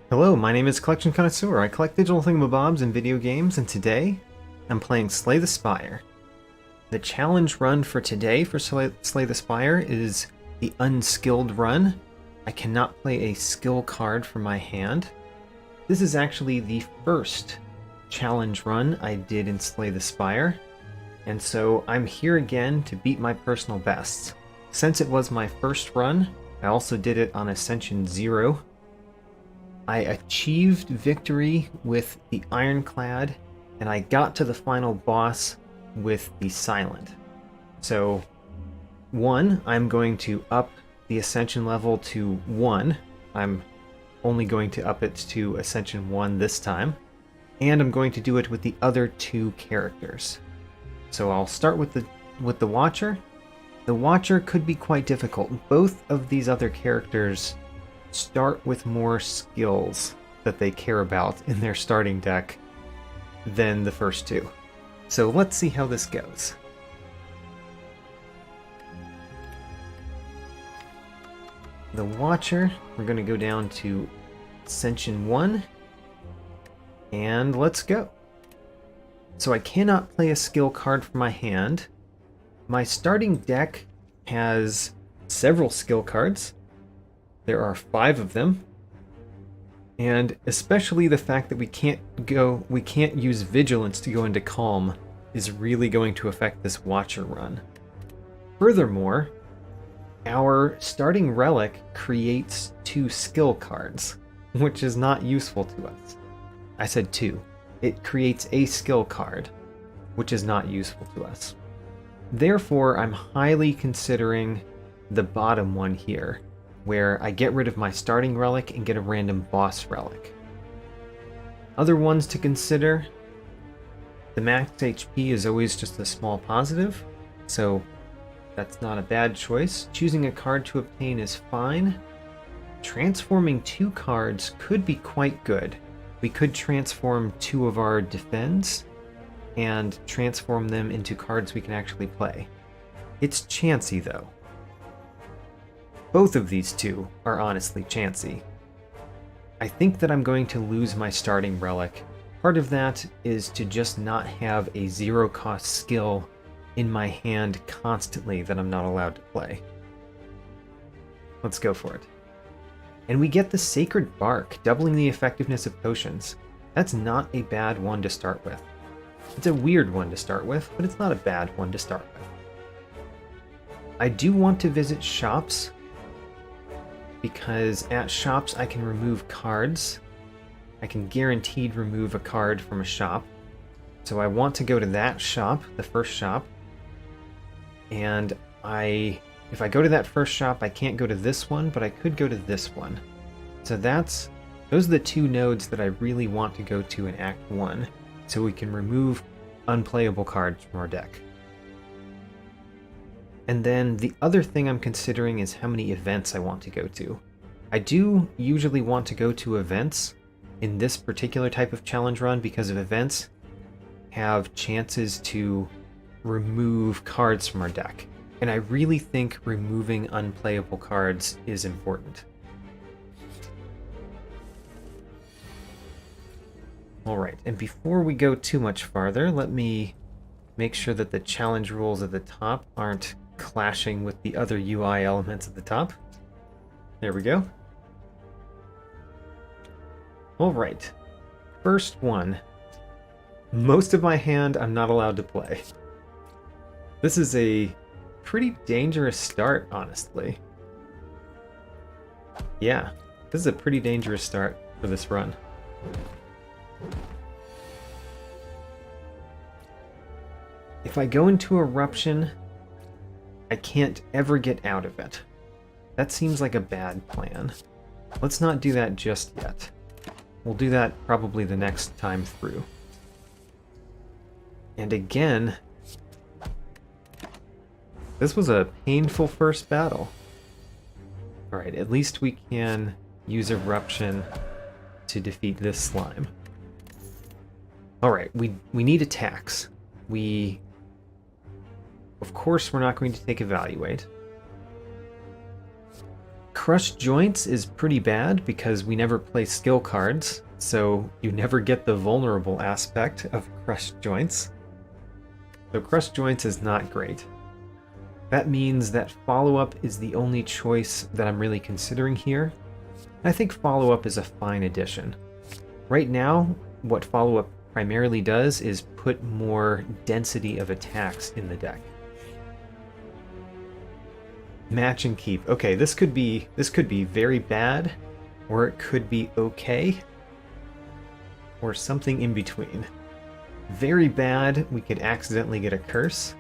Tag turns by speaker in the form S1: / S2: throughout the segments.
S1: Hello, my name is Collection Connoisseur. I collect digital thingamabobs in video games, and today I'm playing Slay the Spire. The challenge run for today for Slay the Spire is the Unskilled Run. I cannot play a skill card from my hand. This is actually the first challenge run I did in Slay the Spire, and so I'm here again to beat my personal bests. Since it was my first run, I also did it on Ascension 0. I achieved victory with the Ironclad, and I got to the final boss with the Silent. So, I'm going to up the Ascension level to 1. I'm only going to up it to Ascension 1 this time, and I'm going to do it with the other two characters. So I'll start with the Watcher. The Watcher could be quite difficult. Both of these other characters start with more skills that they care about in their starting deck than the first two. So let's see how this goes. The Watcher, we're going to go down to Ascension 1, and let's go. So I cannot play a skill card from my hand. My starting deck has several skill cards. There are 5 of them, and especially the fact that we can't use Vigilance to go into Calm is really going to affect this Watcher run. Furthermore, our starting relic creates 2 skill cards, which is not useful to us. I said 2. It creates a skill card, which is not useful to us. Therefore, I'm highly considering the bottom one here, where I get rid of my starting relic and get a random boss relic. Other ones to consider: the max HP is always just a small positive, so that's not a bad choice. Choosing a card to obtain is fine. Transforming 2 cards could be quite good. We could transform 2 of our defends and transform them into cards we can actually play. It's chancy though. Both of these two are honestly chancy. I think that I'm going to lose my starting relic. Part of that is to just not have a 0-cost skill in my hand constantly that I'm not allowed to play. Let's go for it. And we get the Sacred Bark, doubling the effectiveness of potions. That's not a bad one to start with. It's a weird one to start with, but it's not a bad one to start with. I do want to visit shops, because at shops I can remove cards. I can guaranteed remove a card from a shop. So I want to go to that shop, the first shop. And if I go to that first shop, I can't go to this one, but I could go to this one. So those are the 2 nodes that I really want to go to in Act 1, so we can remove unplayable cards from our deck. And then the other thing I'm considering is how many events I want to go to. I do usually want to go to events in this particular type of challenge run because of events have chances to remove cards from our deck. And I really think removing unplayable cards is important. Alright, and before we go too much farther, let me make sure that the challenge rules at the top aren't clashing with the other UI elements at the top. There we go. Alright, first one. Most of my hand I'm not allowed to play. This is a pretty dangerous start, honestly. Yeah, this is a pretty dangerous start for this run. If I go into Eruption, I can't ever get out of it. That seems like a bad plan. Let's not do that just yet. We'll do that probably the next time through. And again, this was a painful first battle. Alright, at least we can use Eruption to defeat this slime. Alright, we need attacks. Of course, we're not going to take Evaluate. Crushed Joints is pretty bad because we never play skill cards, so you never get the vulnerable aspect of Crushed Joints. So Crushed Joints is not great. That means that follow-up is the only choice that I'm really considering here. I think follow-up is a fine addition. Right now, what follow-up primarily does is put more density of attacks in the deck. Match and keep. Okay, this could be very bad, or it could be okay, or something in between. Very bad, we could accidentally get a curse.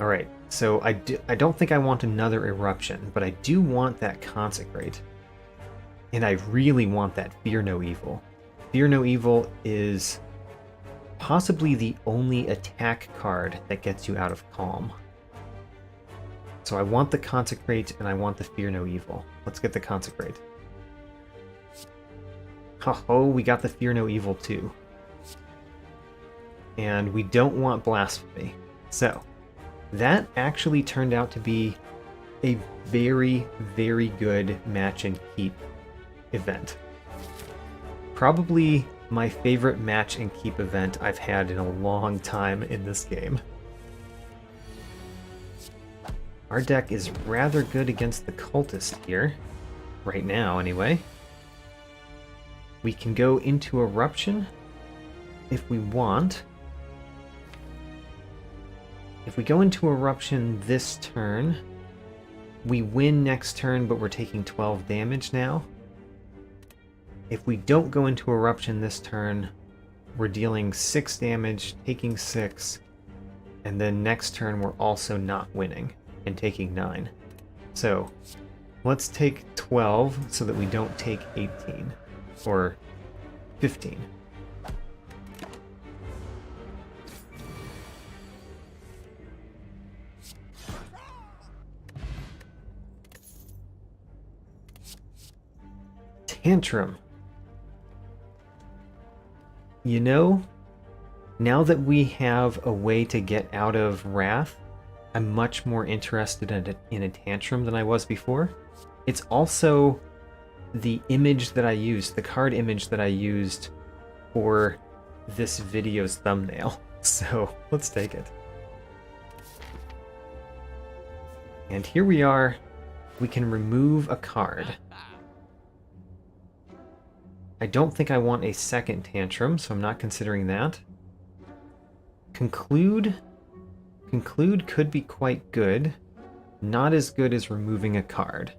S1: Alright, so I don't think I want another eruption, but I do want that consecrate. And I really want that Fear No Evil. Fear No Evil is possibly the only attack card that gets you out of Calm. So I want the Consecrate and I want the Fear No Evil. Let's get the Consecrate. Ho-ho, we got the Fear No Evil too. And we don't want Blasphemy. So, that actually turned out to be a very, very good match and keep event. Probably my favorite match and keep event I've had in a long time in this game. Our deck is rather good against the cultist here, right now anyway. We can go into Eruption if we want. If we go into Eruption this turn, we win next turn, but we're taking 12 damage now. If we don't go into Eruption this turn, we're dealing 6 damage, taking 6, and then next turn we're also not winning and taking 9. So let's take 12 so that we don't take 18 or 15. Tantrum. You know, now that we have a way to get out of Wrath, I'm much more interested in a Tantrum than I was before. It's also the image that I used, the card image that I used for this video's thumbnail. So let's take it. And here we are. We can remove a card. I don't think I want a second Tantrum, so I'm not considering that. Conclude. Conclude could be quite good. Not as good as removing a card.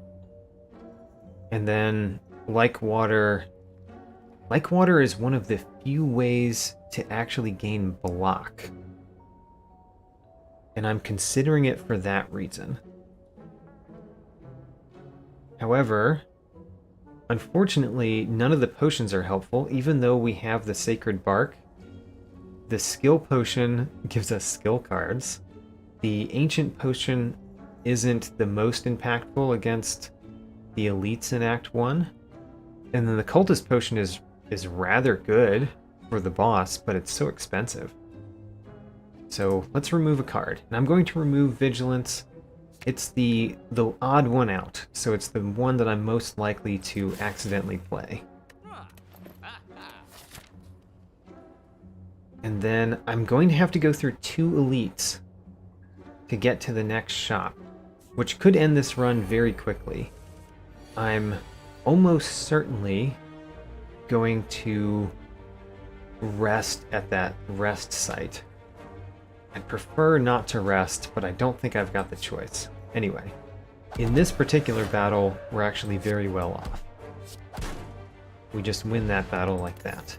S1: And then Like Water. Like Water is one of the few ways to actually gain block. And I'm considering it for that reason. However, unfortunately, none of the potions are helpful, even though we have the Sacred Bark. The Skill Potion gives us skill cards. The Ancient Potion isn't the most impactful against the elites in Act 1. And then the Cultist Potion is rather good for the boss, but it's so expensive. So let's remove a card. And I'm going to remove Vigilance. It's the odd one out, so it's the one that I'm most likely to accidentally play. And then I'm going to have to go through 2 elites to get to the next shop, which could end this run very quickly. I'm almost certainly going to rest at that rest site. I'd prefer not to rest, but I don't think I've got the choice. Anyway, in this particular battle, we're actually very well off. We just win that battle like that.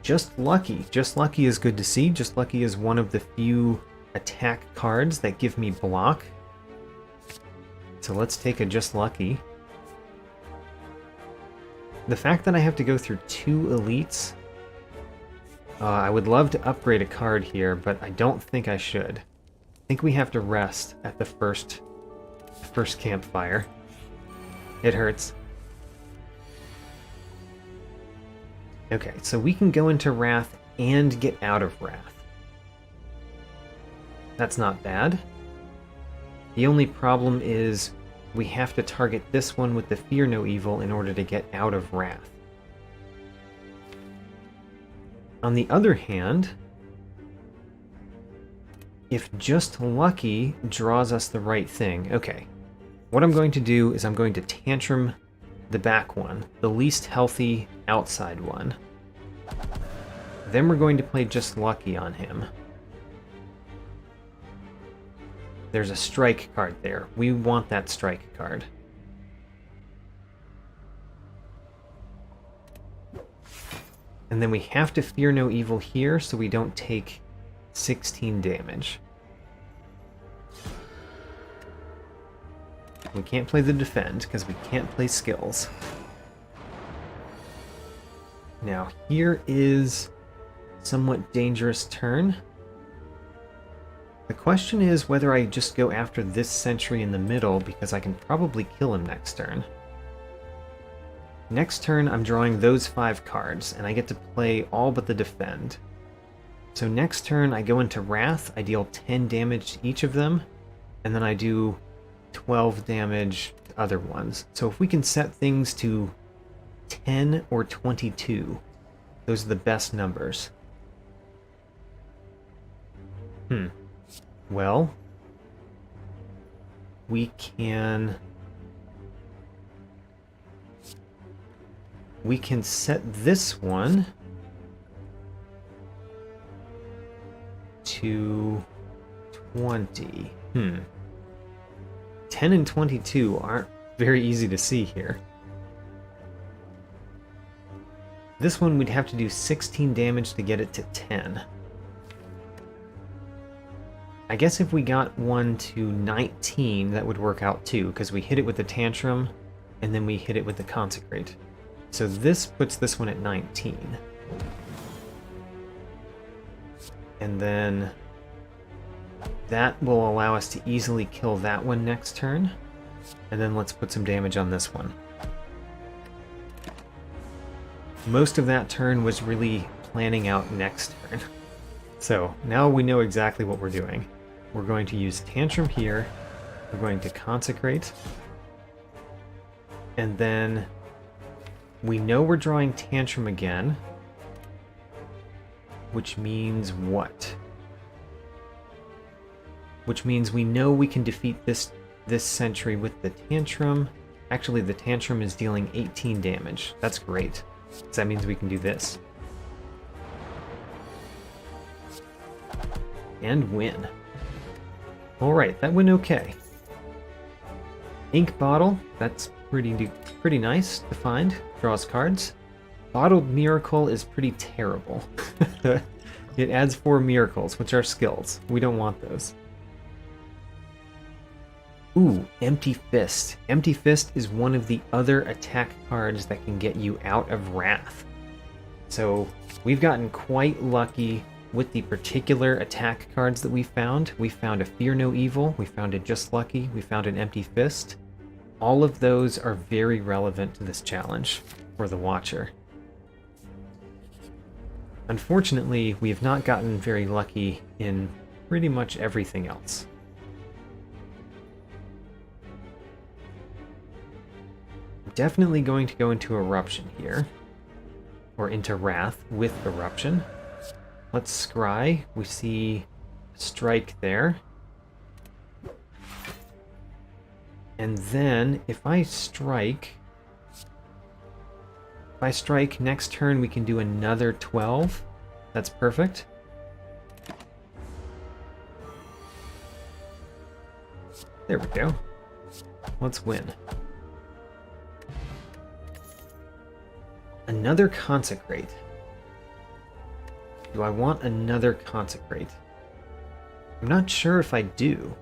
S1: Just Lucky. Just Lucky is good to see. Just Lucky is one of the few attack cards that give me block. So let's take a Just Lucky. The fact that I have to go through 2 elites... I would love to upgrade a card here, but I don't think I should. I think we have to rest at the first campfire. It hurts. Okay, so we can go into Wrath and get out of Wrath. That's not bad. The only problem is we have to target this one with the Fear No Evil in order to get out of Wrath. On the other hand, if Just Lucky draws us the right thing... Okay, what I'm going to do is I'm going to Tantrum the back one, the least healthy outside one. Then we're going to play Just Lucky on him. There's a strike card there. We want that strike card. And then we have to Fear No Evil here so we don't take 16 damage. We can't play the Defend because we can't play skills. Now here is a somewhat dangerous turn. The question is whether I just go after this sentry in the middle because I can probably kill him next turn. Next turn I'm drawing those 5 cards and I get to play all but the Defend. So next turn I go into Wrath, I deal 10 damage to each of them, and then I do 12 damage to other ones. So if we can set things to 10 or 22, those are the best numbers. Well, we can set this one to 20. 10 and 22 aren't very easy to see here. This one we'd have to do 16 damage to get it to 10. I guess if we got one to 19, that would work out too, because we hit it with the Tantrum, and then we hit it with the Consecrate. So this puts this one at 19. And then that will allow us to easily kill that one next turn. And then let's put some damage on this one. Most of that turn was really planning out next turn. So now we know exactly what we're doing. We're going to use Tantrum here. We're going to Consecrate. And then we know we're drawing Tantrum again. Which means what? Which means we know we can defeat this sentry with the Tantrum. Actually, the Tantrum is dealing 18 damage. That's great. So that means we can do this. And win. Alright, that went okay. Ink Bottle, that's pretty nice to find. Draws cards. Bottled Miracle is pretty terrible. It adds 4 miracles, which are skills. We don't want those. Ooh, Empty Fist. Empty Fist is one of the other attack cards that can get you out of Wrath. So we've gotten quite lucky with the particular attack cards that we found. We found a Fear No Evil, we found a Just Lucky, we found an Empty Fist. All of those are very relevant to this challenge for the Watcher. Unfortunately, we have not gotten very lucky in pretty much everything else. I'm definitely going to go into Eruption here, or into Wrath with Eruption. Let's scry. We see Strike there. And then if I strike next turn, we can do another 12. That's perfect. There we go. Let's win. Another Consecrate. Do I want another Consecrate? I'm not sure if I do.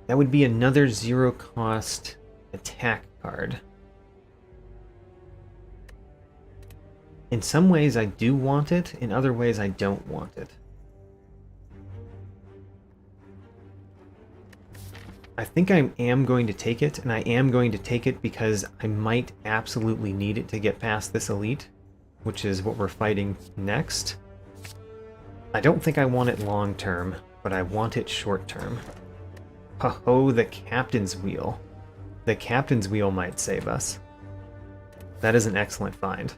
S1: That would be another 0-cost attack card. In some ways I do want it, in other ways I don't want it. I think I am going to take it, and I am going to take it because I might absolutely need it to get past this elite. which is what we're fighting next. I don't think I want it long term, but I want it short term. Ho-ho, the Captain's Wheel. The Captain's Wheel might save us. That is an excellent find.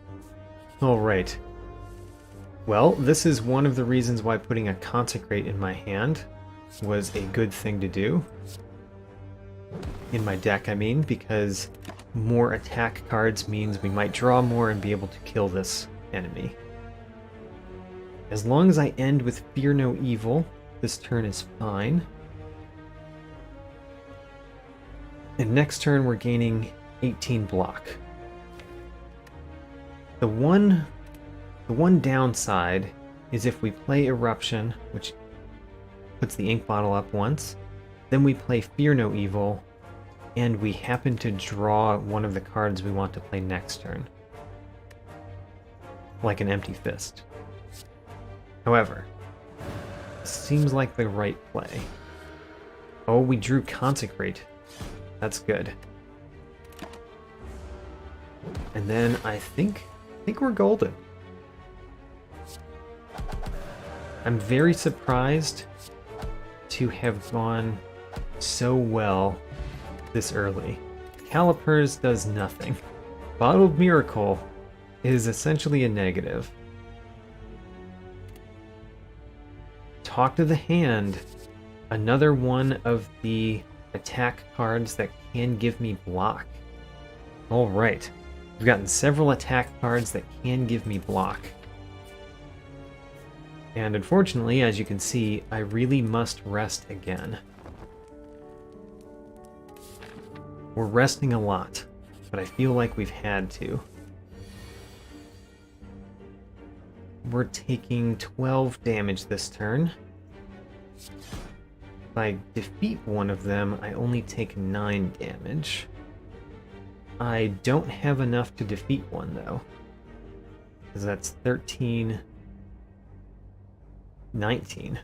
S1: Alright. Well, this is one of the reasons why putting a Consecrate in my hand was a good thing to do. In my deck, I mean, because more attack cards means we might draw more and be able to kill this enemy. As long as I end with Fear No Evil, this turn is fine. And next turn we're gaining 18 block. The one downside is if we play Eruption, which puts the ink bottle up once, then we play Fear No Evil, and we happen to draw one of the cards we want to play next turn. Like an Empty Fist. However, seems like the right play. Oh, we drew Consecrate. That's good. And then I think we're golden. I'm very surprised to have gone so well this early. Calipers does nothing. Bottled Miracle is essentially a negative. Talk to the Hand, another one of the attack cards that can give me block. Alright, we've gotten several attack cards that can give me block. And unfortunately, as you can see, I really must rest again. We're resting a lot, but I feel like we've had to. We're taking 12 damage this turn. If I defeat one of them, I only take 9 damage. I don't have enough to defeat one, though. Because that's 13, 19.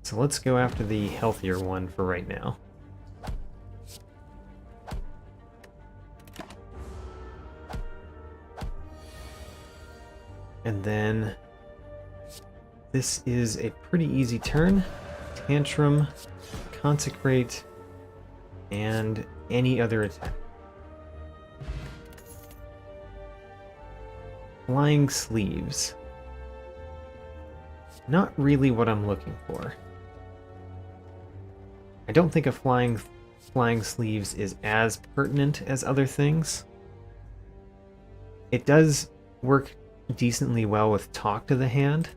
S1: So let's go after the healthier one for right now. And then this is a pretty easy turn. Tantrum, Consecrate, and any other attack. Flying Sleeves. Not really what I'm looking for. I don't think a Flying Sleeves is as pertinent as other things. It does work decently well with Talk to the Hand,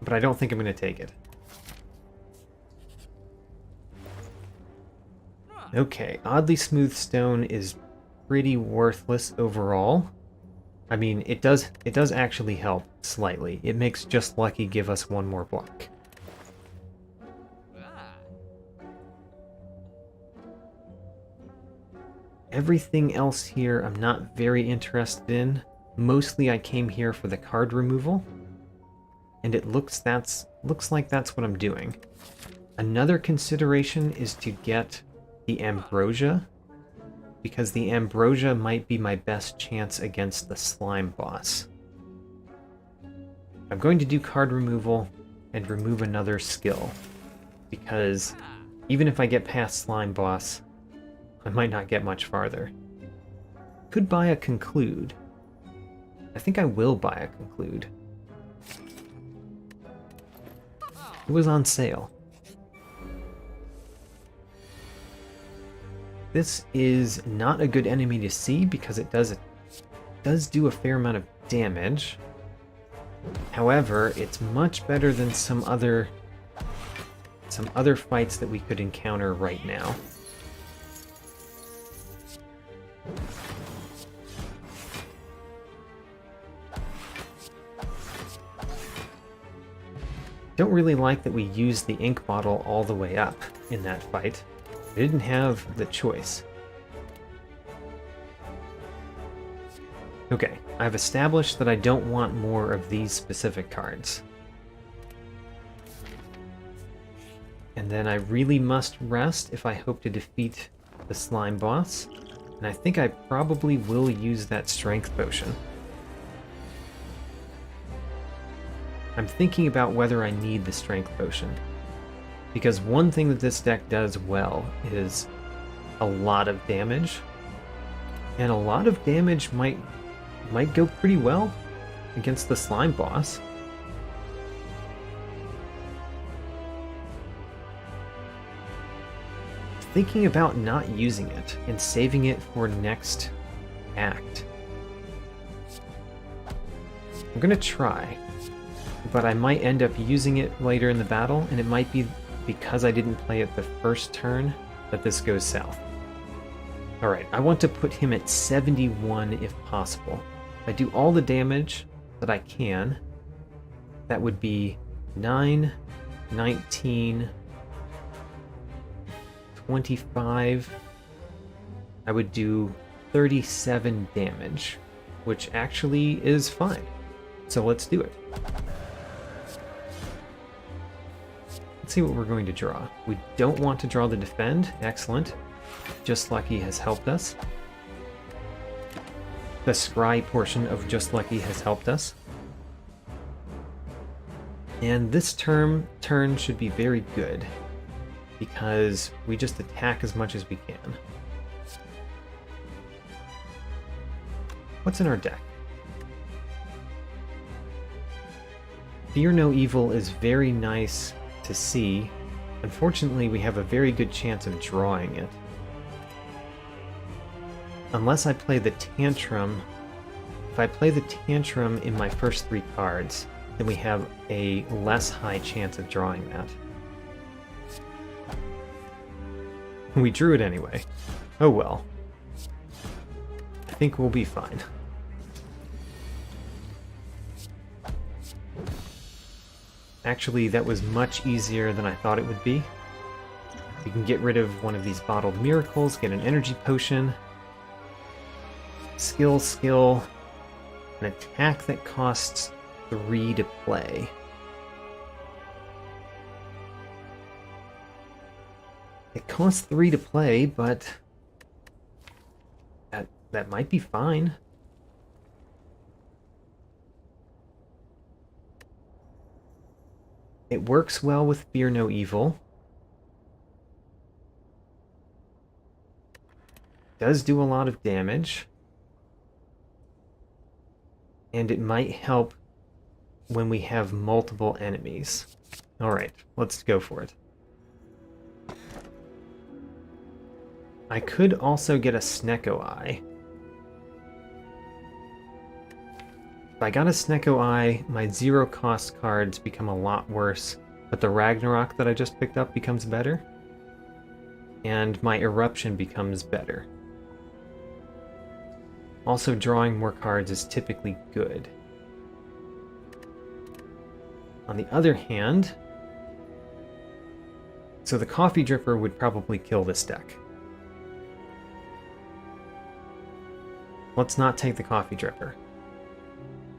S1: but I don't think I'm going to take it. Okay, Oddly Smooth Stone is pretty worthless overall. I mean, it does actually help slightly. It makes Just Lucky give us one more block. Everything else here I'm not very interested in. Mostly I came here for the card removal, and it looks like that's what I'm doing. Another consideration is to get the Ambrosia, because the Ambrosia might be my best chance against the Slime Boss. I'm going to do card removal and remove another skill, because even if I get past Slime Boss, I might not get much farther. Could buy a Conclude. I think I will buy a Conclude. It was on sale. This is not a good enemy to see because it does do a fair amount of damage. However, it's much better than some other fights that we could encounter right now. Don't really like that we used the ink bottle all the way up in that fight. I didn't have the choice. Okay, I've established that I don't want more of these specific cards. And then I really must rest if I hope to defeat the Slime Boss. And I think I probably will use that strength potion. I'm thinking about whether I need the strength potion. Because one thing that this deck does well is a lot of damage. And a lot of damage might go pretty well against the slime boss. Thinking about not using it and saving it for next act. I'm gonna try, but I might end up using it later in the battle, and it might be because I didn't play it the first turn that this goes south. Alright, I want to put him at 71 if possible. If I do all the damage that I can, that would be 9, 19, 25. I would do 37 damage, which actually is fine. So let's do it. Let's see what we're going to draw. We don't want to draw the defend. Excellent. Just Lucky has helped us. The scry portion of Just Lucky has helped us. And this turn should be very good, because we just attack as much as we can. What's in our deck? Fear No Evil is very nice to see. Unfortunately, we have a very good chance of drawing it. Unless I play the Tantrum. If I play the Tantrum in my first 3 cards, then we have a less high chance of drawing that. We drew it anyway. Oh well. I think we'll be fine. Actually, that was much easier than I thought it would be. We can get rid of one of these bottled miracles, get an energy potion. Skill, an attack that costs 3 to play. It costs 3 to play, but that might be fine. It works well with Fear No Evil. Does do a lot of damage. And it might help when we have multiple enemies. Alright, let's go for it. I could also get a Snecko Eye. If I got a Snecko Eye, my 0-cost cards become a lot worse, but the Ragnarok that I just picked up becomes better, and my Eruption becomes better. Also, drawing more cards is typically good. On the other hand, so the Coffee Dripper would probably kill this deck. Let's not take the Coffee Dripper.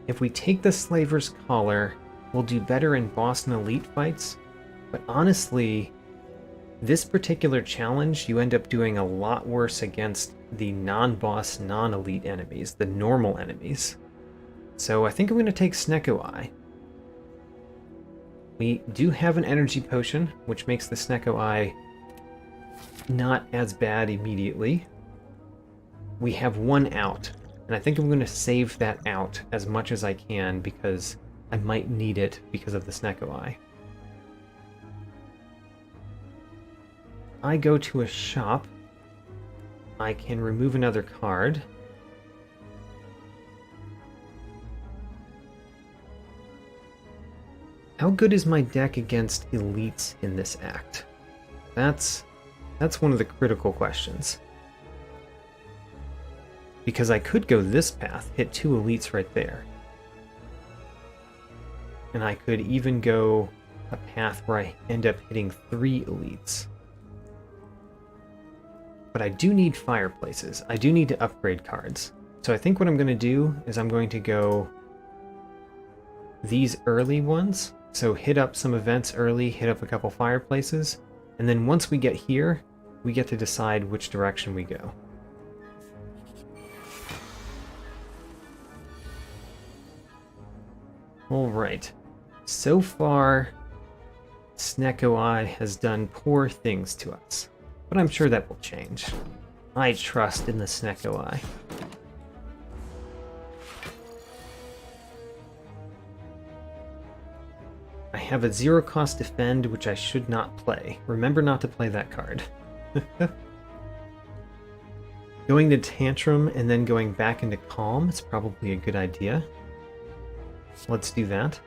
S1: If we take the Slaver's Collar, we'll do better in Boston Elite fights, but honestly, this particular challenge, you end up doing a lot worse against the non-boss, non-elite enemies, the normal enemies. So I think I'm going to take Snecko Eye. We do have an energy potion, which makes the Snecko Eye not as bad immediately. We have 1 out, and I think I'm going to save that out as much as I can because I might need it because of the Snecko Eye. I go to a shop. I can remove another card. How good is my deck against elites in this act? That's one of the critical questions. Because I could go this path, hit 2 elites right there. And I could even go a path where I end up hitting 3 elites. But I do need fireplaces. I do need to upgrade cards. So I think what I'm going to do is I'm going to go these early ones. So hit up some events early, hit up a couple fireplaces, and then once we get here, we get to decide which direction we go. Alright. So far, Snecko-Eye has done poor things to us. But I'm sure that will change. I trust in the Snecko-Eye. I have a zero-cost defend, which I should not play. Remember not to play that card. Going to Tantrum and then going back into Calm is probably a good idea. Let's do that.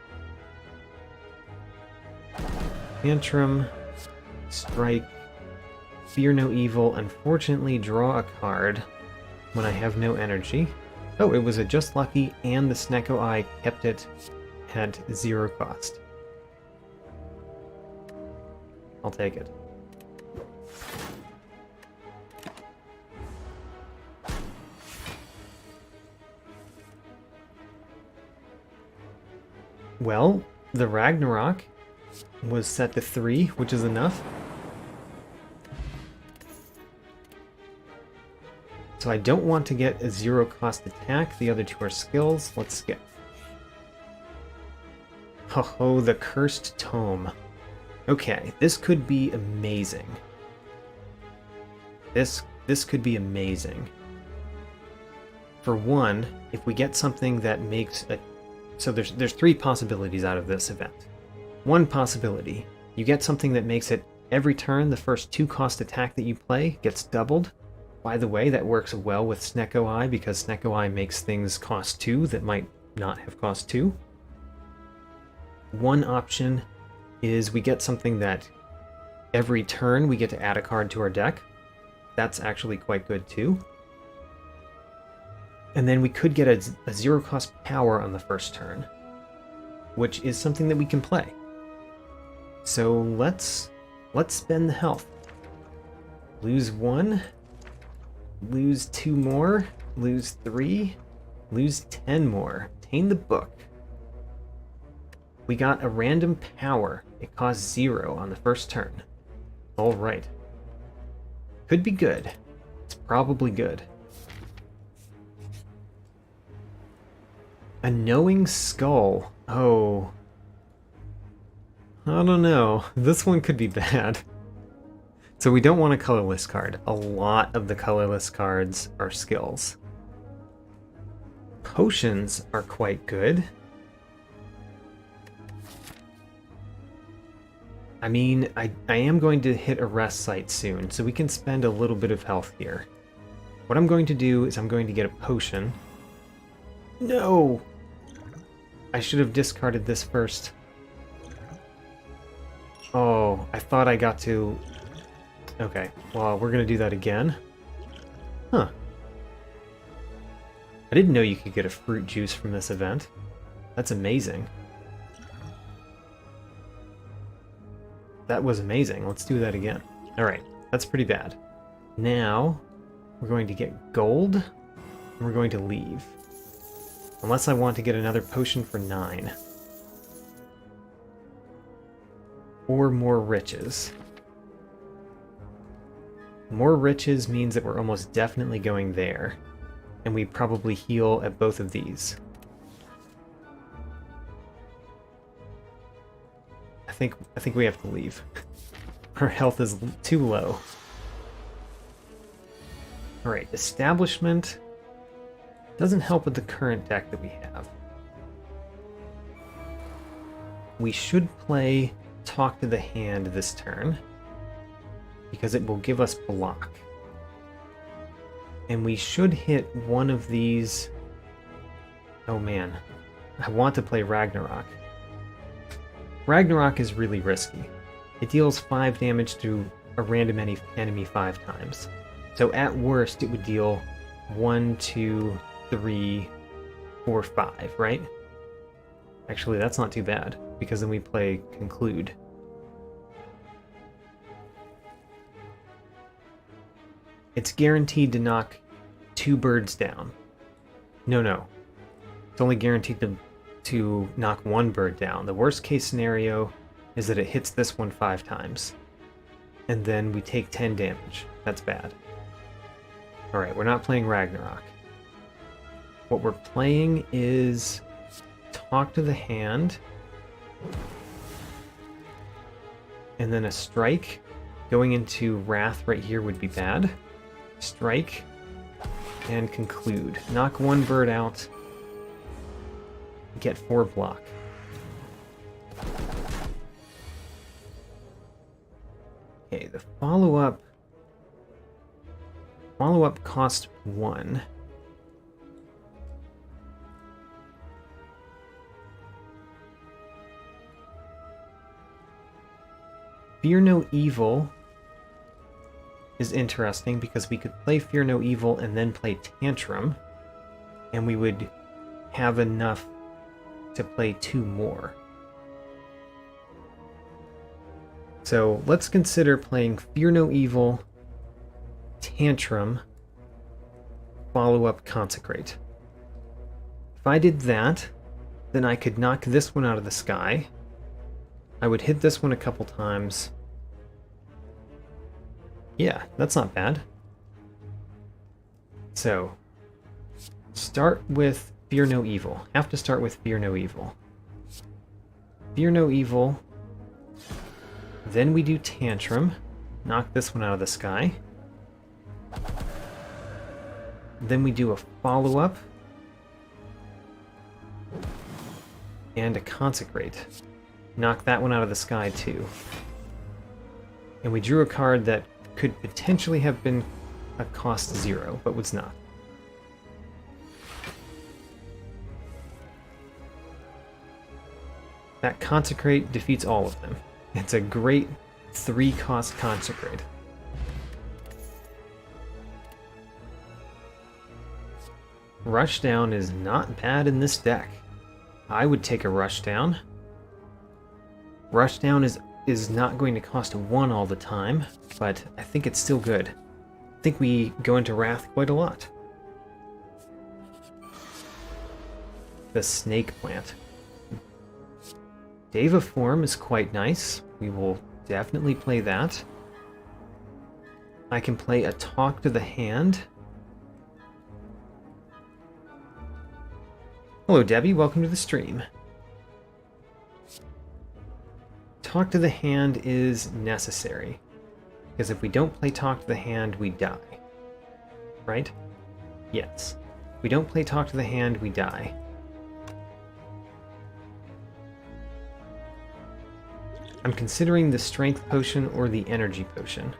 S1: Tantrum, Strike, Fear No Evil, unfortunately draw a card when I have no energy. Oh, it was a Just Lucky, and the Snecko-Eye kept it at 0 cost. I'll take it. Well, the Ragnarok was set to 3, which is enough. So I don't want to get a 0 cost attack. The other two are skills. Let's skip. Ho-ho, the Cursed Tome. Okay, this could be amazing. This could be amazing. For one, if we get something that makes a... So there's 3 possibilities out of this event. One possibility, you get something that makes it every turn the first 2 cost attack that you play gets doubled. By the way, that works well with Snecko-Eye because Snecko-Eye makes things cost 2 that might not have cost 2. One option is we get something that every turn we get to add a card to our deck. That's actually quite good too. And then we could get a 0 cost power on the first turn, which is something that we can play. So let's spend the health. Lose 1, lose 2 more, lose 3, lose 10 more. Obtain the book. We got a random power. It costs 0 on the first turn. Alright. Could be good. It's probably good. A Knowing Skull. Oh. I don't know. This one could be bad. So we don't want a colorless card. A lot of the colorless cards are skills. Potions are quite good. I mean, I am going to hit a rest site soon, so we can spend a little bit of health here. What I'm going to do is I'm going to get a potion. No! I should have discarded this first. Oh, I thought I got to... Okay, well, we're going to do that again. Huh. I didn't know you could get a fruit juice from this event. That's amazing. That was amazing. Let's do that again. Alright, that's pretty bad. Now, we're going to get gold, and we're going to leave. Unless I want to get another potion for 9. Or more riches. More riches means that we're almost definitely going there. And we probably heal at both of these. I think we have to leave. Our health is too low. Alright, establishment doesn't help with the current deck that we have. We should play Talk to the Hand this turn, because it will give us block. And we should hit one of these... Oh man, I want to play Ragnarok. Ragnarok is really risky. It deals 5 damage to a random enemy 5 times. So at worst, it would deal 1, 2, 3, 4, 5, right? Actually, that's not too bad, because then we play Conclude. It's guaranteed to knock 2 birds down. No. It's only guaranteed to knock 1 bird down. The worst case scenario is that it hits this one 5 times. And then we take 10 damage. That's bad. Alright, we're not playing Ragnarok. What we're playing is talk to the hand, and then a strike. Going into Wrath right here would be bad. Strike, and conclude. Knock one bird out, get 4 block. Okay, the follow-up cost 1. Fear No Evil is interesting because we could play Fear No Evil and then play Tantrum, and we would have enough to play 2 more. So let's consider playing Fear No Evil, Tantrum, follow-up Consecrate. If I did that, then I could knock this one out of the sky. I would hit this one a couple times. Yeah, that's not bad. So, start with Fear No Evil. Have to start with Fear No Evil. Fear No Evil. Then we do Tantrum. Knock this one out of the sky. Then we do a follow-up. And a Consecrate. Knock that one out of the sky too. And we drew a card that could potentially have been a cost 0, but was not. That Consecrate defeats all of them. It's a great 3-cost Consecrate. Rushdown is not bad in this deck. I would take a Rushdown. Rushdown is not going to cost 1 all the time, but I think it's still good. I think we go into Wrath quite a lot. The Snake Plant. Deva Form is quite nice. We will definitely play that. I can play a Talk to the Hand. Hello Debbie, welcome to the stream. Talk to the Hand is necessary, because if we don't play Talk to the Hand, we die. Right? Yes. If we don't play Talk to the Hand, we die. I'm considering the Strength Potion or the Energy Potion.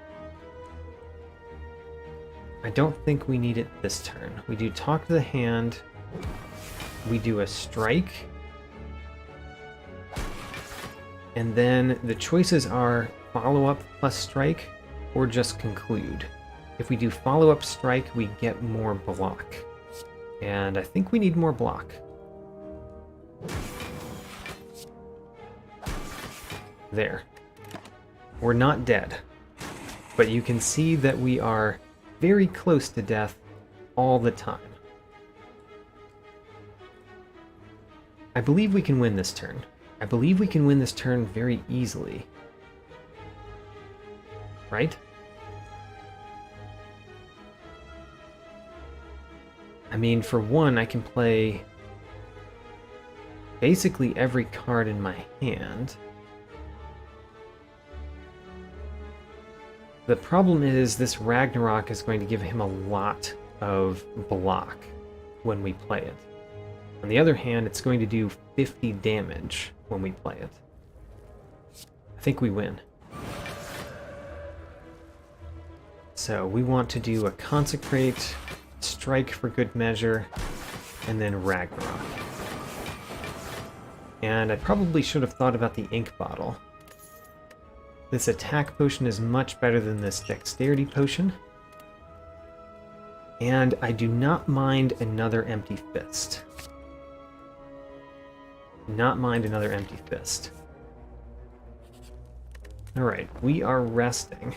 S1: I don't think we need it this turn. We do Talk to the Hand, we do a Strike, and then the choices are follow-up plus strike or just conclude. If we do follow-up strike, we get more block. And I think we need more block. There. We're not dead. But you can see that we are very close to death all the time. I believe we can win this turn. I believe we can win this turn very easily. Right? I mean, for one, I can play basically every card in my hand. The problem is this Ragnarok is going to give him a lot of block when we play it. On the other hand, it's going to do 50 damage when we play it. I think we win. So we want to do a Consecrate, Strike for good measure, and then Ragnarok. And I probably should have thought about the Ink Bottle. This attack potion is much better than this dexterity potion. And I do not mind another Empty Fist. Not mind another Empty Fist. Alright, we are resting.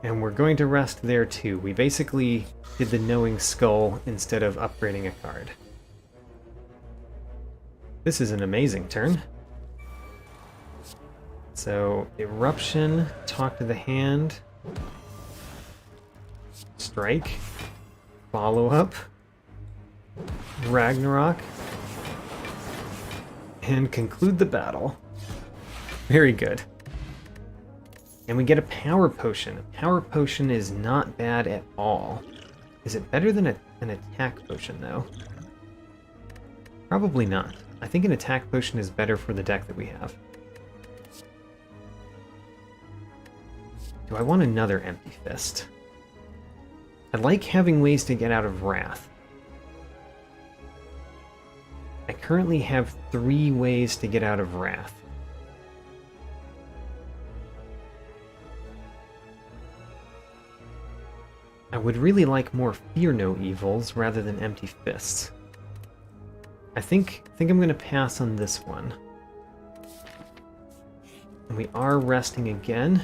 S1: And we're going to rest there too. We basically did the Knowing Skull instead of upgrading a card. This is an amazing turn. So, Eruption, Talk to the Hand, Strike, Follow Up, Ragnarok, And conclude the battle. Very good. And we get a power potion. A power potion is not bad at all. Is it better than an attack potion, though? Probably not. I think an attack potion is better for the deck that we have. Do I want another Empty Fist? I like having ways to get out of Wrath. I currently have 3 ways to get out of Wrath. I would really like more Fear No Evils rather than Empty Fists. I think I'm going to pass on this one. And we are resting again.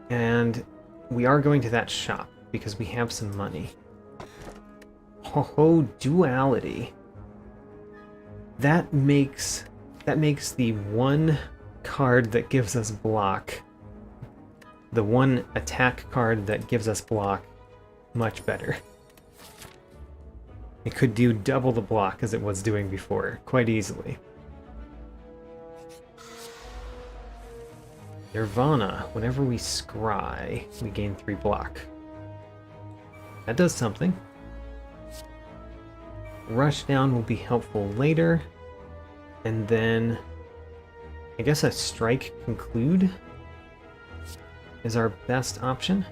S1: And we are going to that shop because we have some money. Ho, duality. That makes the one card that gives us block, the one attack card that gives us block, much better. It could do double the block as it was doing before, quite easily. Nirvana. Whenever we scry, we gain 3 block. That does something. Rushdown will be helpful later. And then, I guess a Strike Conclude is our best option.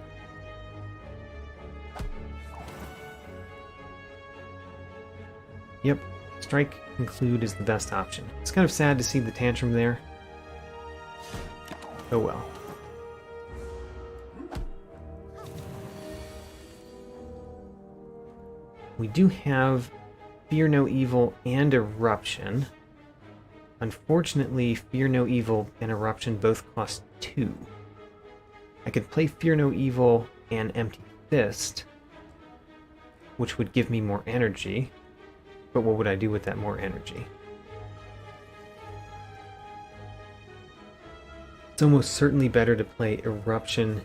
S1: Yep, Strike Conclude is the best option. It's kind of sad to see the tantrum there. Oh well. We do have Fear No Evil and Eruption. Unfortunately, Fear No Evil and Eruption both cost 2. I could play Fear No Evil and Empty Fist, which would give me more energy. But what would I do with that more energy? It's almost certainly better to play Eruption,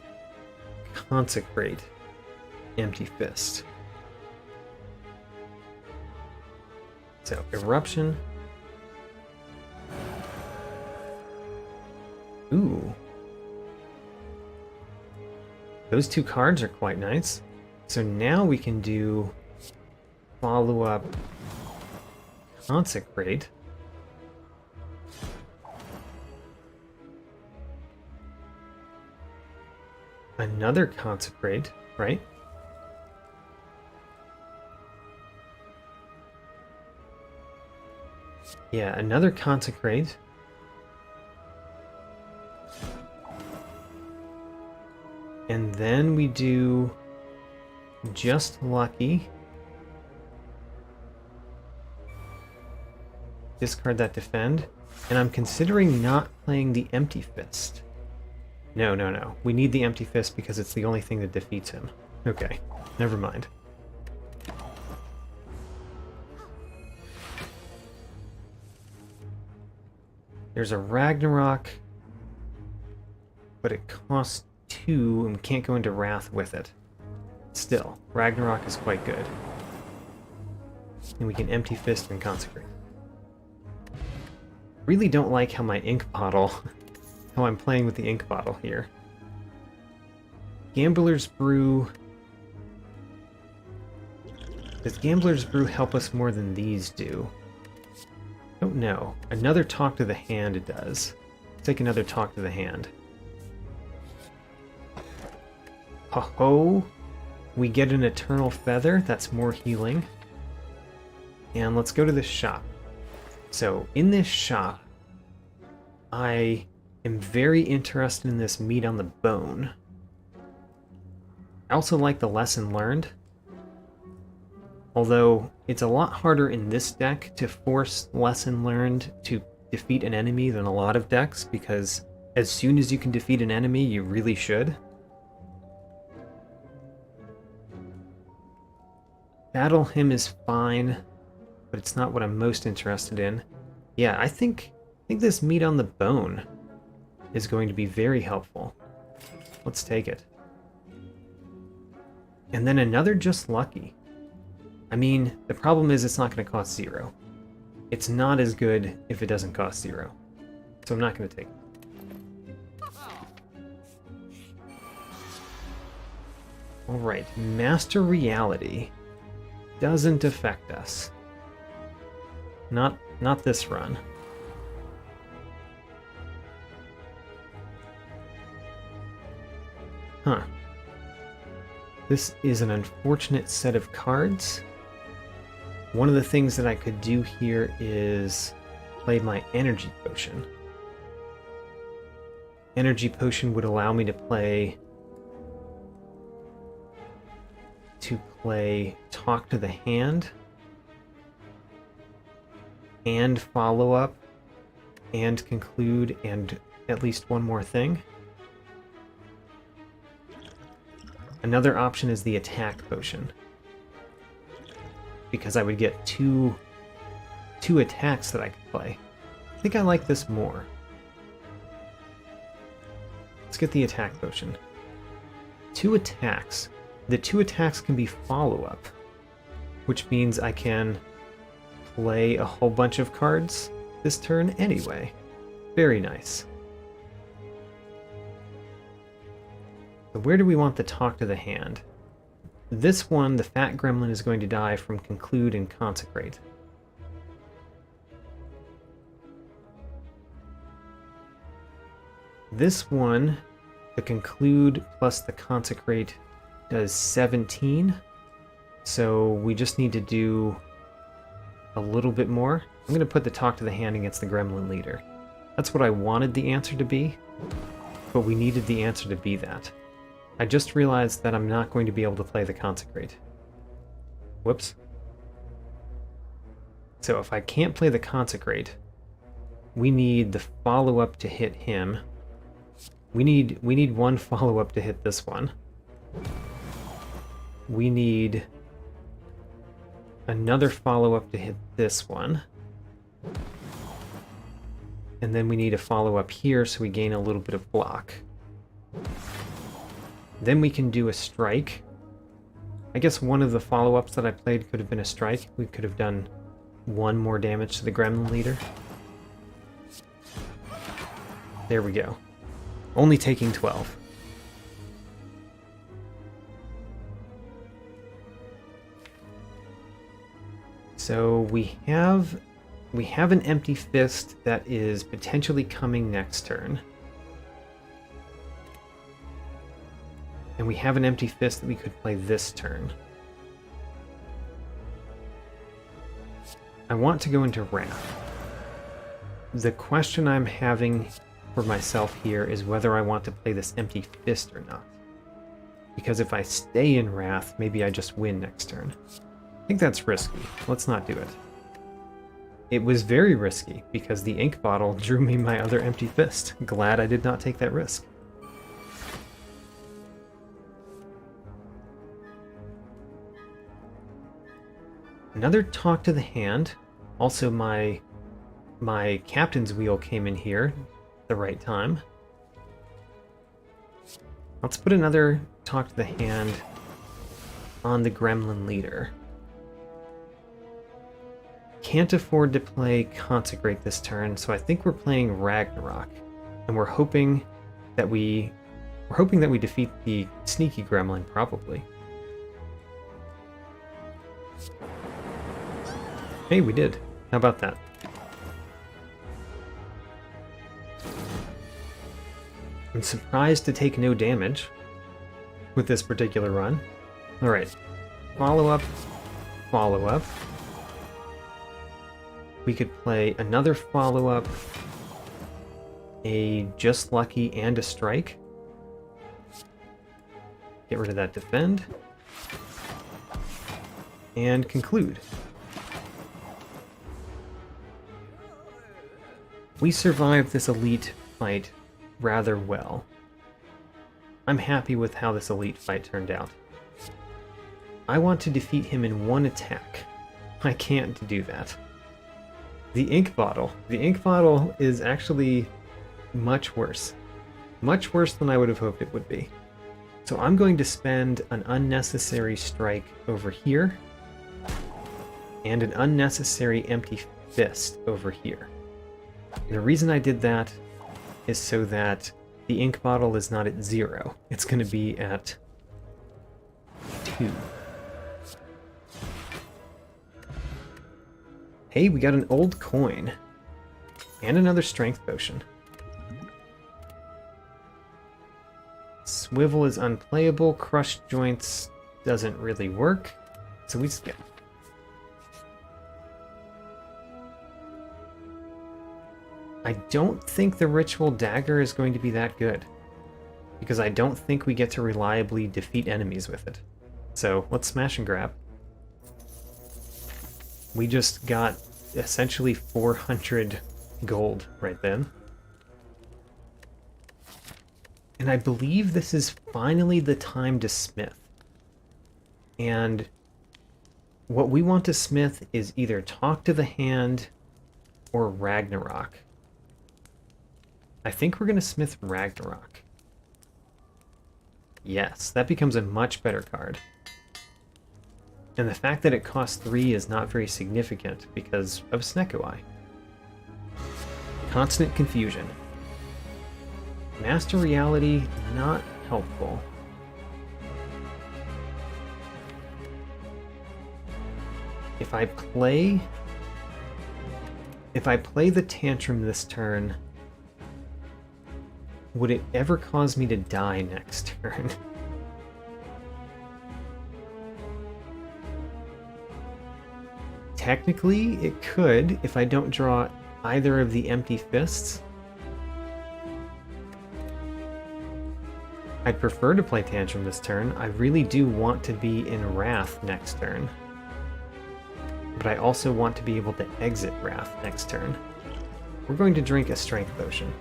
S1: Consecrate, Empty Fist. So, Eruption. Ooh. Those 2 cards are quite nice. So now we can do follow-up Consecrate. Another Consecrate, right? Yeah, another Consecrate. And then we do Just Lucky. Discard that Defend. And I'm considering not playing the Empty Fist. No. We need the Empty Fist because it's the only thing that defeats him. Okay, never mind. There's a Ragnarok, but it costs 2 and we can't go into Wrath with it. Still, Ragnarok is quite good. And we can Empty Fist and Consecrate. Really don't like how my ink bottle, how I'm playing with the ink bottle here. Gambler's Brew. Does Gambler's Brew help us more than these do? Don't know. Another Talk to the Hand it does. Let's take another Talk to the Hand. Ho-ho! We get an Eternal Feather, that's more healing. And let's go to this shop. So, in this shop, I am very interested in this Meat on the Bone. I also like the Lesson Learned. Although, it's a lot harder in this deck to force Lesson Learned to defeat an enemy than a lot of decks, because as soon as you can defeat an enemy, you really should. Battle Hymn is fine, but it's not what I'm most interested in. Yeah, I think this Meat on the Bone is going to be very helpful. Let's take it. And then another Just Lucky. I mean, the problem is it's not going to cost 0. It's not as good if it doesn't cost 0. So I'm not going to take it. Alright, Master Reality doesn't affect us. Not this run. Huh. This is an unfortunate set of cards. One of the things that I could do here is play my Energy Potion. Energy Potion would allow me to play Talk to the Hand and Follow Up and Conclude and at least one more thing. Another option is the Attack Potion, because I would get two attacks that I could play. I think I like this more. Let's get the Attack Potion. 2 attacks. The 2 attacks can be follow-up, which means I can play a whole bunch of cards this turn anyway. Very nice. So where do we want the Talk to the Hand? This one, the Fat Gremlin, is going to die from Conclude and Consecrate. This one, the Conclude plus the Consecrate does 17, so we just need to do a little bit more. I'm going to put the Talk to the Hand against the Gremlin Leader. That's what I wanted the answer to be, but we needed the answer to be that. I just realized that I'm not going to be able to play the Consecrate. Whoops. So if I can't play the Consecrate, we need the follow-up to hit him. We need one follow-up to hit this one. We need another follow-up to hit this one. And then we need a follow-up here so we gain a little bit of block. Then we can do a strike. I guess one of the follow-ups that I played could have been a strike. We could have done 1 more damage to the Gremlin Leader. There we go. Only taking 12. So we have an Empty Fist that is potentially coming next turn. And we have an Empty Fist that we could play this turn. I want to go into Wrath. The question I'm having for myself here is whether I want to play this Empty Fist or not. Because if I stay in Wrath, maybe I just win next turn. I think that's risky. Let's not do it. It was very risky because the ink bottle drew me my other Empty Fist. Glad I did not take that risk. Another Talk to the Hand. Also my Captain's Wheel came in here at the right time. Let's put another Talk to the Hand on the Gremlin Leader. Can't afford to play Consecrate this turn, so I think we're playing Ragnarok. And we're hoping that we defeat the sneaky gremlin, probably. Hey, we did. How about that? I'm surprised to take no damage with this particular run. Alright. Follow up. Follow up. We could play another follow-up, a Just Lucky, and a Strike. Get rid of that Defend. And Conclude. We survived this elite fight rather well. I'm happy with how this elite fight turned out. I want to defeat him in 1 attack. I can't do that. The ink bottle. The ink bottle is actually much worse. Much worse than I would have hoped it would be. So I'm going to spend an unnecessary strike over here and an unnecessary empty fist over here. And the reason I did that is so that the ink bottle is not at 0. It's going to be at 2. Hey, we got an old coin. And another strength potion. Swivel is unplayable. Crushed joints doesn't really work. So we skip. I don't think the ritual dagger is going to be that good, because I don't think we get to reliably defeat enemies with it. So let's smash and grab. We just got essentially 400 gold right then. And I believe this is finally the time to smith. And what we want to smith is either Talk to the Hand or Ragnarok. I think we're going to smith Ragnarok. Yes, that becomes a much better card. And the fact that it costs 3 is not very significant because of Snecko Eye. Constant Confusion. Master Reality, not helpful. If I play the Tantrum this turn, would it ever cause me to die next turn? Technically, it could if I don't draw either of the empty fists. I'd prefer to play Tantrum this turn. I really do want to be in Wrath next turn. But I also want to be able to exit Wrath next turn. We're going to drink a Strength Potion.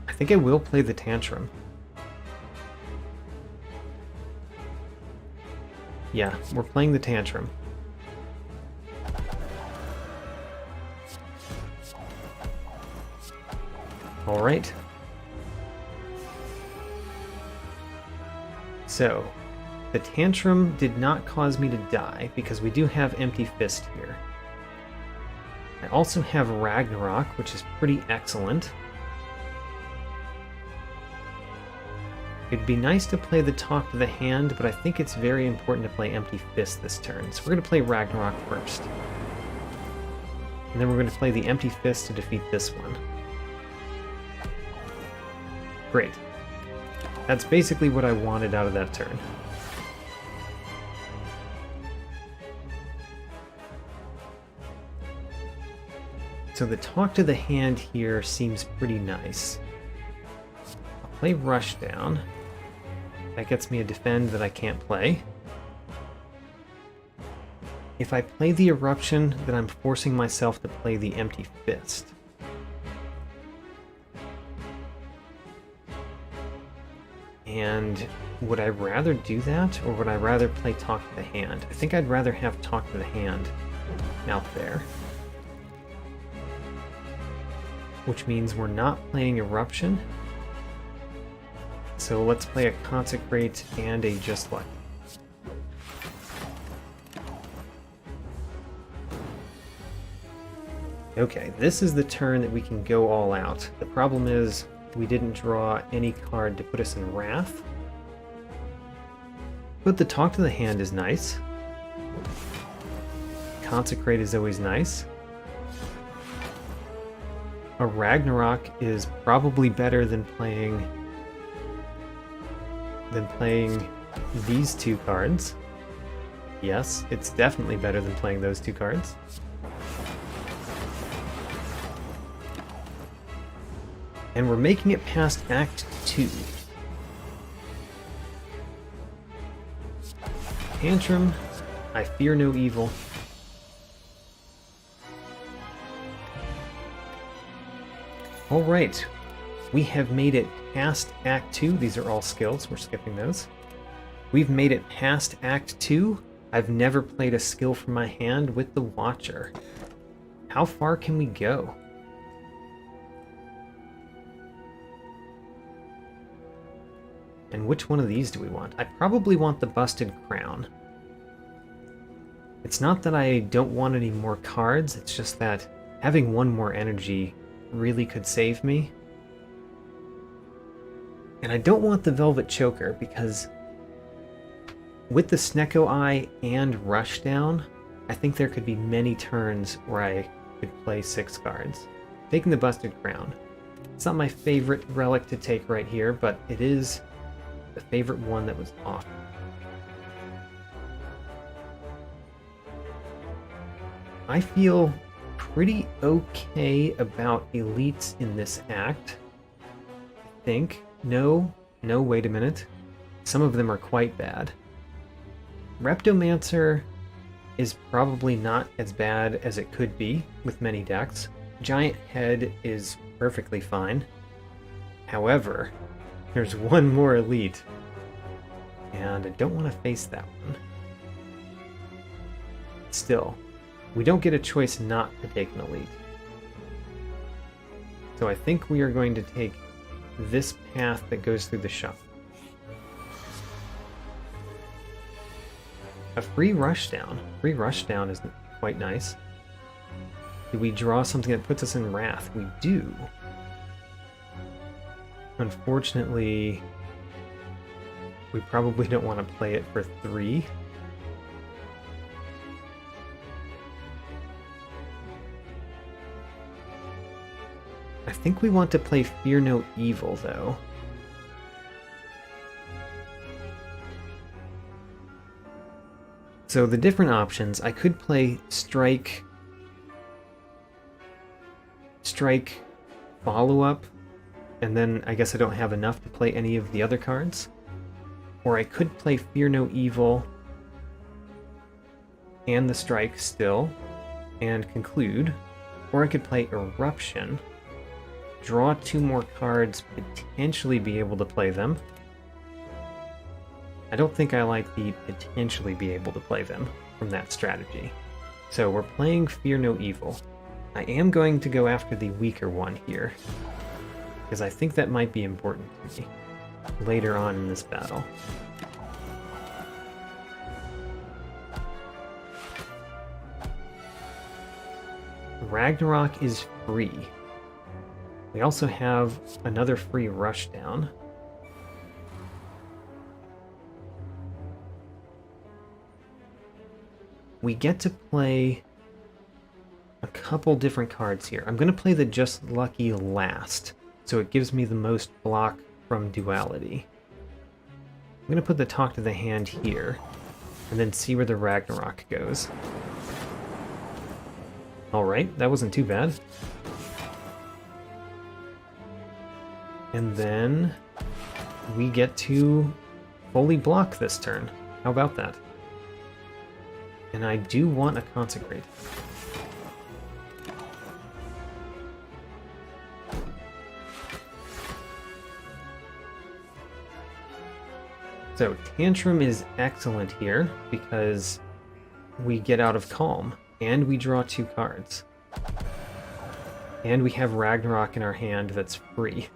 S1: I think I will play the Tantrum. Yeah, we're playing the Tantrum. Alright. So, the Tantrum did not cause me to die because we do have Empty Fist here. I also have Ragnarok, which is pretty excellent. It'd be nice to play the Talk to the Hand, but I think it's very important to play Empty Fist this turn. So we're going to play Ragnarok first. And then we're going to play the Empty Fist to defeat this one. Great. That's basically what I wanted out of that turn. So the Talk to the Hand here seems pretty nice. I'll play Rushdown. That gets me a defend that I can't play. If I play the Eruption, then I'm forcing myself to play the Empty Fist. And would I rather do that, or would I rather play Talk to the Hand? I think I'd rather have Talk to the Hand out there. Which means we're not playing Eruption. So let's play a Consecrate and a Just Luck. Okay, this is the turn that we can go all out. The problem is we didn't draw any card to put us in Wrath. But the Talk to the Hand is nice. Consecrate is always nice. A Ragnarok is probably better than playing these two cards. Yes, it's definitely better than playing those two cards. And we're making it past Act 2. Tantrum, I fear no evil. Alright, we have made it past Act 2. These are all skills, we're skipping those. We've made it past Act 2. I've never played a skill from my hand with the Watcher. How far can we go? And which one of these do we want? I probably want the Busted Crown. It's not that I don't want any more cards, it's just that having one more energy really could save me. And I don't want the Velvet Choker because with the Snecko Eye and Rushdown, I think there could be many turns where I could play 6 cards. Taking the Busted Crown. It's not my favorite relic to take right here, but it is the favorite one that was offered. I feel pretty okay about elites in this act. I think. No, wait a minute. Some of them are quite bad. Reptomancer is probably not as bad as it could be with many decks. Giant Head is perfectly fine. However, there's one more elite, and I don't want to face that one. Still, we don't get a choice not to take an elite. So I think we are going to take this path that goes through the shuffle. A free Rushdown. Free Rushdown is quite nice. Do we draw something that puts us in Wrath? We do. Unfortunately, we probably don't want to play it for 3. I think we want to play Fear No Evil, though. So the different options, I could play Strike, Follow-Up, and then I guess I don't have enough to play any of the other cards. Or I could play Fear No Evil and the Strike still, and conclude. Or I could play Eruption, draw 2 more cards, potentially be able to play them. I don't think I like the potentially be able to play them from that strategy. So we're playing Fear No Evil. I am going to go after the weaker one here, because I think that might be important to me later on in this battle. Ragnarok is free. We also have another free Rushdown. We get to play a couple different cards here. I'm going to play the Just Lucky last, so it gives me the most block from duality. I'm going to put the Talk to the Hand here, and then see where the Ragnarok goes. Alright, that wasn't too bad. And then we get to fully block this turn. How about that? And I do want a Consecrate. So Tantrum is excellent here because we get out of Calm and we draw 2 cards. And we have Ragnarok in our hand that's free.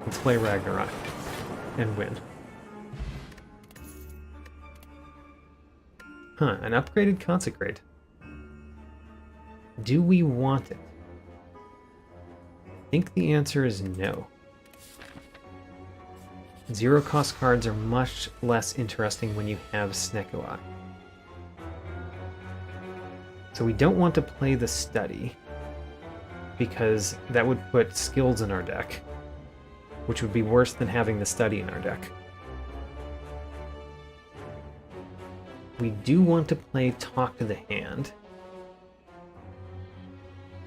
S1: Let's play Ragnarok and win. Huh, an upgraded Consecrate. Do we want it? I think the answer is no. 0-cost cards are much less interesting when you have Snecko Eye. So we don't want to play the Study, because that would put skills in our deck, which would be worse than having the Study in our deck. We do want to play Talk to the Hand.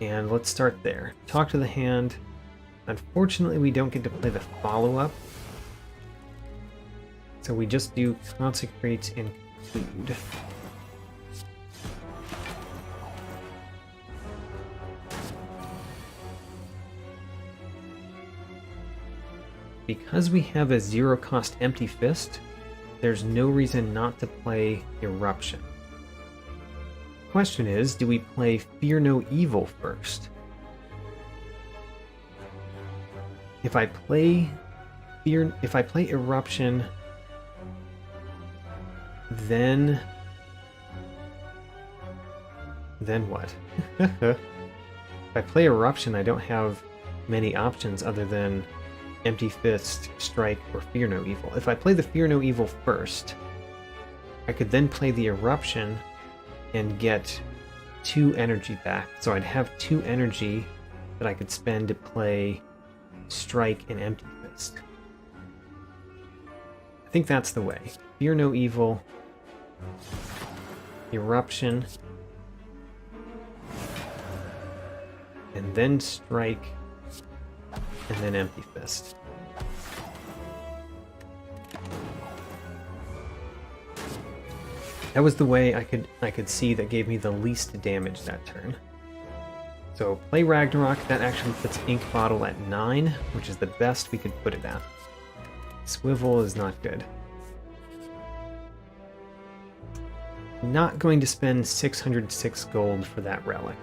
S1: And let's start there. Talk to the Hand. Unfortunately, we don't get to play the follow-up. So we just do Consecrate and Conclude. Because we have a 0-cost Empty Fist, there's no reason not to play Eruption. Question is, do we play Fear No Evil first? If I play if I play Eruption, then what? If I play Eruption, I don't have many options other than Empty Fist, Strike, or Fear No Evil. If I play the Fear No Evil first, I could then play the Eruption and get 2 energy back. So I'd have 2 energy that I could spend to play Strike and Empty Fist. I think that's the way. Fear No Evil, Eruption, and then Strike, and then Empty Fist. That was the way I could see that gave me the least damage that turn. So play Ragnarok, that actually puts Ink Bottle at 9, which is the best we could put it at. Swivel is not good. Not going to spend 606 gold for that relic.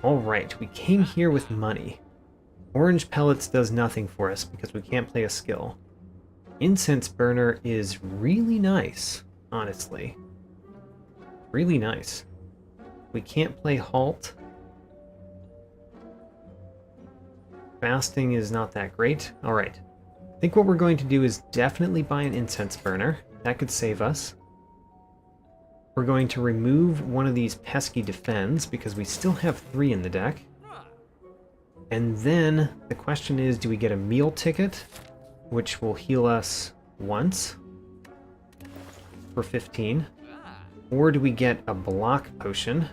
S1: Alright, we came here with money. Orange Pellets does nothing for us because we can't play a skill. Incense Burner is really nice, honestly. Really nice. We can't play Halt. Fasting is not that great. Alright. I think what we're going to do is definitely buy an Incense Burner. That could save us. We're going to remove one of these pesky defends because we still have 3 in the deck. And then the question is, do we get a meal ticket, which will heal us once for 15? Or do we get a block potion,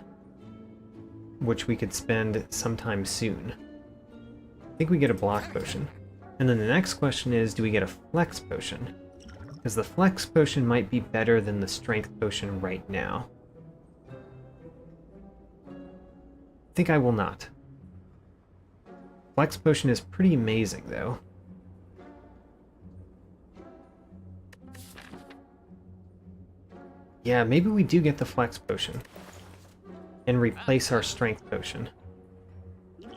S1: which we could spend sometime soon? I think we get a block potion. And then the next question is, do we get a flex potion? Because the flex potion might be better than the strength potion right now. I think I will not. Flex potion is pretty amazing, though. Yeah, maybe we do get the flex potion and replace our strength potion.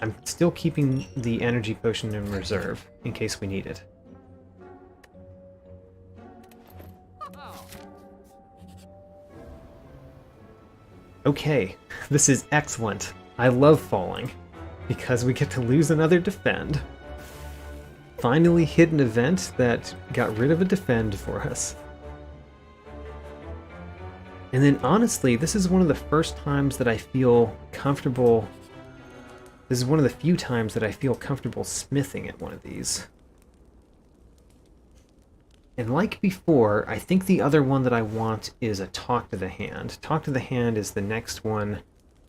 S1: I'm still keeping the energy potion in reserve in case we need it. Okay, this is excellent. I love falling because we get to lose another defend. Finally hit an event that got rid of a defend for us. And then honestly, this is one of the first times that I feel comfortable. This is one of the few times that I feel comfortable smithing at one of these. And like before, I think the other one that I want is a Talk to the Hand. Talk to the Hand is the next one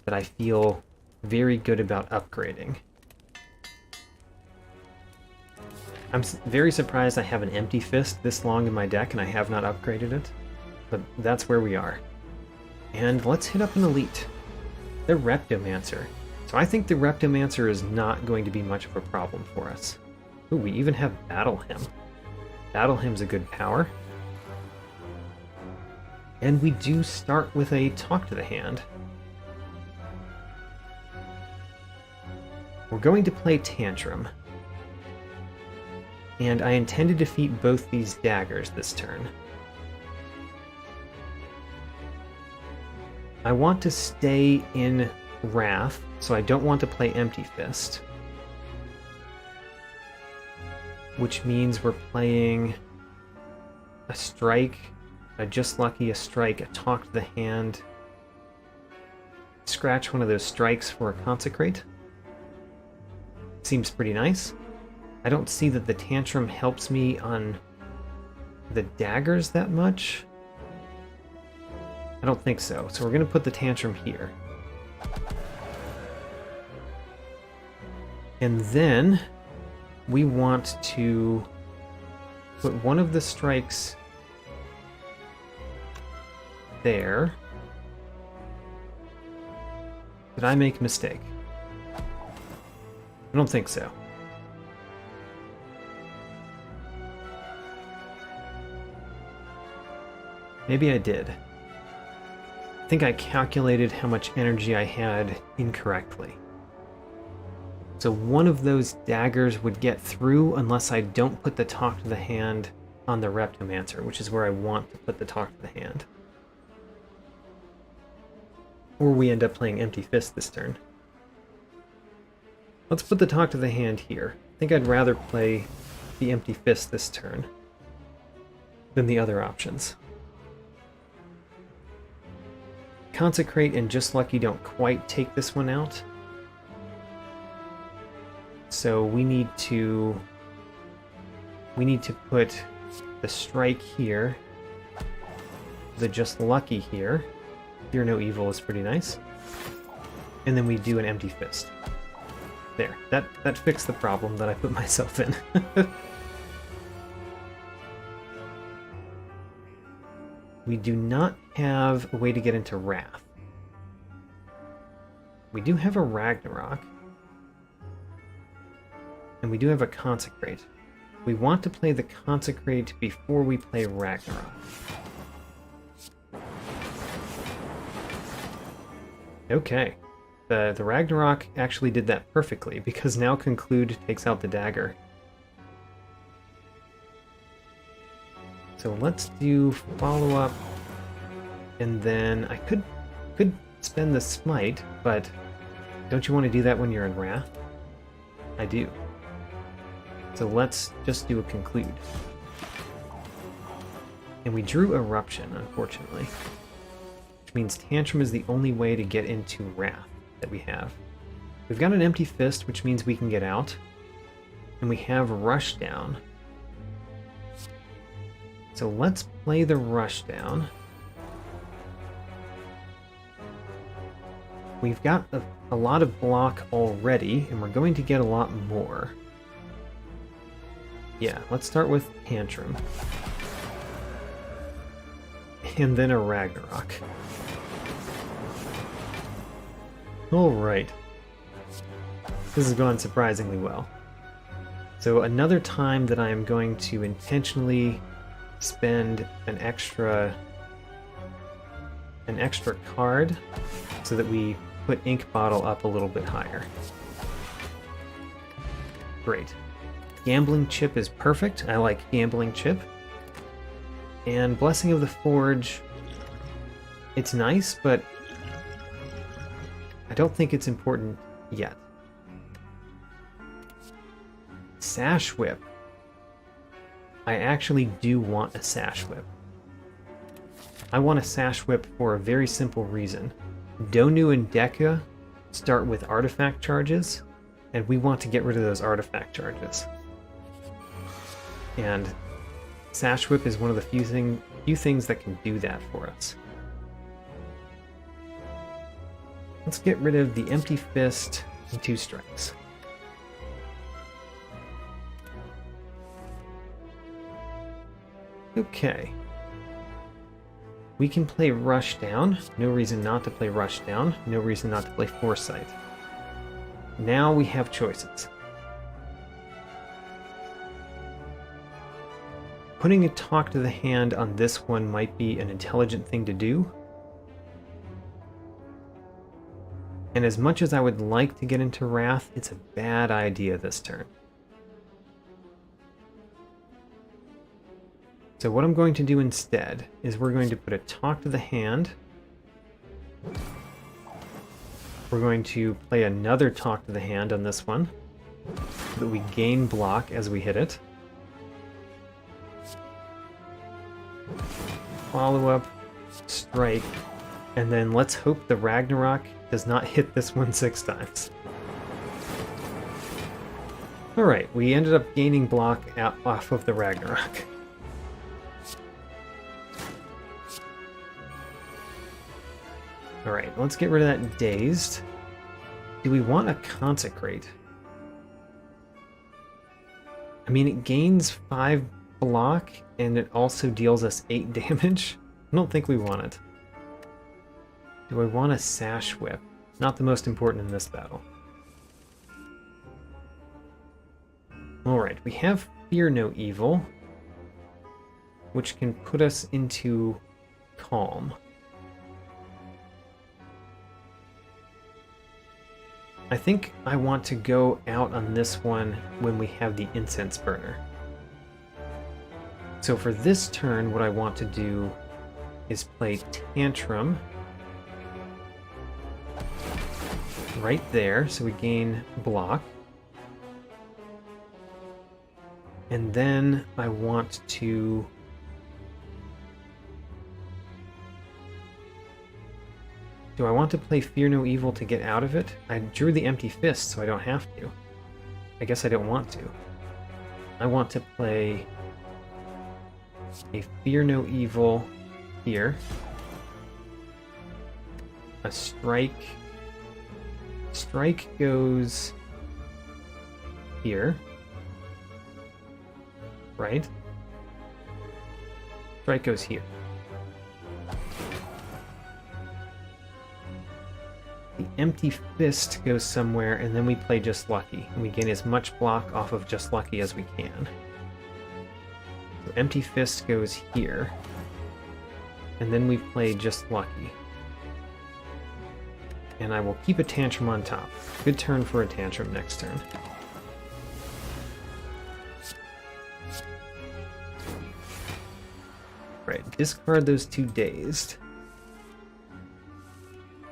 S1: that I feel very good about upgrading. I'm very surprised I have an Empty Fist this long in my deck and I have not upgraded it. But that's where we are. And let's hit up an Elite. The Reptomancer. So I think the Reptomancer is not going to be much of a problem for us. Ooh, we even have Battle Hymn. Battle Hymn's a good power. And we do start with a Talk to the Hand. We're going to play Tantrum. And I intend to defeat both these daggers this turn. I want to stay in Wrath, so I don't want to play Empty Fist. Which means we're playing a Strike, a Just Lucky, a Strike, a Talk to the Hand. Scratch one of those strikes for a Consecrate. Seems pretty nice. I don't see that the Tantrum helps me on the daggers that much. I don't think so. So we're going to put the Tantrum here. And then we want to put one of the strikes there. Did I make a mistake? I don't think so. Maybe I did. I think I calculated how much energy I had incorrectly. So one of those daggers would get through unless I don't put the Talk to the Hand on the Reptomancer, which is where I want to put the Talk to the Hand. Or we end up playing Empty Fist this turn. Let's put the Talk to the Hand here. I think I'd rather play the Empty Fist this turn than the other options. Consecrate and Just Lucky don't quite take this one out. So we need to put the Strike here, the Just Lucky here. Fear No Evil is pretty nice. And then we do an Empty Fist. There, that fixed the problem that I put myself in. We do not have a way to get into Wrath. We do have a Ragnarok. And we do have a Consecrate. We want to play the Consecrate before we play Ragnarok. Okay. The Ragnarok actually did that perfectly, because now Conclude takes out the dagger. So let's do Follow Up, and then I could spend the Smite, but don't you want to do that when you're in Wrath? I do. So let's just do a Conclude. And we drew Eruption, unfortunately. Which means Tantrum is the only way to get into Wrath that we have. We've got an Empty Fist, which means we can get out. And we have Rushdown. So let's play the Rushdown. We've got a lot of block already, and we're going to get a lot more. Yeah, let's start with Tantrum. And then a Ragnarok. Alright. This has gone surprisingly well. So another time that I am going to intentionally spend an extra card so that we put Ink Bottle up a little bit higher. Great. Gambling Chip is perfect. I like Gambling Chip. And Blessing of the Forge, it's nice, but I don't think it's important yet. Sash Whip. I actually do want a Sash Whip. I want a Sash Whip for a very simple reason. Donu and Deka start with artifact charges, and we want to get rid of those artifact charges. And Sash Whip is one of the few things that can do that for us. Let's get rid of the Empty Fist and 2 strikes. Okay. We can play Rushdown. No reason not to play Rushdown. No reason not to play Foresight. Now we have choices. Putting a Talk to the Hand on this one might be an intelligent thing to do. And as much as I would like to get into Wrath, it's a bad idea this turn. So what I'm going to do instead is we're going to put a Talk to the Hand. We're going to play another Talk to the Hand on this one, so that we gain block as we hit it. Follow up, strike, and then let's hope the Ragnarok does not hit this one 6 times. Alright, we ended up gaining block off of the Ragnarok. Alright, let's get rid of that Dazed. Do we want a Consecrate? I mean, it gains 5 block, and it also deals us 8 damage. I don't think we want it. Do I want a Sash Whip? Not the most important in this battle. Alright, we have Fear No Evil, which can put us into Calm. I think I want to go out on this one when we have the incense burner. So for this turn, what I want to do is play Tantrum right there, so we gain block. And then I want to... Do I want to play Fear No Evil to get out of it? I drew the Empty Fist, so I don't have to. I guess I don't want to. I want to play a Fear No Evil here. A strike. Strike goes here. Right? Strike goes here. The Empty Fist goes somewhere, and then we play Just Lucky. And we gain as much block off of Just Lucky as we can. So Empty Fist goes here. And then we play Just Lucky. And I will keep a Tantrum on top. Good turn for a Tantrum next turn. Right, discard those two Dazed.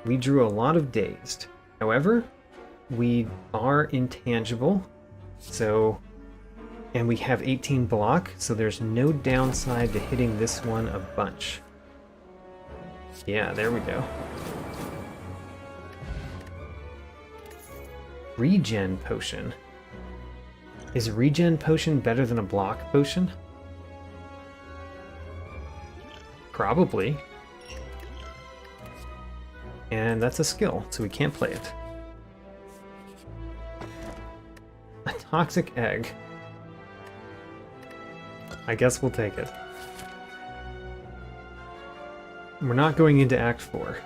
S1: We drew a lot of Dazed. However, we are intangible, so... And we have 18 block, so there's no downside to hitting this one a bunch. Yeah, there we go. Regen Potion. Is Regen Potion better than a block potion? Probably. And that's a skill, so we can't play it. A Toxic Egg. I guess we'll take it. We're not going into Act 4.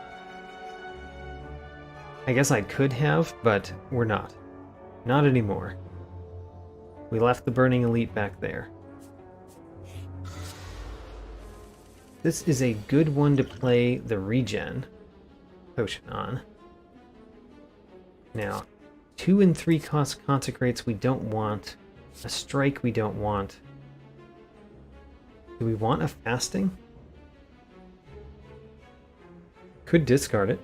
S1: I guess I could have, but we're not. Not anymore. We left the Burning Elite back there. This is a good one to play the Regen Potion on. Now, 2 and 3 cost Consecrates we don't want. A Strike we don't want. Do we want a Fasting? Could discard it.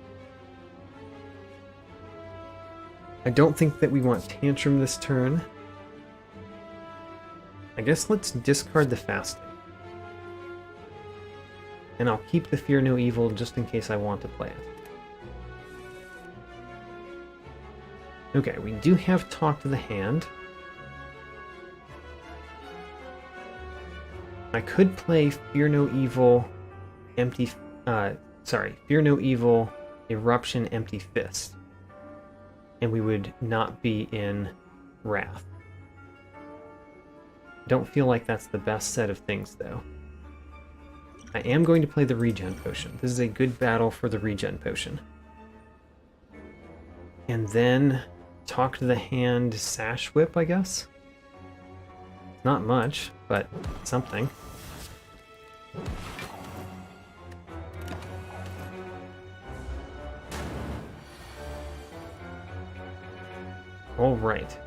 S1: I don't think that we want Tantrum this turn. I guess let's discard the Fasting. And I'll keep the Fear No Evil just in case I want to play it. Okay, we do have Talk to the Hand. I could play Fear No Evil, Fear No Evil, Eruption, Empty Fist. And we would not be in Wrath. Don't feel like that's the best set of things, though. I am going to play the Regen Potion. This is a good battle for the Regen Potion. And then Talk to the Hand, Sash Whip, I guess? Not much, but something. Alright.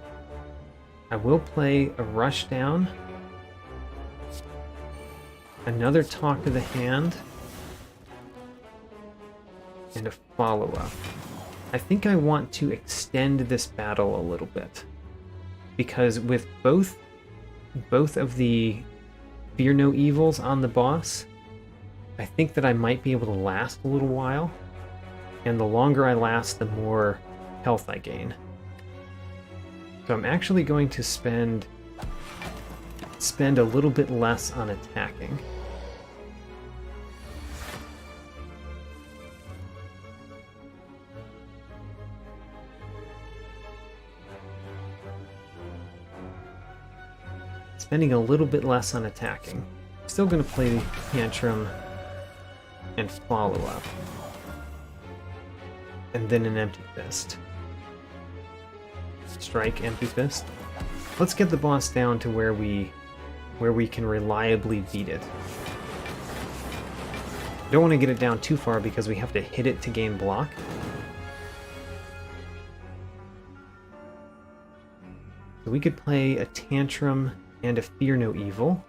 S1: I will play a Rushdown. Another Talk to the Hand. And a follow-up. I think I want to extend this battle a little bit. Because with both of the Fear No Evils on the boss, I think that I might be able to last a little while. And the longer I last, the more health I gain. So I'm actually going to spend a little bit less on attacking. Spending a little bit less on attacking. Still going to play Tantrum and follow up. And then an Empty Fist. Strike, Empty Fist. Let's get the boss down to where we can reliably beat it. Don't want to get it down too far because we have to hit it to gain block. So we could play a Tantrum and a Fear No Evil.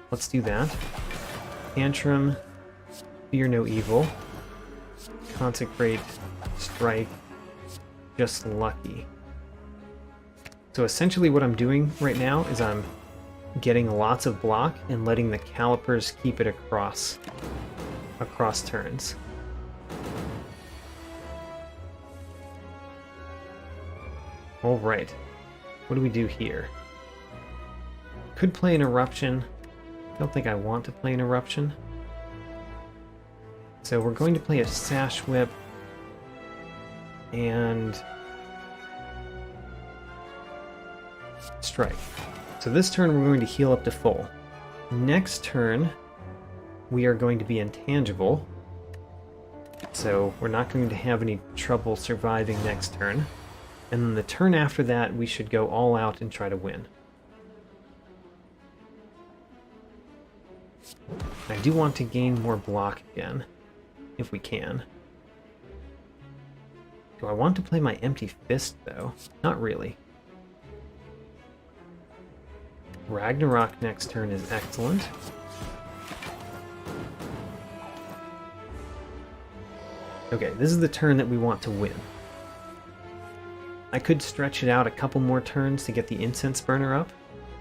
S1: Let's do that. Tantrum, Fear No Evil. Consecrate, Strike, Just Lucky. So essentially what I'm doing right now is I'm getting lots of block and letting the calipers keep it across turns. All right, what do we do here? Could play an Eruption. I don't think I want to play an Eruption. So we're going to play a Sash Whip and Strike. So this turn we're going to heal up to full. Next turn we are going to be intangible. So we're not going to have any trouble surviving next turn. And then the turn after that we should go all out and try to win. I do want to gain more block again, if we can. Do I want to play my Empty Fist though? Not really. Ragnarok next turn is excellent. Okay, this is the turn that we want to win. I could stretch it out a couple more turns to get the Incense Burner up,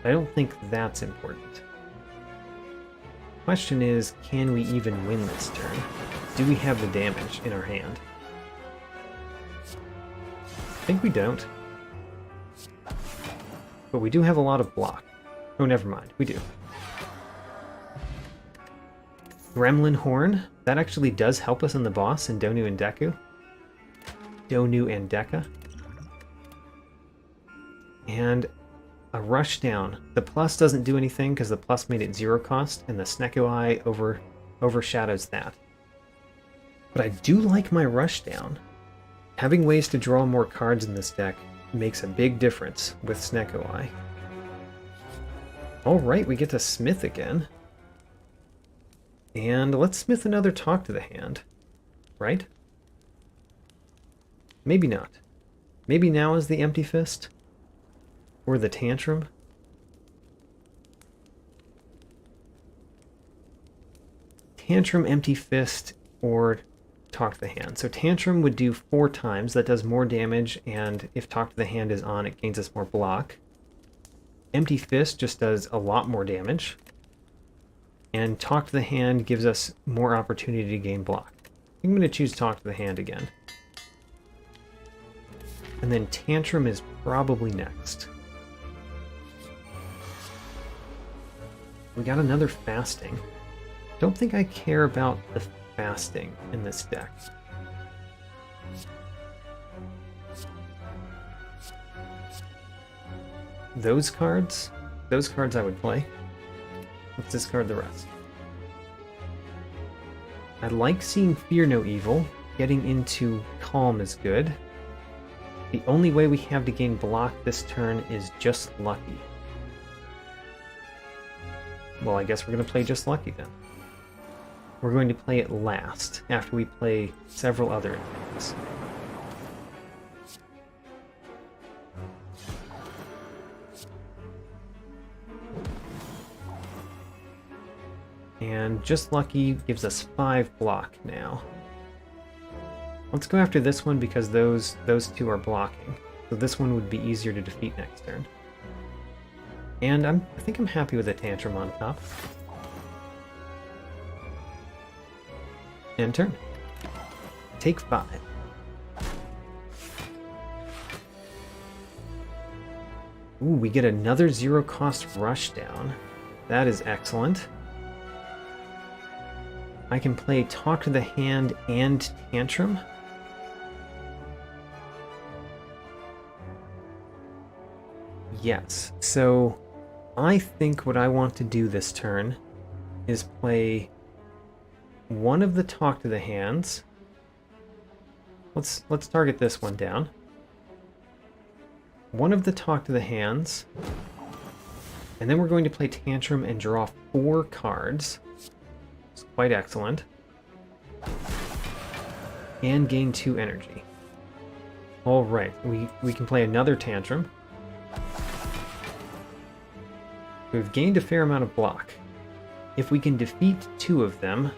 S1: but I don't think that's important. Question is, can we even win this turn? Do we have the damage in our hand? I think we don't. But we do have a lot of block. Oh, never mind. We do. Gremlin Horn. That actually does help us on the boss in Donu and Deku. Donu and Deka. And a Rushdown. The plus doesn't do anything because the plus made it 0 cost, and the Snecko Eye overshadows that. But I do like my Rushdown. Having ways to draw more cards in this deck makes a big difference with Snecko Eye. Alright, we get to Smith again. And let's Smith another Talk to the Hand. Right? Maybe not. Maybe now is the Empty Fist? Or the Tantrum? Tantrum, Empty Fist, or Talk to the Hand. So Tantrum would do 4 times. That does more damage, and if Talk to the Hand is on, it gains us more block. Empty Fist just does a lot more damage. And Talk to the Hand gives us more opportunity to gain block. I'm going to choose Talk to the Hand again. And then Tantrum is probably next. We got another Fasting. Don't think I care about the Fasting in this deck. Those cards I would play. Let's discard the rest. I like seeing Fear No Evil. Getting into Calm is good. The only way we have to gain block this turn is Just Lucky. Well, I guess we're going to play Just Lucky then. We're going to play it last, after we play several other things. And Just Lucky gives us 5 block now. Let's go after this one because those two are blocking. So this one would be easier to defeat next turn. And I think I'm happy with the Tantrum on top. End turn. Take 5. Ooh, we get another 0 cost Rushdown. That is excellent. I can play Talk to the Hand and Tantrum. Yes, so I think what I want to do this turn is play one of the Talk to the Hands. Let's target this one down. One of the Talk to the Hands. And then we're going to play Tantrum and draw 4 cards. It's quite excellent. And gain 2 energy. Alright, we can play another Tantrum. We've gained a fair amount of block. If we can defeat 2 of them,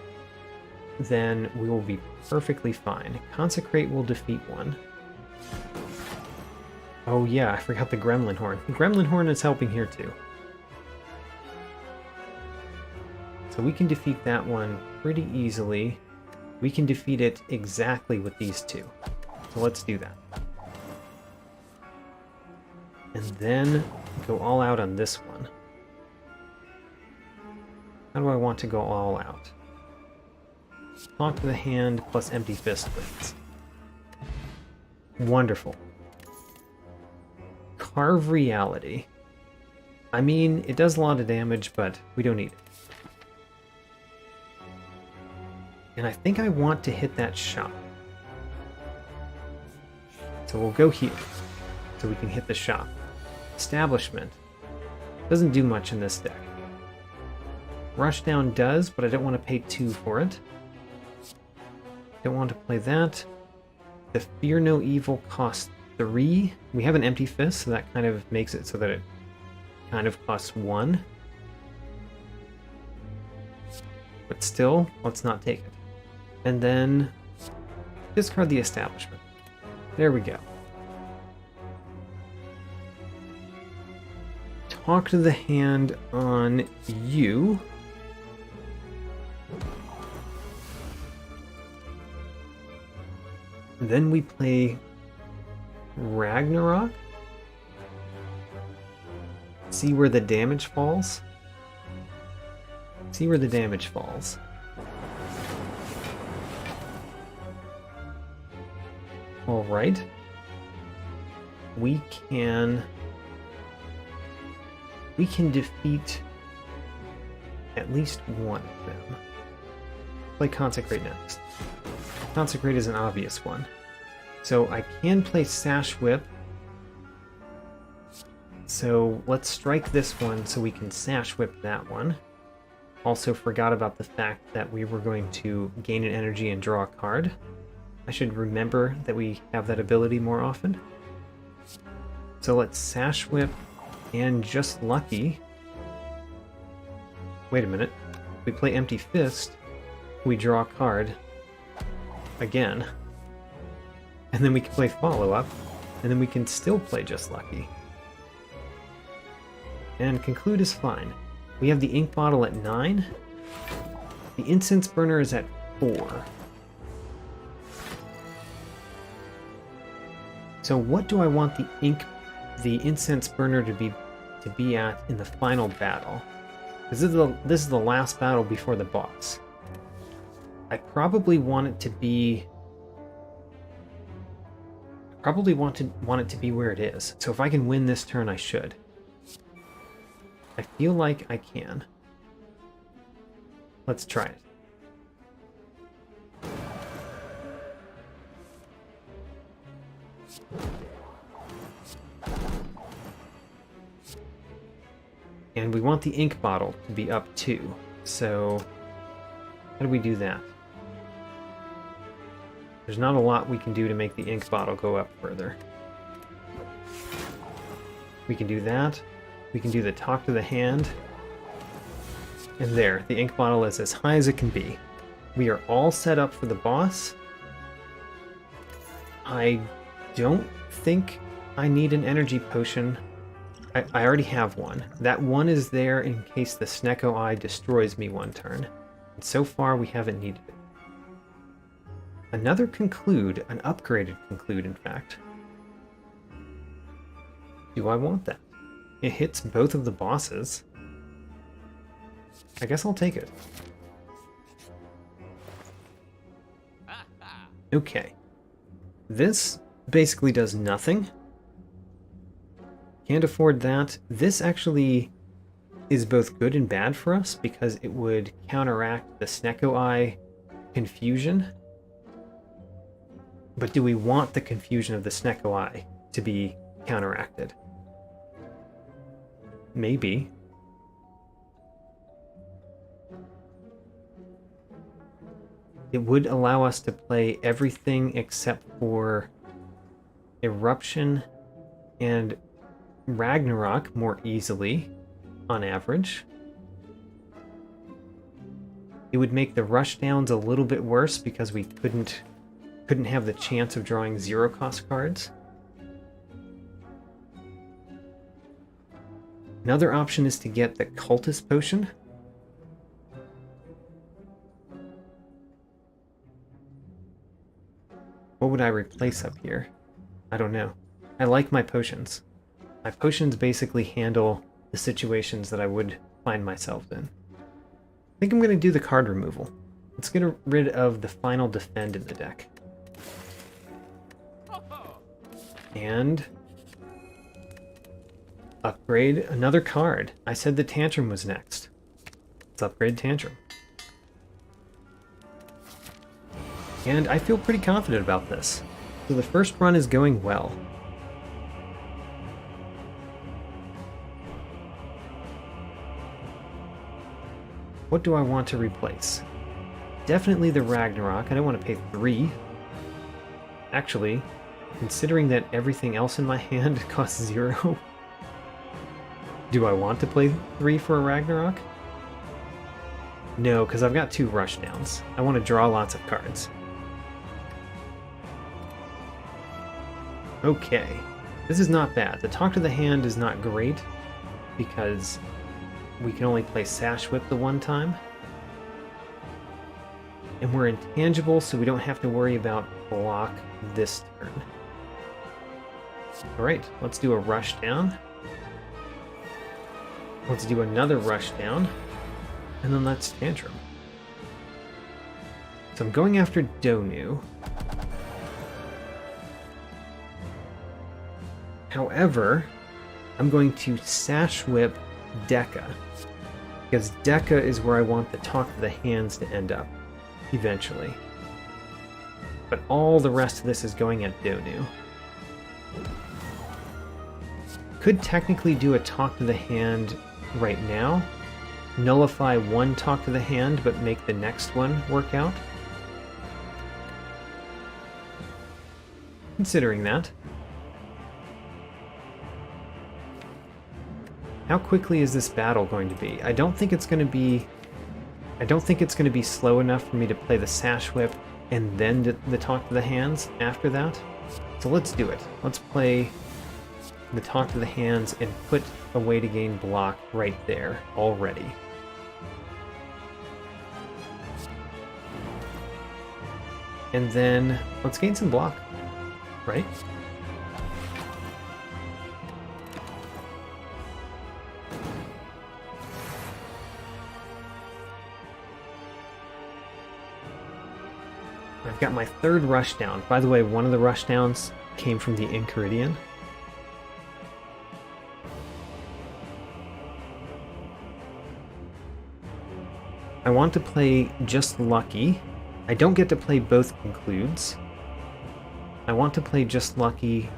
S1: then we will be perfectly fine. Consecrate will defeat 1. Oh yeah, I forgot the Gremlin Horn. The Gremlin Horn is helping here too. So we can defeat that one pretty easily. We can defeat it exactly with these 2. So let's do that. And then go all out on this one. How do I want to go all out? Talk to the hand plus empty fist wins. Wonderful. Carve reality. I mean, it does a lot of damage, but we don't need it. And I think I want to hit that shop. So we'll go here, so we can hit the shop. Establishment. Doesn't do much in this deck. Rushdown does, but I don't want to pay 2 for it. Don't want to play that. The Fear No Evil costs 3. We have an empty fist, so that kind of makes it so that it kind of costs 1. But still, let's not take it. And then discard the establishment. There we go. Talk to the hand on you. Then we play Ragnarok. See where the damage falls. See where the damage falls. All right. We can defeat at least one of them. Play Consecrate next. Consecrate is an obvious one. So I can play Sash Whip. So let's strike this one so we can Sash Whip that one. Also forgot about the fact that we were going to gain an energy and draw a card. I should remember that we have that ability more often. So let's Sash Whip and Just Lucky. Wait a minute. We play Empty Fist. We draw a card. Again. And then we can play Follow Up. And then we can still play Just Lucky. And Conclude is fine. We have the Ink Bottle at 9. The Incense Burner is at 4. So what do I want the Incense Burner to be at in the final battle? Because this is the last battle before the boss. I probably want it to be. Want it to be where it is. So if I can win this turn, I should. I feel like I can. Let's try it. And we want the ink bottle to be up too. So how do we do that? There's not a lot we can do to make the ink bottle go up further. We can do that. We can do the talk to the hand. And there, the ink bottle is as high as it can be. We are all set up for the boss. I don't think I need an energy potion. I already have one. That one is there in case the Snecko Eye destroys me one turn. And so far, we haven't needed it. Another Conclude, an upgraded Conclude, in fact. Do I want that? It hits both of the bosses. I guess I'll take it. Okay. This basically does nothing. Can't afford that. This actually is both good and bad for us because it would counteract the Snecko Eye confusion. But do we want the confusion of the Snecko Eye to be counteracted? Maybe. It would allow us to play everything except for Eruption and Ragnarok more easily. on average. It would make the rushdowns a little bit worse because we couldn't have the chance of drawing 0-cost cards. Another option is to get the Cultist Potion. What would I replace up here? I don't know. I like my potions. My potions basically handle the situations that I would find myself in. I think I'm going to do the card removal. Let's get rid of the final defend in the deck. And upgrade another card. I said the Tantrum was next. Let's upgrade Tantrum. And I feel pretty confident about this. So the first run is going well. What do I want to replace? Definitely the Ragnarok. I don't want to pay 3. Actually, considering that everything else in my hand costs 0, do I want to play 3 for a Ragnarok? No, because I've got 2 rushdowns. I want to draw lots of cards. Okay, this is not bad. The Talk to the Hand is not great because we can only play Sash Whip the one time. And we're intangible, so we don't have to worry about block this turn. Alright, let's do a rush down. Let's do another rush down. And then let's Tantrum. So I'm going after Donu. However, I'm going to Sash Whip Deka, because Deka is where I want the Talk to the Hands to end up, eventually. But all the rest of this is going at Donu. Could technically do a Talk to the Hand right now, nullify one Talk to the Hand, but make the next one work out. Considering that. How quickly is this battle going to be? I don't think it's going to be slow enough for me to play the Sash Whip and then the Talk to the Hands after that. So let's do it. Let's play the Talk to the Hands and put a way to gain block right there already. And then let's gain some block, right? I've got my third rushdown. By the way, one of the rushdowns came from the Enchiridion. I want to play Just Lucky. I don't get to play both Concludes. I want to play Just Lucky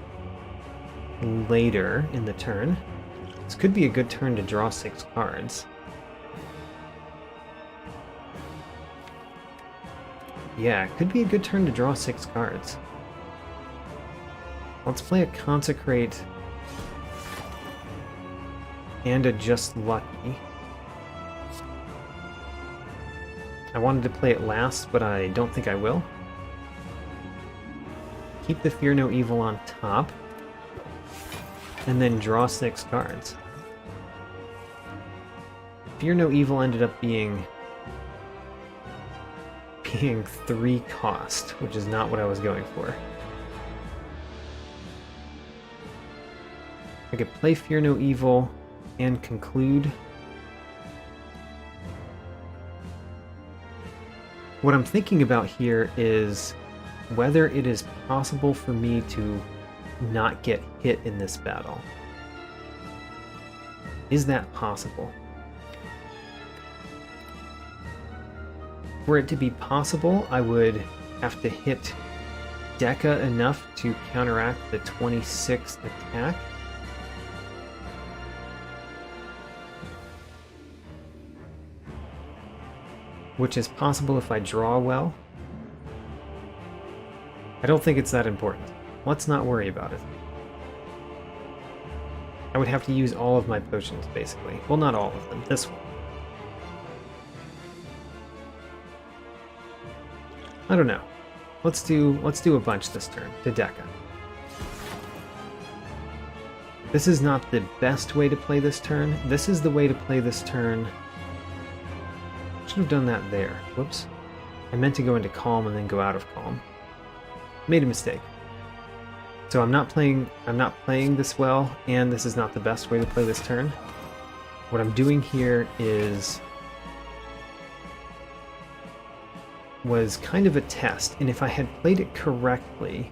S1: later in the turn. This could be a good turn to draw 6 cards. Yeah, it could be a good turn to draw 6 cards. Let's play a Consecrate and a Just Lucky. I wanted to play it last, but I don't think I will. Keep the Fear No Evil on top, and then draw 6 cards. Fear No Evil ended up being 3 cost, which is not what I was going for. I could play Fear No Evil and Conclude. What I'm thinking about here is whether it is possible for me to not get hit in this battle. Is that possible? For it to be possible, I would have to hit Deka enough to counteract the 26th attack. Which is possible if I draw well. I don't think it's that important. Let's not worry about it. I would have to use all of my potions, basically. Well, not all of them. This one. I don't know. Let's do a bunch this turn to Deca. This is not the best way to play this turn. This is the way to play this turn. Should have done that there. Whoops. I meant to go into Calm and then go out of Calm. Made a mistake. So I'm not playing this well, and this is not the best way to play this turn. What I'm doing here was kind of a test, and if I had played it correctly,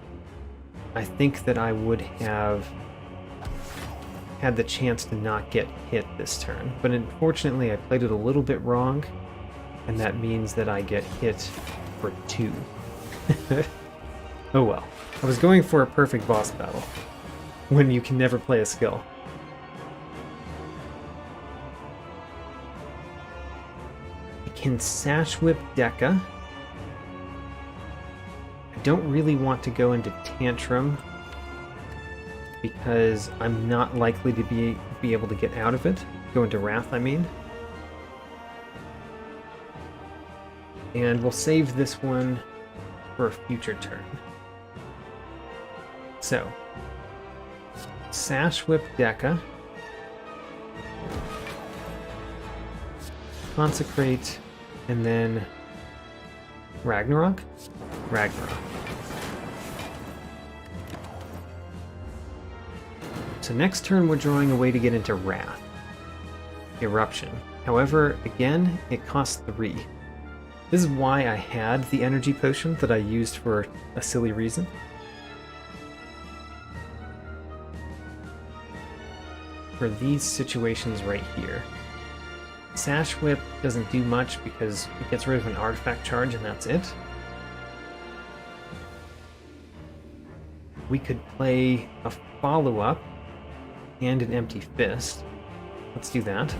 S1: I think that I would have had the chance to not get hit this turn. But unfortunately, I played it a little bit wrong, and that means that I get hit for 2. Oh well. I was going for a perfect boss battle, when you can never play a skill. I can Sash Whip Deca. I don't really want to go into Tantrum, because I'm not likely to be able to get out of it. Go into Wrath, I mean. And we'll save this one for a future turn. So, Sash Whip Deca. Consecrate, and then Ragnarok? Ragnarok. So next turn we're drawing a way to get into Wrath. Eruption. However, again, it costs 3. This is why I had the energy potion that I used for a silly reason. For these situations right here. Sash Whip doesn't do much because it gets rid of an artifact charge and that's it. We could play a follow-up and an Empty Fist. Let's do that.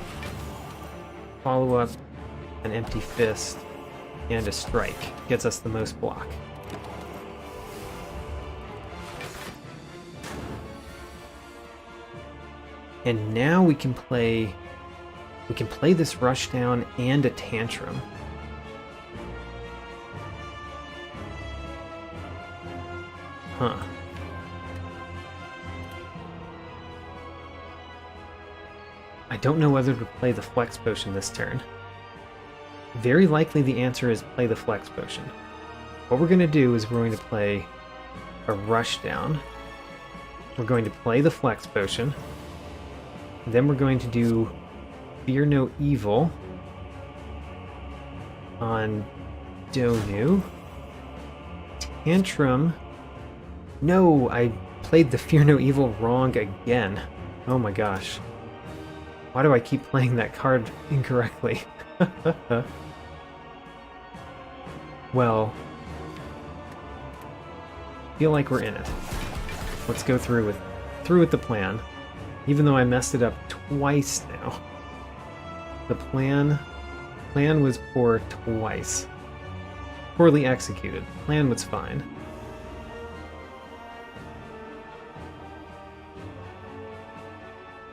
S1: Follow-up, an Empty Fist, and a Strike. Gets us the most block. And now we can play this Rushdown and a Tantrum. Huh. I don't know whether to play the Flex Potion this turn. Very likely the answer is play the Flex Potion. What we're going to do is we're going to play a Rushdown. We're going to play the Flex Potion. Then we're going to do Fear No Evil on Donu. Tantrum. No, I played the Fear No Evil wrong again. Oh my gosh. Why do I keep playing that card incorrectly? Well, feel like we're in it. Let's go through with the plan. Even though I messed it up twice now. The plan was poor twice. Poorly executed. Plan was fine.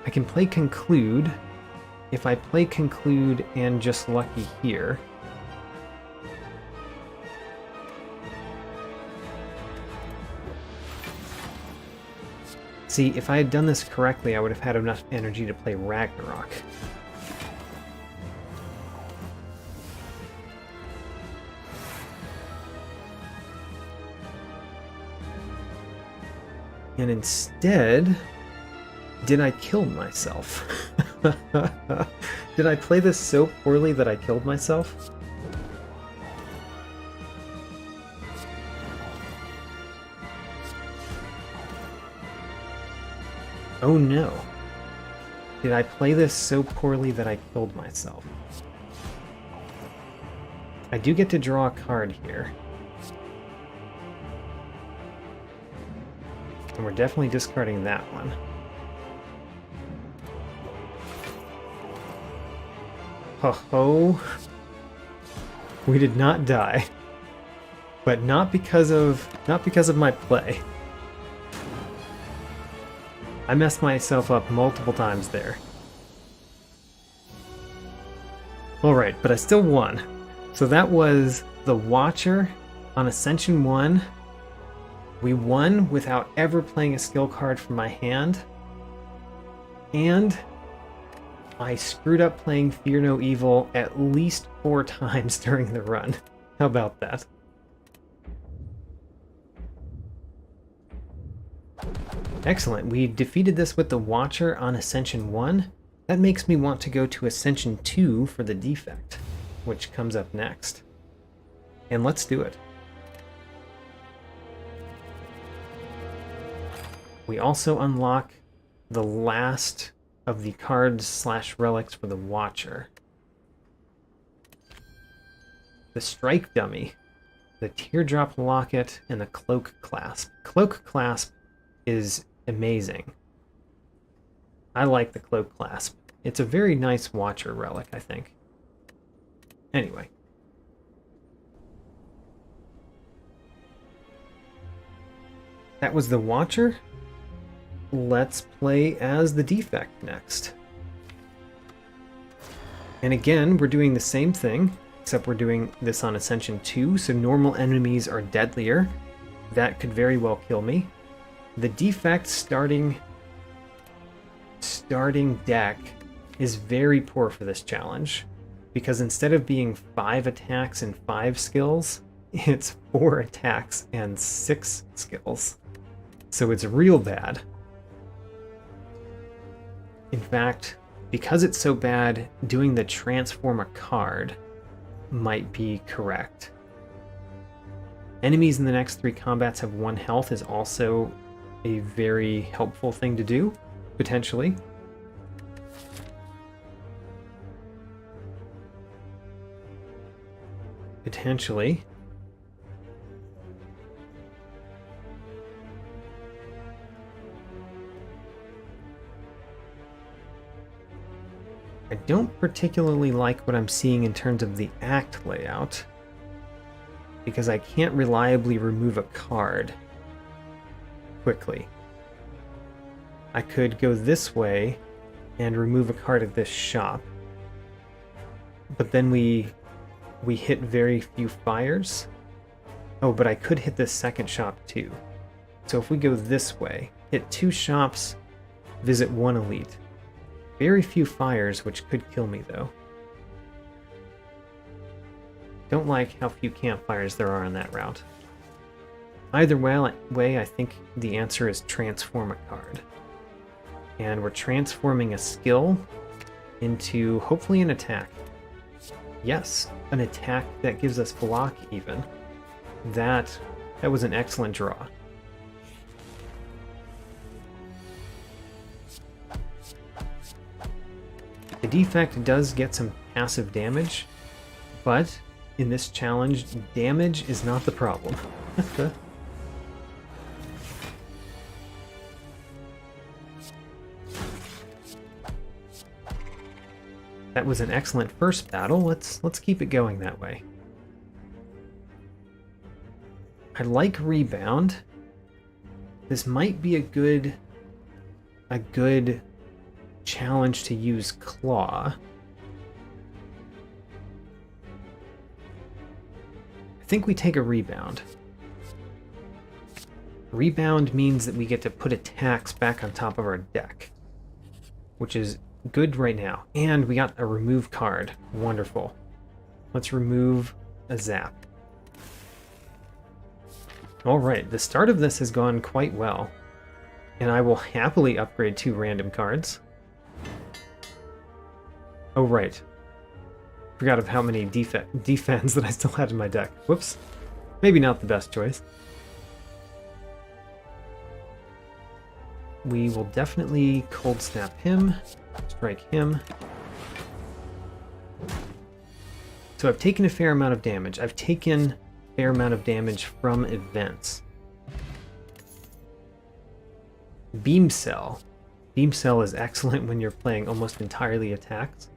S1: I can play Conclude. If I play Conclude and just Lucky here, see, if I had done this correctly, I would have had enough energy to play Ragnarok. And instead, did I kill myself? Did I play this so poorly that I killed myself? Oh no. Did I play this so poorly that I killed myself? I do get to draw a card here. And we're definitely discarding that one. Ho-ho. We did not die. But not because of my play. I messed myself up multiple times there. Alright, but I still won. So that was the Watcher on Ascension 1. We won without ever playing a skill card from my hand. And I screwed up playing Fear No Evil at least 4 times during the run. How about that? Excellent. We defeated this with the Watcher on Ascension 1. That makes me want to go to Ascension 2 for the Defect, which comes up next. And let's do it. We also unlock the last of the cards / relics for the Watcher. The Strike Dummy, the Teardrop Locket, and the Cloak Clasp. Cloak Clasp is amazing. I like the Cloak Clasp. It's a very nice Watcher relic, I think. Anyway. That was the Watcher. Let's play as the Defect next. And again, we're doing the same thing, except we're doing this on Ascension 2, so normal enemies are deadlier. That could very well kill me. The Defect starting deck is very poor for this challenge, because instead of being 5 attacks and 5 skills, it's 4 attacks and 6 skills. So it's real bad. In fact, because it's so bad, doing the transform a card might be correct. Enemies in the next 3 combats have 1 health is also a very helpful thing to do, potentially. Potentially. I don't particularly like what I'm seeing in terms of the act layout, because I can't reliably remove a card quickly. I could go this way and remove a card at this shop, but then we hit very few fires. Oh, but I could hit this second shop too. So if we go this way, hit 2 shops, visit 1 elite. Very few fires, which could kill me though. Don't like how few campfires there are on that route. Either way, I think the answer is transform a card. And we're transforming a skill into hopefully an attack. Yes, an attack that gives us block even. That was an excellent draw. The Defect does get some passive damage, but in this challenge, damage is not the problem. That was an excellent first battle. Let's keep it going that way. I like Rebound. This might be a good challenge to use Claw. I think we take a Rebound. Rebound means that we get to put attacks back on top of our deck, which is good right now. And we got a remove card. Wonderful. Let's remove a Zap. Alright, the start of this has gone quite well, and I will happily upgrade 2 random cards. Oh right, forgot of how many defense that I still had in my deck. Whoops, maybe not the best choice. We will definitely Cold Snap him, strike him. So I've taken a fair amount of damage. I've taken a fair amount of damage from events. Beam Cell. Beam Cell is excellent when you're playing almost entirely attacks.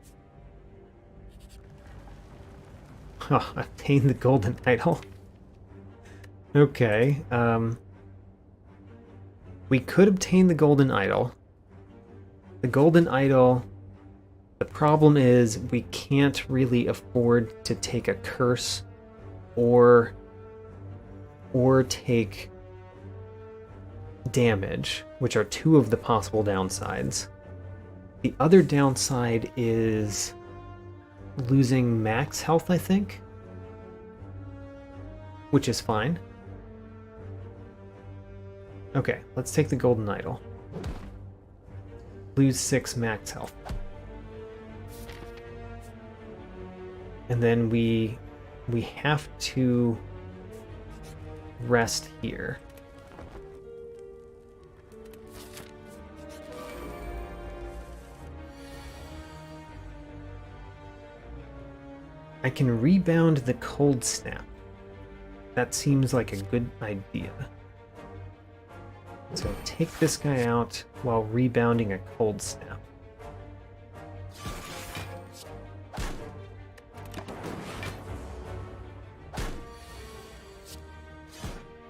S1: Oh, obtain the Golden Idol. Okay, we could obtain the Golden Idol, the golden idol, the problem is we can't really afford to take a curse or take damage, which are two of the possible downsides. The other downside is losing max health, I think, which is fine. Okay, let's take the golden idol. Lose 6 max health. And then we have to rest here. I can rebound the cold snap. That seems like a good idea. So take this guy out while rebounding a cold snap.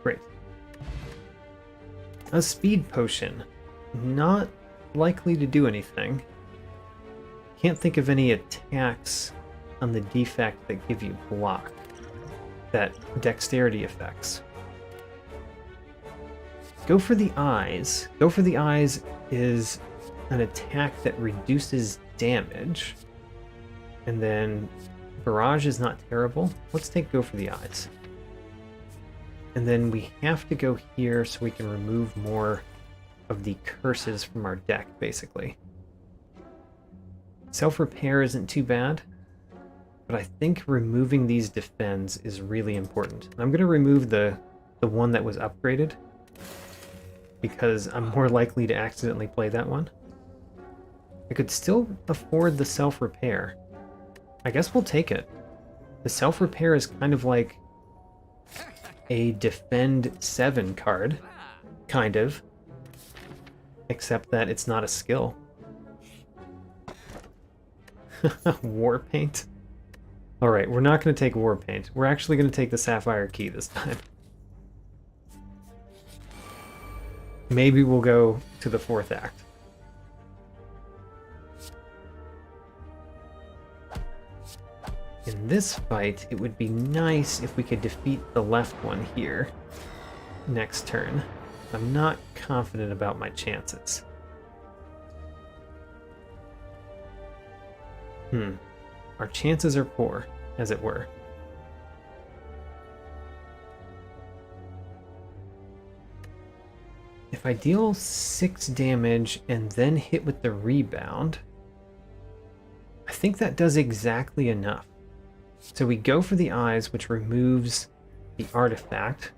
S1: Great. A speed potion. Not likely to do anything. Can't think of any attacks on the defect that give you block. That dexterity effects. Go for the eyes. Go for the eyes is an attack that reduces damage. And then barrage is not terrible. Let's take go for the eyes. And then we have to go here so we can remove more of the curses from our deck, basically. Self-repair isn't too bad, but I think removing these defends is really important. I'm going to remove the one that was upgraded, because I'm more likely to accidentally play that one. I could still afford the self-repair. I guess we'll take it. The self-repair is kind of like a defend 7 card, kind of. Except that it's not a skill. War paint? Alright, we're not going to take war paint. We're actually going to take the sapphire key this time. Maybe we'll go to the 4th act. In this fight, it would be nice if we could defeat the left one here next turn. I'm not confident about my chances. Our chances are poor, as it were. If I deal 6 damage and then hit with the rebound, I think that does exactly enough. So we go for the eyes, which removes the artifact.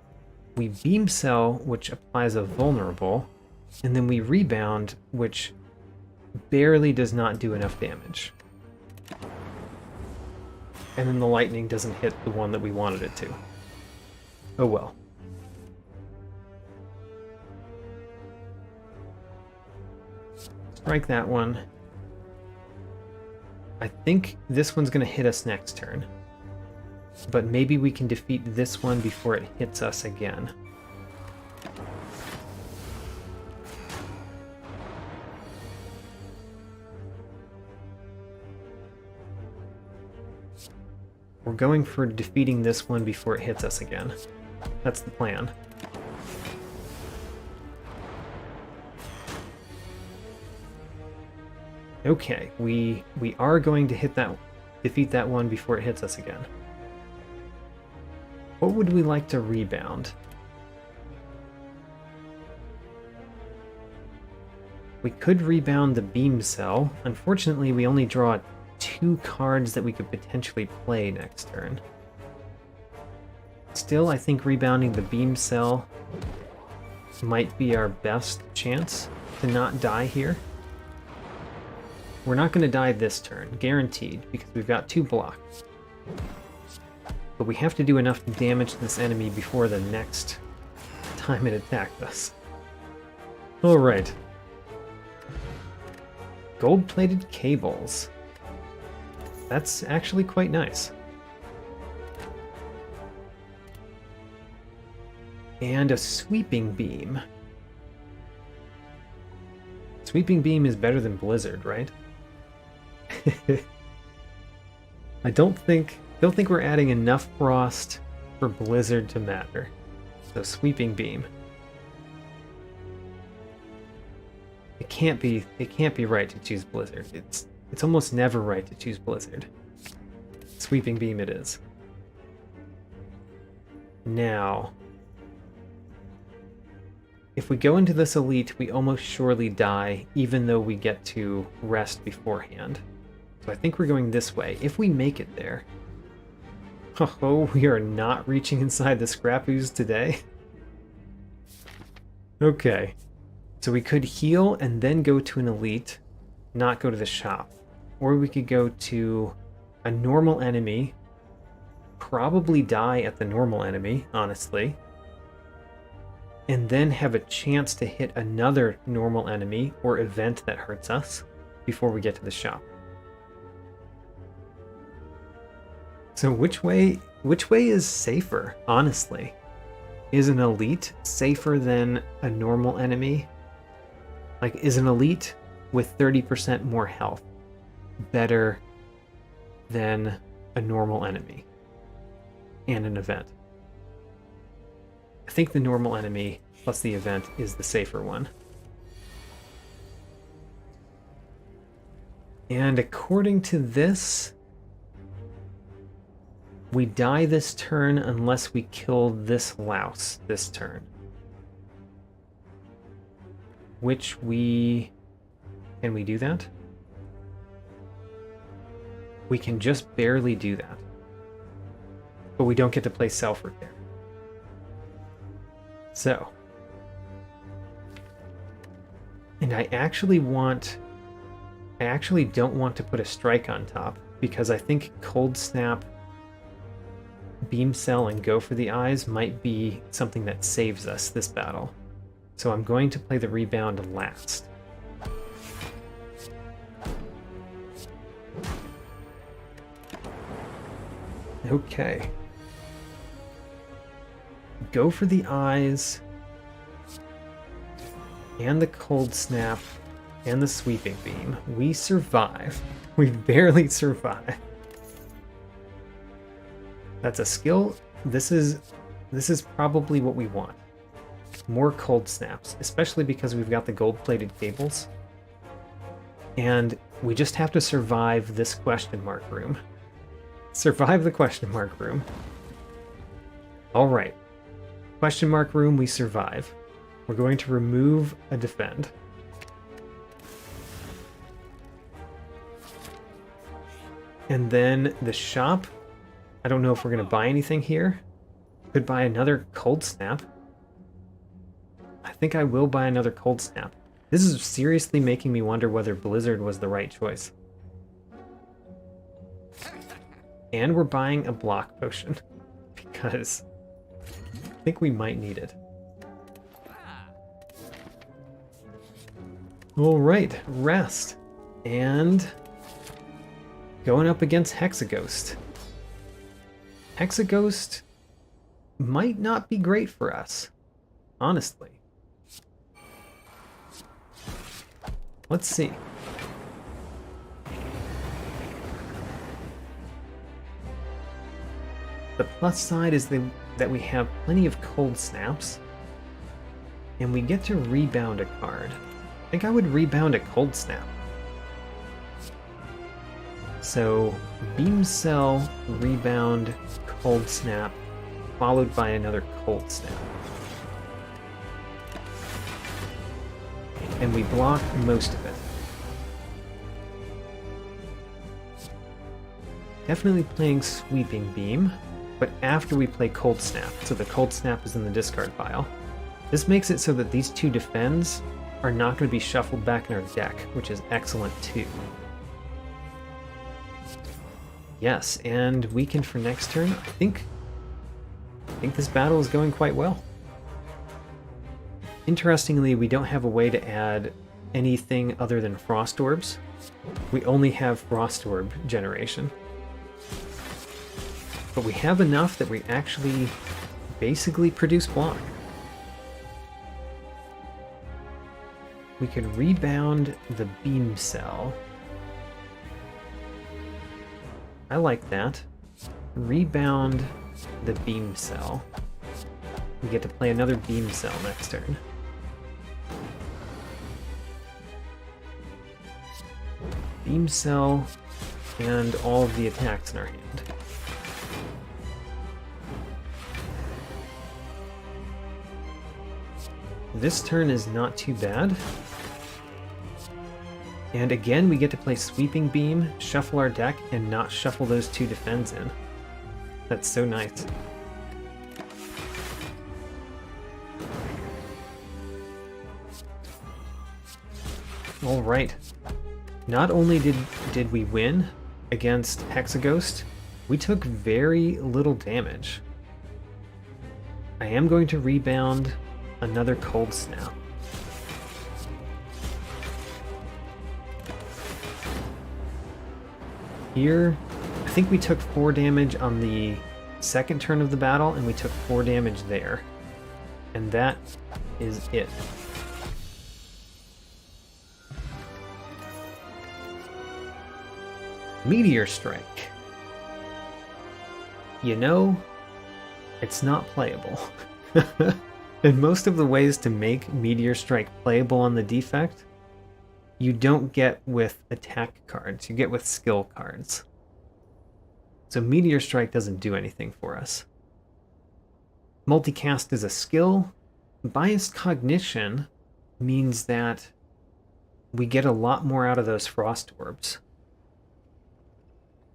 S1: We beam cell, which applies a vulnerable, and then we rebound, which barely does not do enough damage. And then the lightning doesn't hit the one that we wanted it to. Oh well. Strike that one. I think this one's going to hit us next turn. But maybe we can defeat this one before it hits us again. We're going for defeating this one before it hits us again. That's the plan. Okay, we are going to defeat that one before it hits us again. What would we like to rebound? We could rebound the beam cell. Unfortunately, we only draw 2 cards that we could potentially play next turn. Still, I think rebounding the beam cell might be our best chance to not die here. We're not going to die this turn, guaranteed, because we've got 2 blocks. But we have to do enough damage to this enemy before the next time it attacked us. Alright. Gold-plated cables. That's actually quite nice. And a sweeping beam. Sweeping Beam is better than Blizzard, right? I don't think we're adding enough frost for Blizzard to matter. So Sweeping Beam. It can't be right to choose Blizzard. It's almost never right to choose Blizzard. Sweeping Beam it is. Now, if we go into this elite, we almost surely die, even though we get to rest beforehand. So I think we're going this way. If we make it there... Oh, we are not reaching inside the scrap ooze today. Okay. So we could heal and then go to an elite, not go to the shop. Or we could go to a normal enemy, probably die at the normal enemy, honestly, and then have a chance to hit another normal enemy or event that hurts us before we get to the shop. So which way is safer, honestly? Is an elite safer than a normal enemy? Like, is an elite with 30% more health better than a normal enemy and an event? I think the normal enemy plus the event is the safer one. And according to this, we die this turn unless we kill this louse this turn. Which can we do that? We can just barely do that. But we don't get to play self-repair. So. And I actually don't want to put a strike on top, because I think Cold Snap, Beam Cell, and Go for the Eyes might be something that saves us this battle. So I'm going to play the Rebound last. Okay. Go for the Eyes, and the Cold Snap, and the Sweeping Beam. We survive. We barely survive. That's a skill. This is probably what we want. More Cold Snaps, especially because we've got the gold-plated cables. And we just have to survive this question mark room. Survive the question mark room. Alright. Question mark room, we survive. We're going to remove a defend. And then the shop. I don't know if we're going to buy anything here. Could buy another Cold Snap. I think I will buy another Cold Snap. This is seriously making me wonder whether Blizzard was the right choice. And we're buying a block potion, because I think we might need it. Alright, rest. And going up against Hexaghost. Hexaghost might not be great for us, honestly. Let's see. The plus side is that we have plenty of Cold Snaps, and we get to rebound a card. I think I would rebound a Cold Snap. So, Beam Cell, rebound, Cold Snap, followed by another Cold Snap. And we block most of it. Definitely playing Sweeping Beam, but after we play Cold Snap, so the Cold Snap is in the discard pile. This makes it so that these two defends are not going to be shuffled back in our deck, which is excellent too. Yes, and weaken for next turn. I think this battle is going quite well. Interestingly, we don't have a way to add anything other than Frost Orbs. We only have Frost Orb generation. But we have enough that we actually basically produce block. We could rebound the beam cell. I like that. Rebound the beam cell. We get to play another beam cell next turn. Beam cell and all of the attacks in our hand. This turn is not too bad. And again, we get to play Sweeping Beam, shuffle our deck, and not shuffle those 2 defends in. That's so nice. Alright. Not only did we win against Hexaghost, we took very little damage. I am going to rebound another Cold Snap. Here, I think we took 4 damage on the second turn of the battle, and we took 4 damage there. And that is it. Meteor Strike. You know, it's not playable. And most of the ways to make Meteor Strike playable on the Defect, you don't get with attack cards, you get with skill cards. So Meteor Strike doesn't do anything for us. Multicast is a skill. Biased Cognition means that we get a lot more out of those Frost Orbs.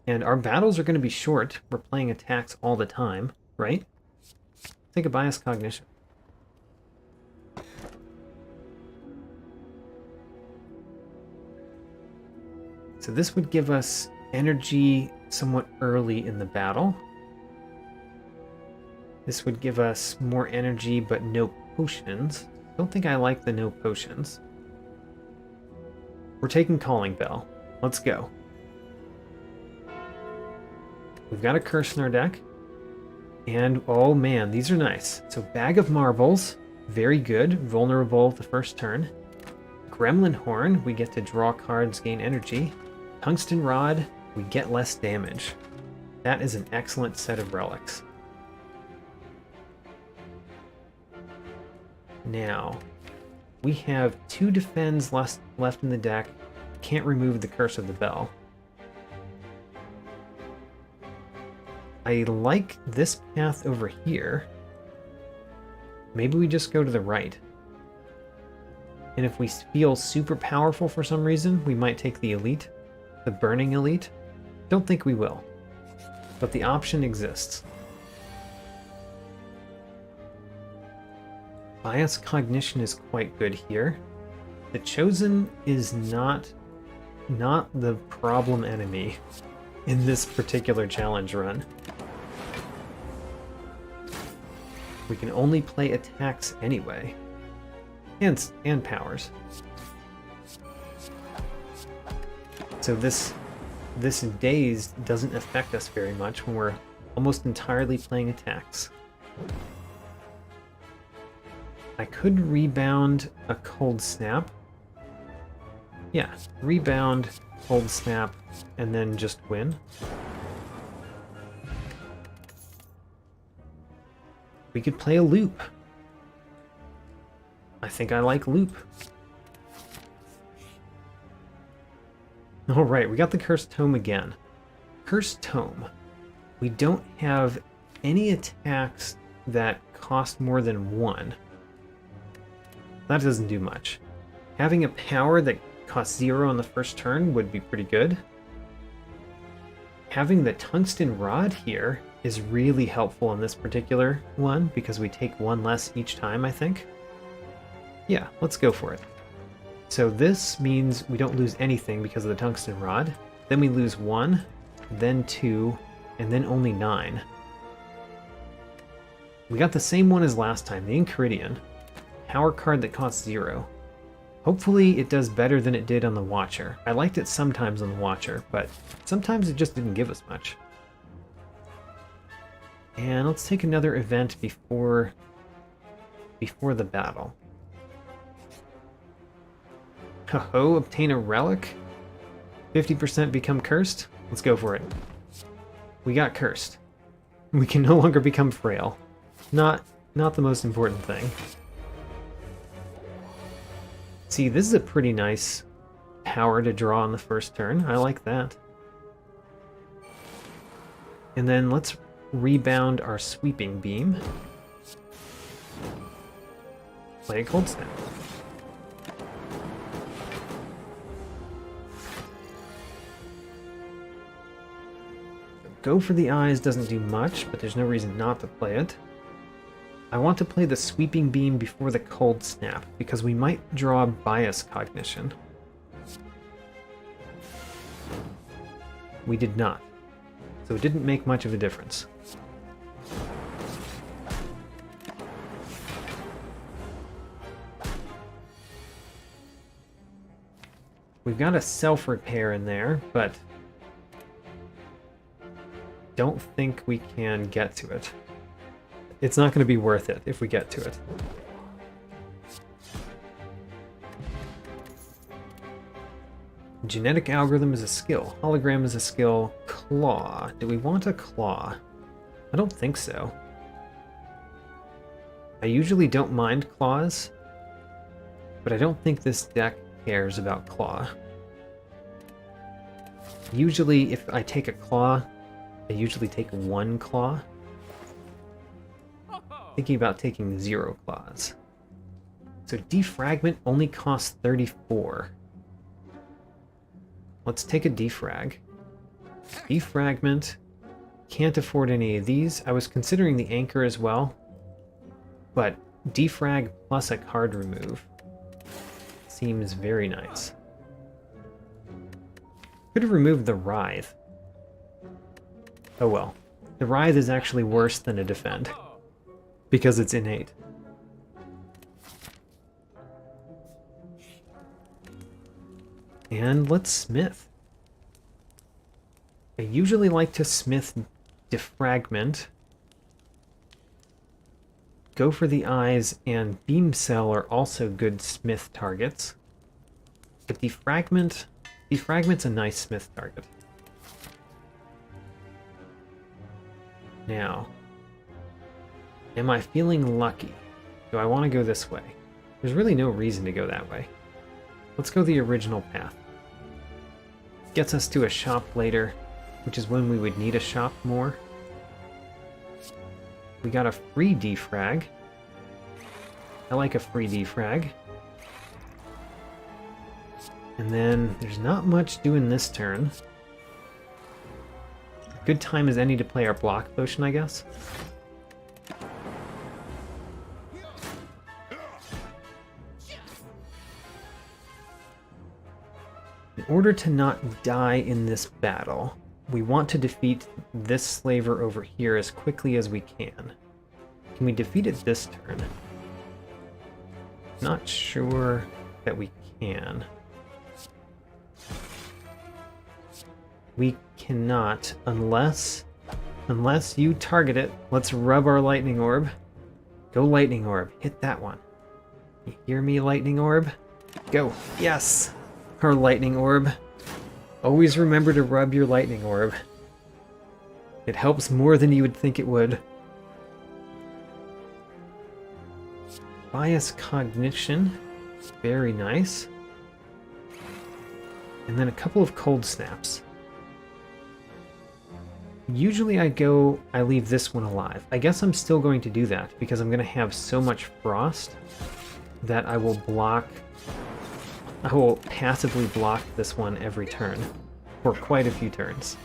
S1: And our battles are going to be short. We're playing attacks all the time, right? Take a Biased Cognition. So this would give us energy somewhat early in the battle. This would give us more energy but no potions. Don't think I like the no potions. We're taking Calling Bell. Let's go. We've got a curse in our deck. And oh man, these are nice. So Bag of Marbles, very good. Vulnerable the first turn. Gremlin Horn, we get to draw cards, gain energy. Tungsten Rod, we get less damage. That is an excellent set of relics. Now, we have 2 defends left in the deck. Can't remove the Curse of the Bell. I like this path over here. Maybe we just go to the right. And if we feel super powerful for some reason, we might take the Elite. The Burning Elite? Don't think we will. But the option exists. Bias Cognition is quite good here. The Chosen is not the problem enemy in this particular challenge run. We can only play attacks anyway. And powers. So this Dazed doesn't affect us very much when we're almost entirely playing attacks. I could rebound a Cold Snap. Yeah, rebound, Cold Snap, and then just win. We could play a Loop. I think I like Loop. Alright, we got the Cursed Tome again. Cursed Tome. We don't have any attacks that cost more than 1. That doesn't do much. Having a power that costs 0 on the first turn would be pretty good. Having the Tungsten Rod here is really helpful in this particular one because we take 1 less each time, I think. Yeah, let's go for it. So this means we don't lose anything because of the Tungsten Rod. Then we lose 1, then 2, and then only 9. We got the same one as last time, the Enchiridion. Power card that costs 0. Hopefully it does better than it did on the Watcher. I liked it sometimes on the Watcher, but sometimes it just didn't give us much. And let's take another event before the battle. Ho-ho, obtain a relic. 50% become cursed. Let's go for it. We got cursed. We can no longer become frail. Not the most important thing. See, this is a pretty nice power to draw on the first turn. I like that. And then let's rebound our sweeping beam. Play a cold snap. Go for the eyes doesn't do much, but there's no reason not to play it. I want to play the sweeping beam before the cold snap, because we might draw bias cognition. We did not, so it didn't make much of a difference. We've got a self-repair in there, but don't think we can get to it. It's not going to be worth it if we get to it. Genetic algorithm is a skill. Hologram is a skill. Claw. Do we want a claw? I don't think so. I usually don't mind claws, but I don't think this deck cares about claw. Usually, if I take a claw, I usually take one claw. Thinking about taking 0 claws. So defragment only costs 34. Let's take a defrag. Defragment. Can't afford any of these. I was considering the anchor as well, but defrag plus a card remove seems very nice. Could have removed the writhe. Oh well. The writhe is actually worse than a defend, because it's innate. And let's smith. I usually like to smith defragment. Go for the eyes, and beam cell are also good smith targets. But defragment's a nice smith target. Now, am I feeling lucky? Do I want to go this way? There's really no reason to go that way. Let's go the original path. Gets us to a shop later, which is when we would need a shop more. We got a free defrag. I like a free defrag. And then there's not much doing this turn. Good time as any to play our block potion, I guess. In order to not die in this battle, we want to defeat this slaver over here as quickly as we can. Can we defeat it this turn? Not sure that we can. We cannot unless you target it. Let's rub our lightning orb. Go lightning orb. Hit that one. You hear me, lightning orb? Go. Yes! Our lightning orb. Always remember to rub your lightning orb. It helps more than you would think it would. Bias cognition. Very nice. And then a couple of cold snaps. Usually I leave this one alive. I guess I'm still going to do that because I'm going to have so much frost that I will passively block this one every turn for quite a few turns.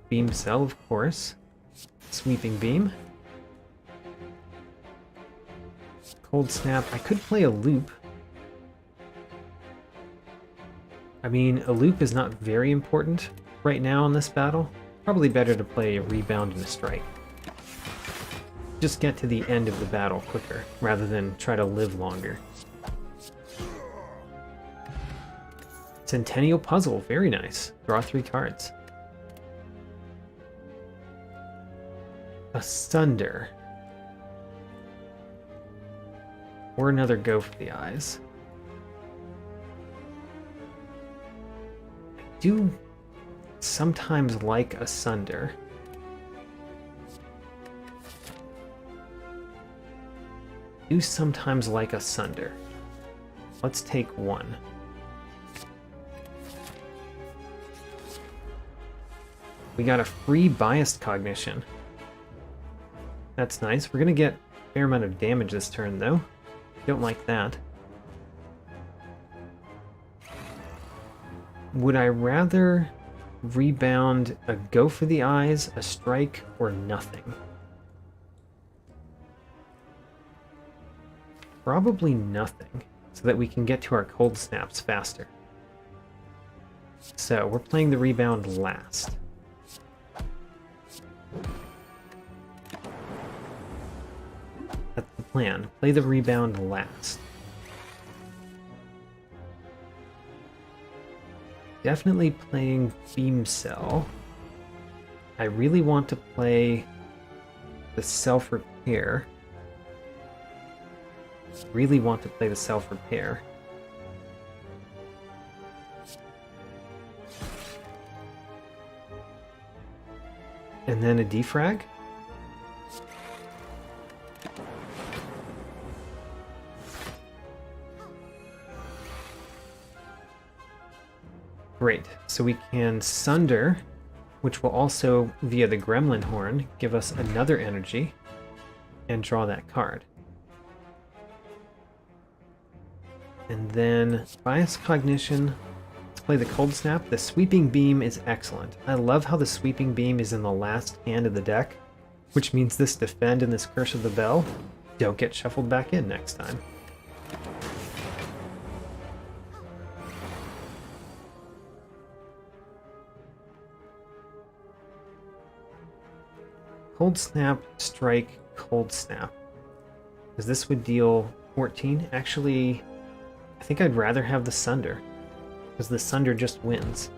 S1: Beam cell, of course. Sweeping beam. Cold snap. I could play a loop. I mean, a loop is not very important right now in this battle. Probably better to play a rebound and a strike. Just get to the end of the battle quicker, rather than try to live longer. Centennial Puzzle, very nice. Draw 3 cards. Asunder. Or another go for the eyes. I do sometimes like Asunder. Let's take one. We got a free biased cognition. That's nice. We're gonna get a fair amount of damage this turn, though. Don't like that. Would I rather rebound a go for the eyes, a strike, or nothing? Probably nothing, so that we can get to our cold snaps faster. So we're playing the rebound last. That's the plan. Play the rebound last. Definitely playing Beam Cell. I really want to play the self-repair. Really want to play the self-repair. And then a defrag? Great, so we can Sunder, which will also, via the Gremlin Horn, give us another energy, and draw that card. And then Bias Cognition, let's play the Cold Snap. The Sweeping Beam is excellent. I love how the Sweeping Beam is in the last hand of the deck, which means this Defend and this Curse of the Bell don't get shuffled back in next time. Cold Snap, Strike, Cold Snap. Because this would deal 14. Actually, I think I'd rather have the Sunder. Because the Sunder just wins.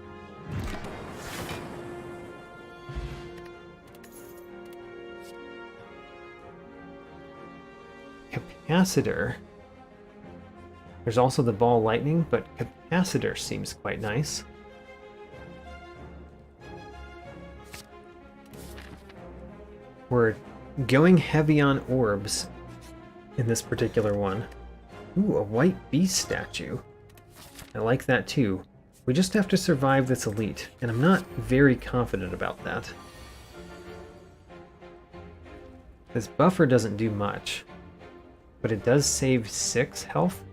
S1: Capacitor. There's also the Ball Lightning, but Capacitor seems quite nice. We're going heavy on orbs in this particular one. Ooh, a white beast statue. I like that too. We just have to survive this elite, and I'm not very confident about that. This buffer doesn't do much, but it does save 6 health.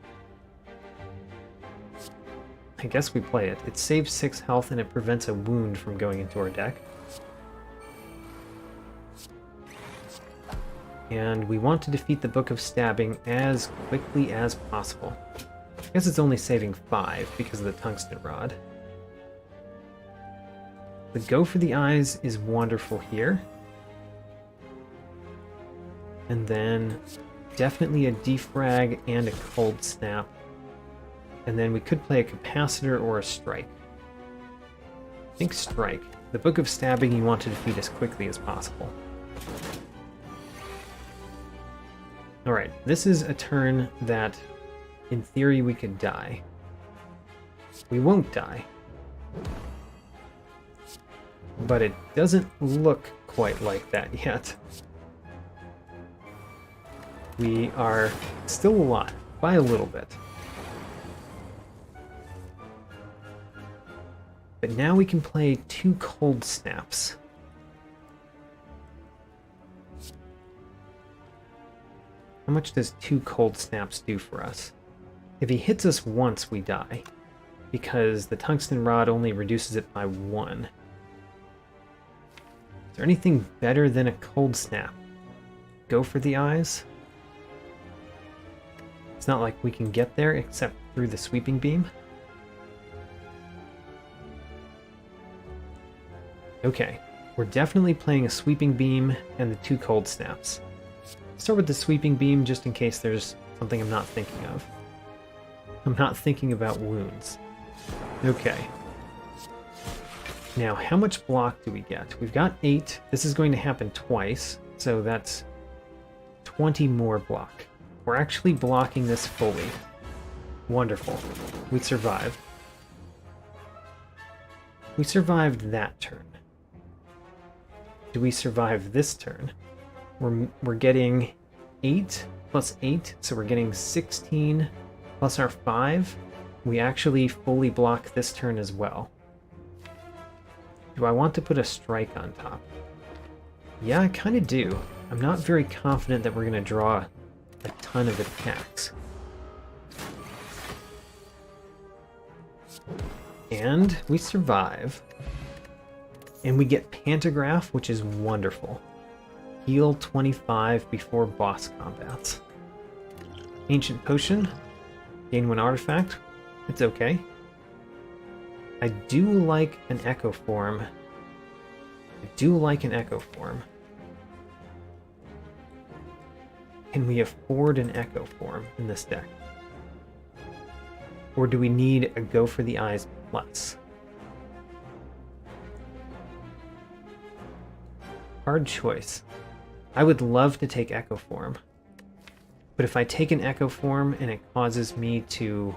S1: I guess we play it. It saves 6 health and it prevents a wound from going into our deck. And we want to defeat the Book of Stabbing as quickly as possible. I guess it's only saving 5 because of the Tungsten Rod. The Go for the Eyes is wonderful here. And then definitely a Defrag and a Cold Snap. And then we could play a Capacitor or a Strike. I think Strike. The Book of Stabbing you want to defeat as quickly as possible. Alright, this is a turn that, in theory, we could die. We won't die. But it doesn't look quite like that yet. We are still alive, by a little bit. But now we can play 2 Cold Snaps. How much does 2 Cold Snaps do for us? If he hits us once, we die, because the Tungsten Rod only reduces it by 1. Is there anything better than a Cold Snap? Go for the Eyes? It's not like we can get there except through the Sweeping Beam. Okay, we're definitely playing a Sweeping Beam and the 2 Cold Snaps. Start with the Sweeping Beam just in case there's something I'm not thinking of. I'm not thinking about wounds. Okay. Now, how much block do we get? We've got 8. This is going to happen twice, so that's 20 more block. We're actually blocking this fully. Wonderful. We survived. We survived that turn. Do we survive this turn? We're getting 8 plus 8, so we're getting 16 plus our 5. We actually fully block this turn as well. Do I want to put a strike on top? Yeah, I kind of do. I'm not very confident that we're going to draw a ton of attacks. And we survive. And we get Pantograph, which is wonderful. Heal 25 before boss combats. Ancient Potion. Gain 1 artifact. It's okay. I do like an Echo Form. Can we afford an Echo Form in this deck? Or do we need a Go for the Eyes plus? Hard choice. I would love to take Echo Form. But if I take an Echo Form and it causes me to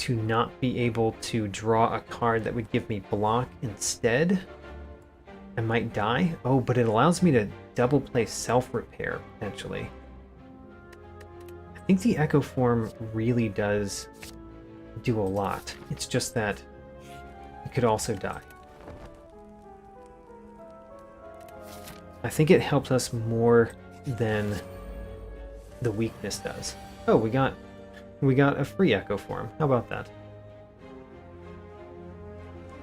S1: not be able to draw a card that would give me block instead, I might die. Oh, but it allows me to double play Self-Repair, potentially. I think the Echo Form really does do a lot. It's just that it could also die. I think it helps us more than the weakness does. Oh, we got a free Echo Form. How about that?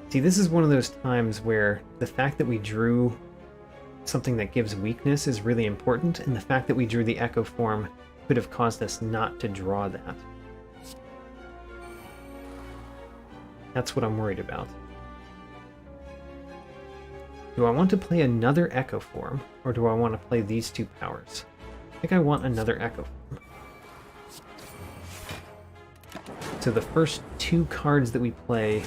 S1: See, this is one of those times where the fact that we drew something that gives weakness is really important, and the fact that we drew the Echo Form could have caused us not to draw that. That's what I'm worried about. Do I want to play another Echo Form, or do I want to play these two powers? I think I want another Echo Form. So the first 2 cards that we play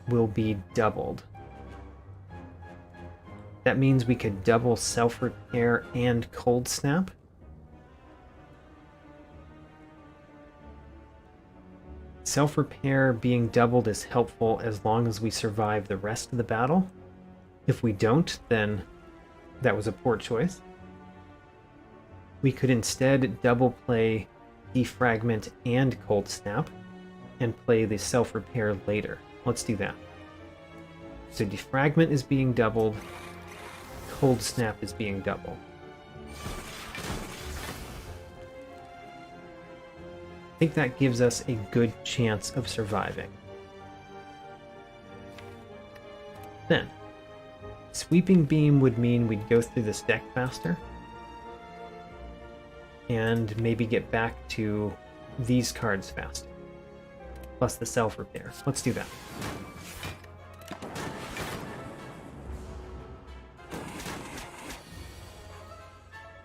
S1: will be doubled. That means we could double Self-Repair and Cold Snap. Self-Repair being doubled is helpful as long as we survive the rest of the battle. If we don't, then that was a poor choice. We could instead double play Defragment and Cold Snap and play the Self-Repair later. Let's do that. So Defragment is being doubled, Cold Snap is being doubled. I think that gives us a good chance of surviving. Then, Sweeping Beam would mean we'd go through this deck faster and maybe get back to these cards faster. Plus the Self-Repair. Let's do that.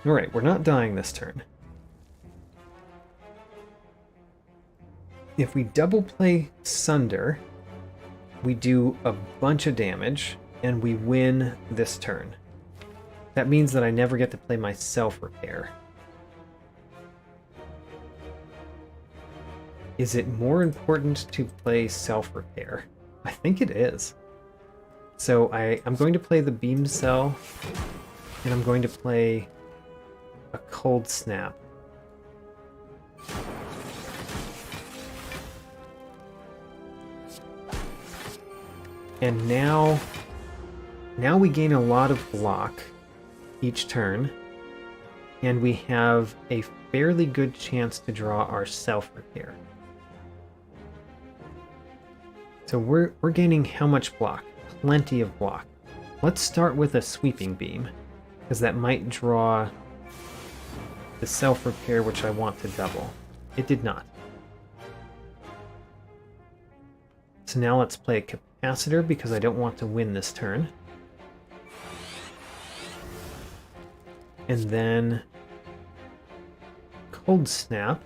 S1: Alright, we're not dying this turn. If we double play Sunder, we do a bunch of damage, and we win this turn. That means that I never get to play my Self-Repair. Is it more important to play Self-Repair? I think it is. So I'm going to play the Beam Cell, and I'm going to play a Cold Snap. And now we gain a lot of block each turn, and we have a fairly good chance to draw our Self-Repair. So we're gaining how much block? Plenty of block. Let's start with a Sweeping Beam, because that might draw the Self-Repair, which I want to double. It did not. So now let's play a Capacitor, because I don't want to win this turn. And then Cold Snap.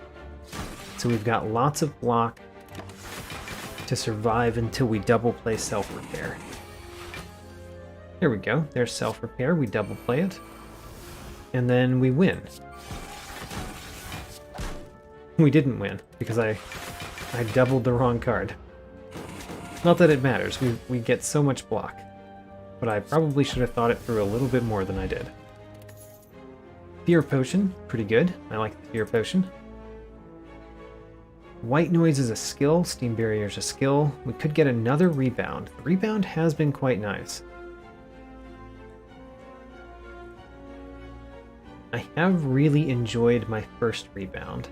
S1: So we've got lots of block to survive until we double play Self-Repair. There we go. There's Self-Repair. We double play it. and then we win. We didn't win, because I doubled the wrong card. Not that it matters, we get so much block. But I probably should have thought it through a little bit more than I did. Fear Potion, pretty good. I like the Fear Potion. White Noise is a skill, Steam Barrier is a skill. We could get another Rebound. The Rebound has been quite nice. I have really enjoyed my first Rebound.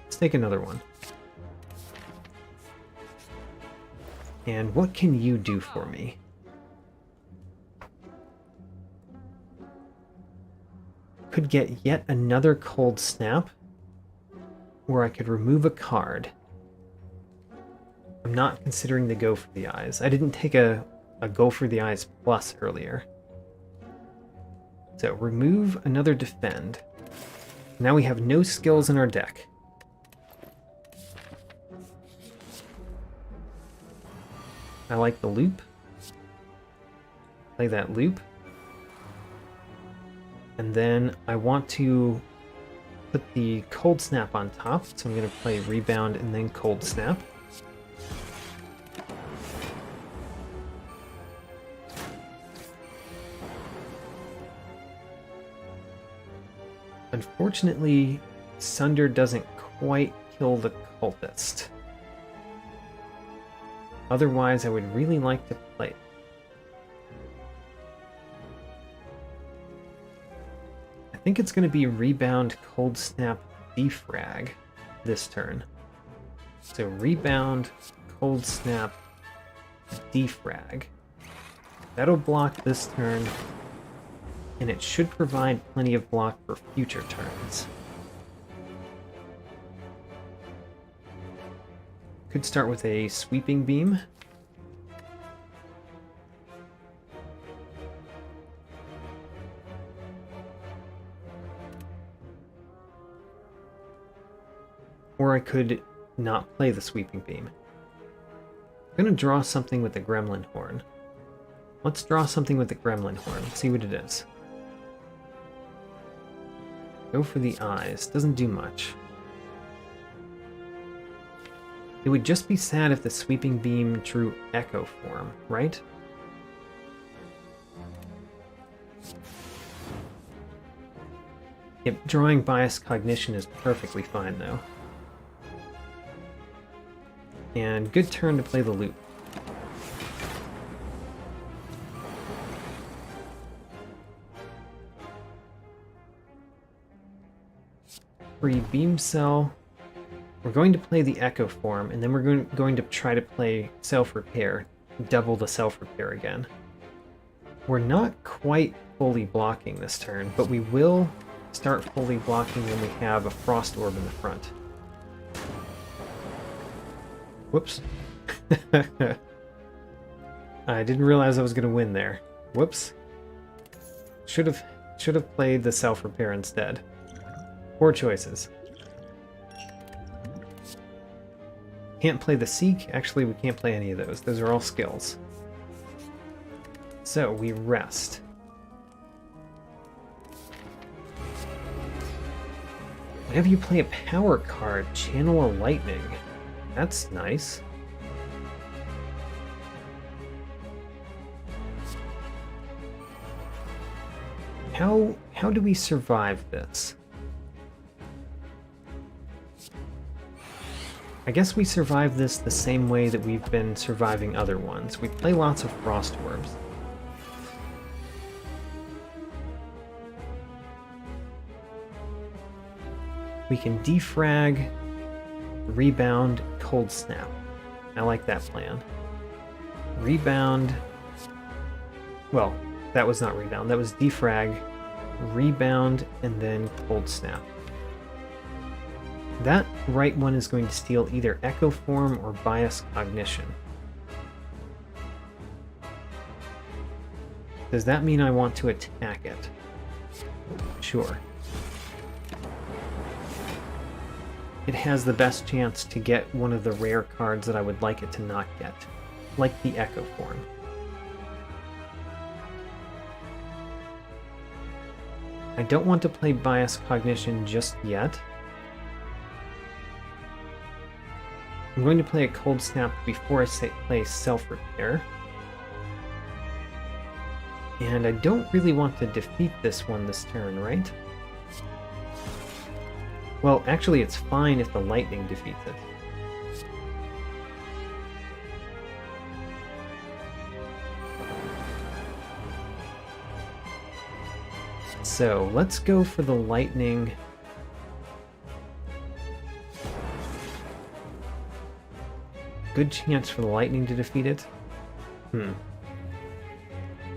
S1: Let's take another one. And what can you do for me? Could get yet another Cold Snap, or I could remove a card. I'm not considering the Go for the Eyes. I didn't take a Go for the Eyes plus earlier. So remove another Defend. Now we have no skills in our deck. I like the loop. Play that loop. And then I want to put the Cold Snap on top, so I'm going to play Rebound and then Cold Snap. Unfortunately, Sunder doesn't quite kill the Cultist. Otherwise, I would really like to play it. I think it's going to be Rebound, Cold Snap, Defrag this turn. So Rebound, Cold Snap, Defrag. That'll block this turn, and it should provide plenty of block for future turns. Could start with a Sweeping Beam. Or I could not play the Sweeping Beam. I'm going to draw something with the Gremlin Horn. Let's draw something with the Gremlin Horn. See what it is. Go for the Eyes. Doesn't do much. It would just be sad if the Sweeping Beam drew Echo form, right? Yep, drawing Bias Cognition is perfectly fine, though. And good turn to play the loop. Free Beam Cell. We're going to play the Echo form, and then we're going to try to play Self-Repair, double the Self-Repair again. We're not quite fully blocking this turn, but we will start fully blocking when we have a Frost Orb in the front. Whoops. I didn't realize I was going to win there. Whoops. Should have played the Self-Repair instead. Poor choices. Can't play the Seek. Actually, we can't play any of those. Those are all skills. So, we rest. Whenever you play a power card, channel a lightning. That's nice. How do we survive this? I guess we survive this the same way that we've been surviving other ones. We play lots of Frost Orbs. We can defrag, rebound, cold snap. I like that plan. Rebound. Well, that was not rebound. That was defrag, rebound, and then cold snap. That right one is going to steal either Echo Form or Bias Cognition. Does that mean I want to attack it? Sure. It has the best chance to get one of the rare cards that I would like it to not get, like the Echo Form. I don't want to play Bias Cognition just yet. I'm going to play a Cold Snap before I play Self-Repair. And I don't really want to defeat this one this turn, right? Well, actually it's fine if the lightning defeats it. So, let's go for the lightning. Good chance for the lightning to defeat it.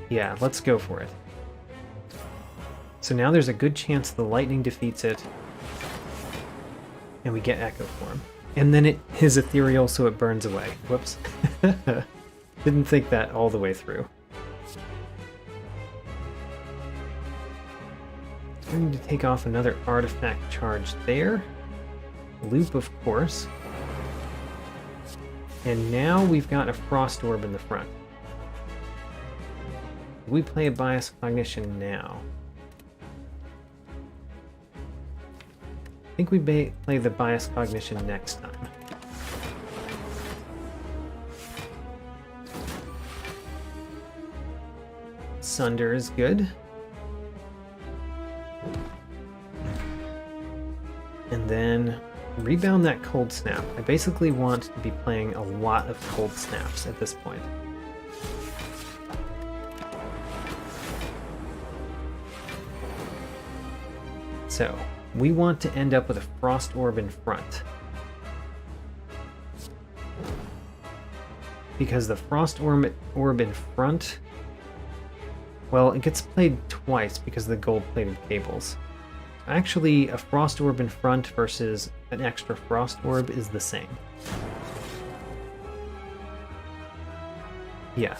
S1: Yeah, let's go for it. So now there's a good chance the lightning defeats it. And we get Echo Form. And then it is ethereal, so it burns away. Whoops. Didn't think that all the way through. Going to take off another artifact charge there. Loop, of course. And now we've got a Frost Orb in the front. We play a Bias Cognition now. I think we play the Bias Cognition next time. Sunder is good. And then rebound that Cold Snap. I basically want to be playing a lot of Cold Snaps at this point. So, we want to end up with a Frost Orb in front. Because the Frost Orb in front, well, it gets played twice because of the gold-plated cables. Actually, a Frost Orb in front versus an extra Frost Orb is the same. Yeah,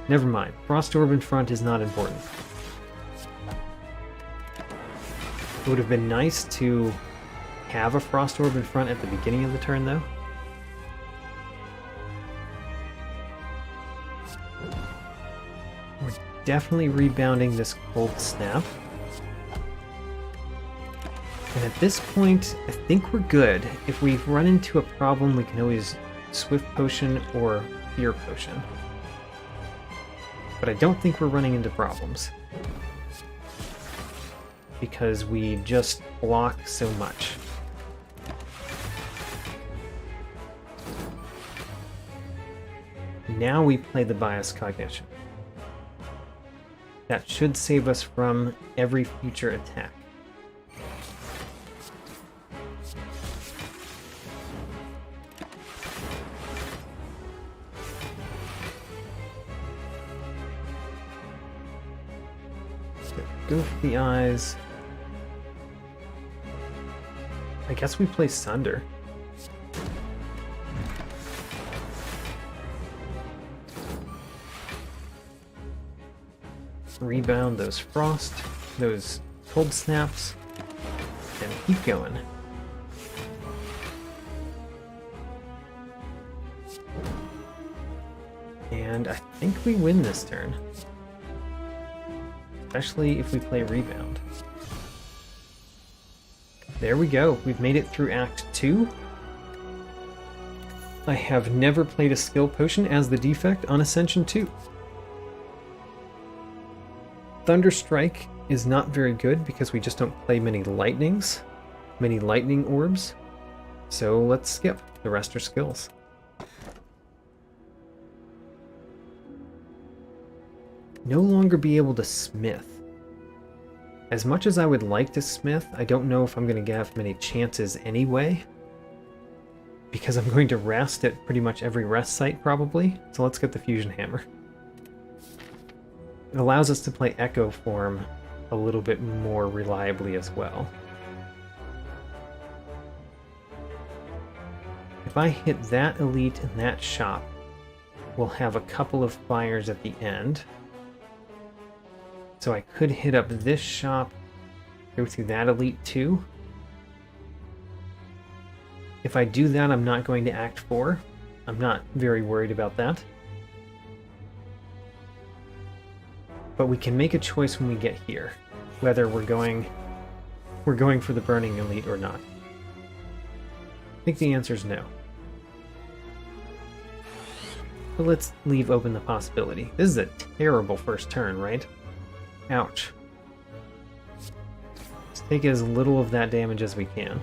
S1: never mind. Frost Orb in front is not important. It would have been nice to have a Frost Orb in front at the beginning of the turn, though. We're definitely rebounding this Cold Snap. And at this point, I think we're good. If we run into a problem, we can always Swift Potion or Fear Potion. But I don't think we're running into problems. Because we just block so much. Now we play the Bias Cognition. That should save us from every future attack. Go for the eyes. I guess we play Sunder. Rebound those Frost, those Cold Snaps, and keep going. And I think we win this turn. Especially if we play Rebound. There we go. We've made it through Act 2. I have never played a skill potion as the Defect on Ascension 2. Thunderstrike is not very good because we just don't play many lightnings, many lightning orbs. So let's skip. The rest are skills. No longer be able to smith. As much as I would like to smith, I don't know if I'm going to have many chances anyway. Because I'm going to rest at pretty much every rest site, probably. So let's get the Fusion Hammer. It allows us to play Echo Form a little bit more reliably as well. If I hit that elite and that shop, we'll have a couple of fires at the end. So I could hit up this shop, go through that elite too. If I do that, I'm not going to Act 4. I'm not very worried about that. But we can make a choice when we get here. whether we're going for the Burning Elite or not. I think the answer is no. But let's leave open the possibility. This is a terrible first turn, right? Ouch. Let's take as little of that damage as we can.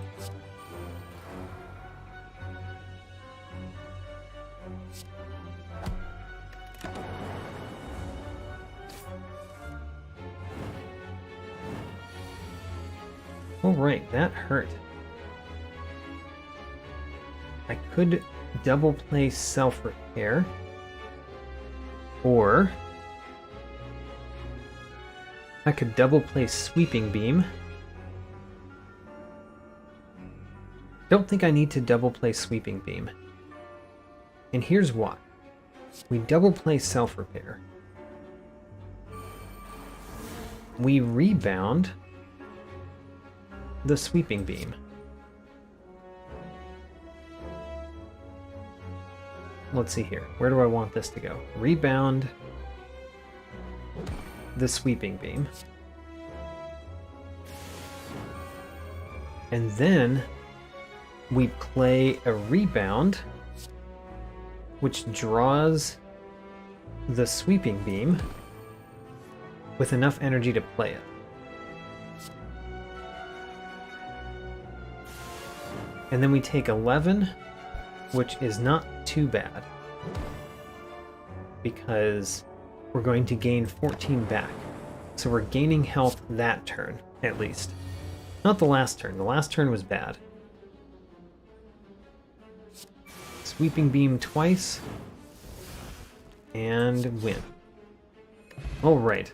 S1: Alright, that hurt. I could double play self-repair, or I could double play Sweeping Beam. Don't think I need to double play Sweeping Beam. And here's why. We double play self-repair. We rebound the Sweeping Beam. Let's see here. Where do I want this to go? Rebound the Sweeping Beam. And then we play a rebound, which draws the Sweeping Beam with enough energy to play it. And then we take 11, which is not too bad, because we're going to gain 14 back. So we're gaining health that turn, at least. Not the last turn. The last turn was bad. Sweeping Beam twice, and win. Alright.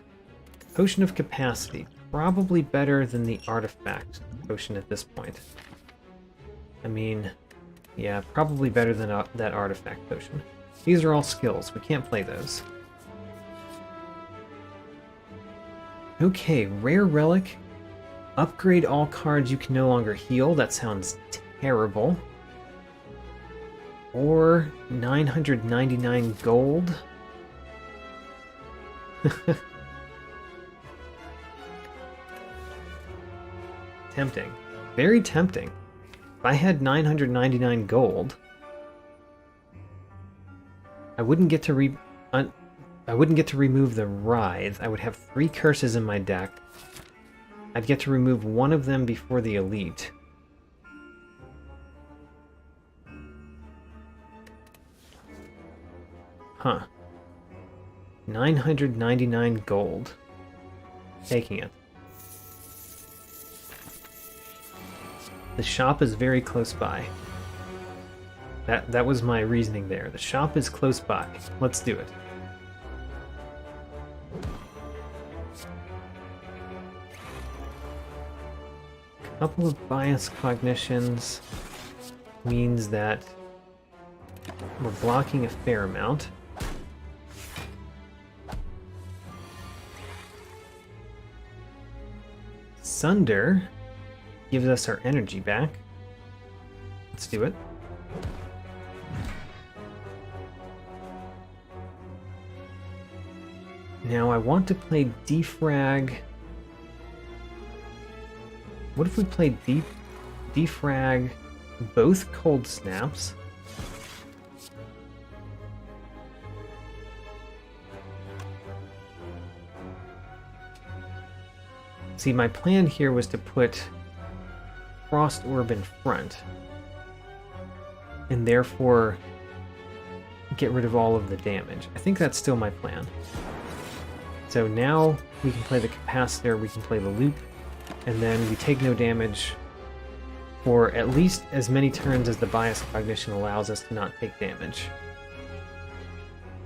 S1: Potion of Capacity. Probably better than the Artifact Potion at this point. I mean, yeah, probably better than that Artifact Potion. These are all skills. We can't play those. Okay, Rare Relic. Upgrade all cards you can no longer heal. That sounds terrible. Or 999 gold. Tempting. Very tempting. If I had 999 gold, I wouldn't get to remove the Writhe. I would have 3 curses in my deck. I'd get to remove one of them before the Elite. Huh. 999 gold. Taking it. The shop is very close by. That was my reasoning there. The shop is close by. Let's do it. A couple of bias cognitions means that we're blocking a fair amount. Sunder gives us our energy back. Let's do it. Now I want to play Defrag. What if we played Defrag both Cold Snaps? See, my plan here was to put Frost Orb in front, and therefore get rid of all of the damage. I think that's still my plan. So now we can play the Capacitor, we can play the Loop, and then we take no damage for at least as many turns as the Bias Cognition allows us to not take damage.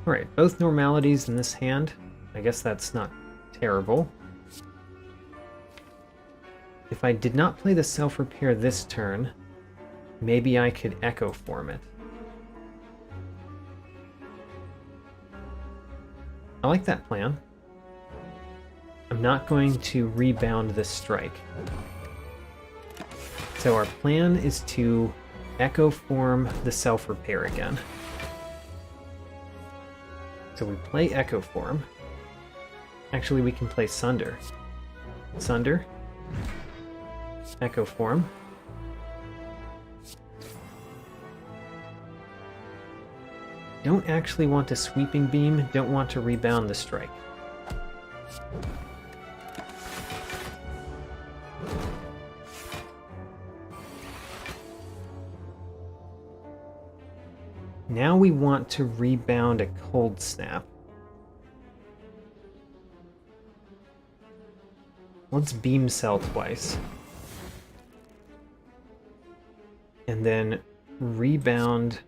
S1: Alright, both normalities in this hand. I guess that's not terrible. If I did not play the Self-Repair this turn, maybe I could Echo Form it. I like that plan. I'm not going to rebound this strike. So our plan is to Echo Form the Self-Repair again. So we play Echo Form. Actually, we can play Sunder. Sunder. Echo Form. Don't actually want to Sweeping Beam, don't want to rebound the strike. Now we want to rebound a Cold Snap. Let's Beam Cell twice. And then rebound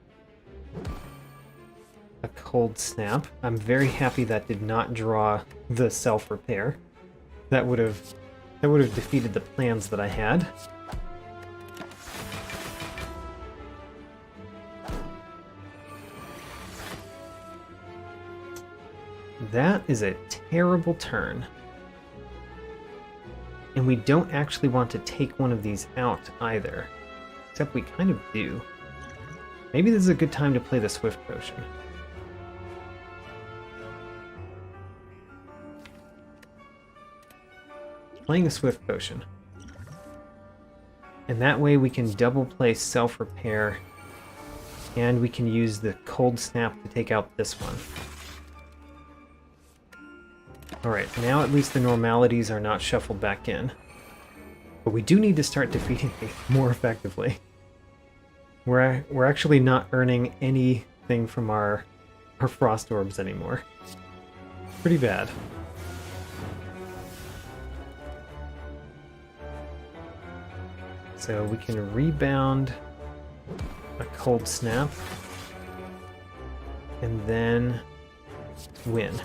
S1: a Cold Snap. I'm very happy that did not draw the Self-Repair. That would have defeated the plans that I had. That is a terrible turn. And we don't actually want to take one of these out either. Except we kind of do. Maybe this is a good time to play the Swift Potion. Playing a Swift Potion. And that way we can double play Self-Repair, and we can use the Cold Snap to take out this one. Alright, now at least the normalities are not shuffled back in. But we do need to start defeating things more effectively. We're actually not earning anything from our Frost Orbs anymore. Pretty bad. So we can rebound a Cold Snap and then win.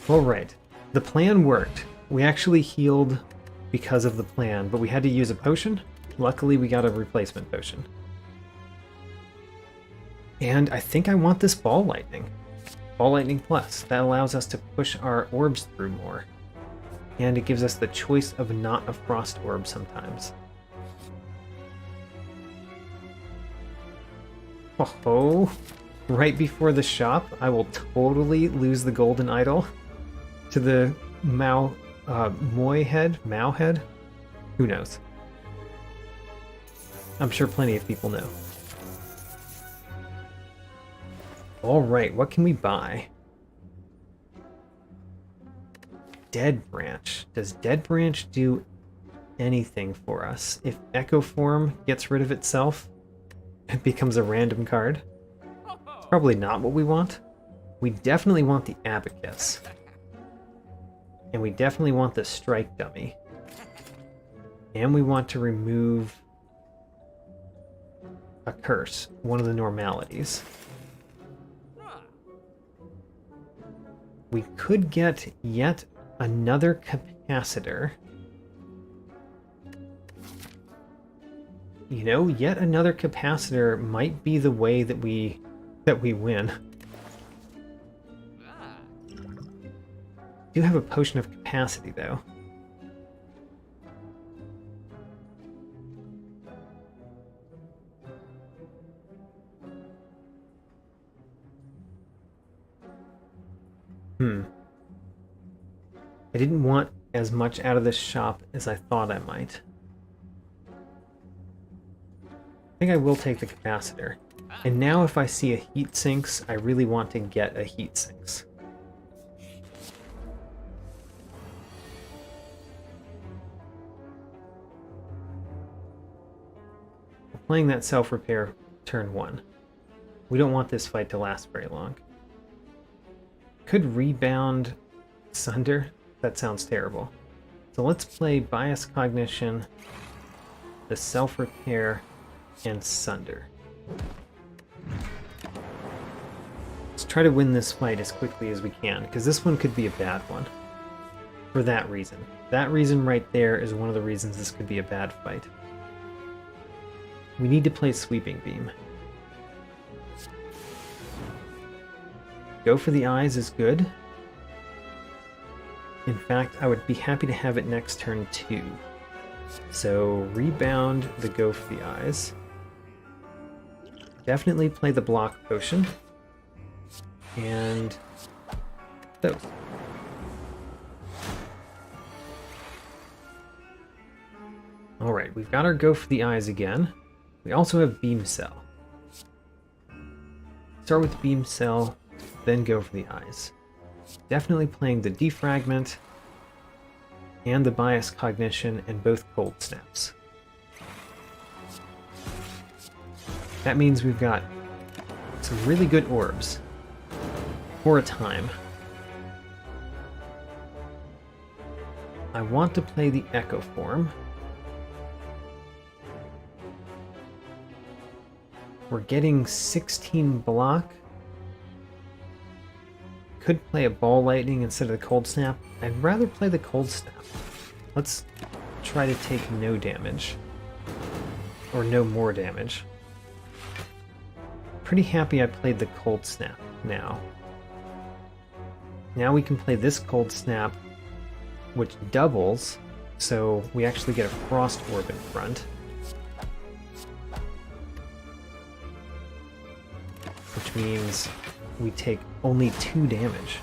S1: Alright, the plan worked. We actually healed because of the plan, but we had to use a potion. Luckily, we got a replacement potion. And I think I want this Ball Lightning. Ball Lightning Plus. That allows us to push our orbs through more. And it gives us the choice of not a Frost Orb sometimes. Oh, right before the shop, I will totally lose the Golden Idol to the Mao head? Who knows? I'm sure plenty of people know. Alright, what can we buy? Dead Branch. Does Dead Branch do anything for us? If Echo Form gets rid of itself, it becomes a random card. It's probably not what we want. We definitely want the Abacus. And we definitely want the Strike Dummy. And we want to remove a Curse, one of the normalities. We could get yet another Capacitor. You know, yet another Capacitor might be the way that we win. Do have a Potion of Capacity, though. I didn't want as much out of this shop as I thought I might. I think I will take the Capacitor. And now if I see a Heat Sinks, I really want to get a Heat Sinks. We're playing that Self-Repair turn 1. We don't want this fight to last very long. Could rebound Sunder? That sounds terrible. So let's play Bias Cognition, the Self-Repair, and Sunder. Let's try to win this fight as quickly as we can, because this one could be a bad one. For that reason. That reason right there is one of the reasons this could be a bad fight. We need to play Sweeping Beam. Go for the eyes is good. In fact, I would be happy to have it next turn too. So rebound the Go for the eyes. Definitely play the Block Potion. And those. Alright, we've got our go for the eyes again. We also have beam cell. Start with beam cell, then go for the eyes. Definitely playing the defragment and the bias cognition and both cold snaps. That means we've got some really good orbs for a time. I want to play the Echo form. We're getting 16 block. Could play a ball lightning instead of the cold snap. I'd rather play the cold snap. Let's try to take no damage. Or no more damage. Pretty happy I played the cold snap now. Now we can play this cold snap, which doubles, so we actually get a frost orb in front. Which means we take only 2 damage.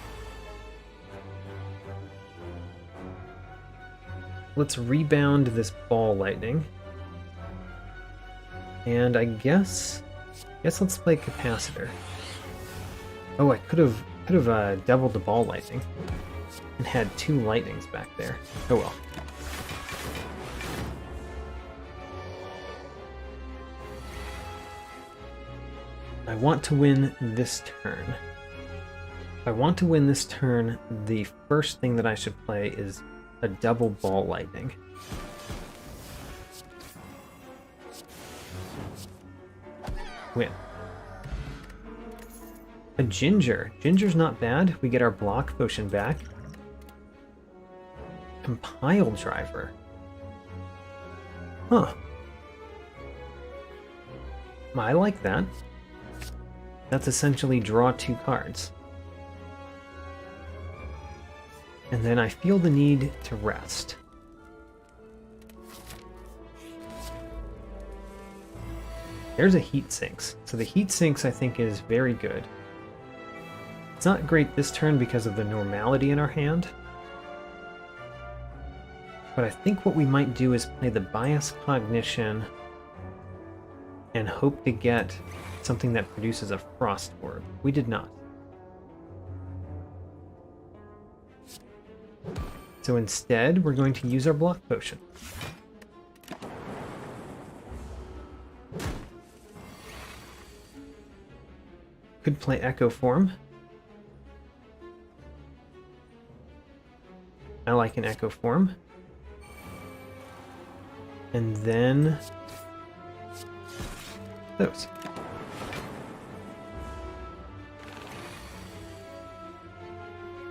S1: Let's rebound this ball lightning. And I guess let's play capacitor. Oh, I could have doubled the ball lightning and had 2 lightnings back there. Oh well. I want to win this turn. If I want to win this turn, the first thing that I should play is a double ball lightning. Win. A ginger. Ginger's not bad. We get our block potion back. Compile driver. Huh. I like that. That's essentially draw 2 cards. And then I feel the need to rest. There's a heat sinks. So the heat sinks I think is very good. It's not great this turn because of the normality in our hand. But I think what we might do is play the bias cognition and hope to get something that produces a frost orb. We did not. So instead, we're going to use our block potion. Could play Echo form. I like an Echo form. And then those.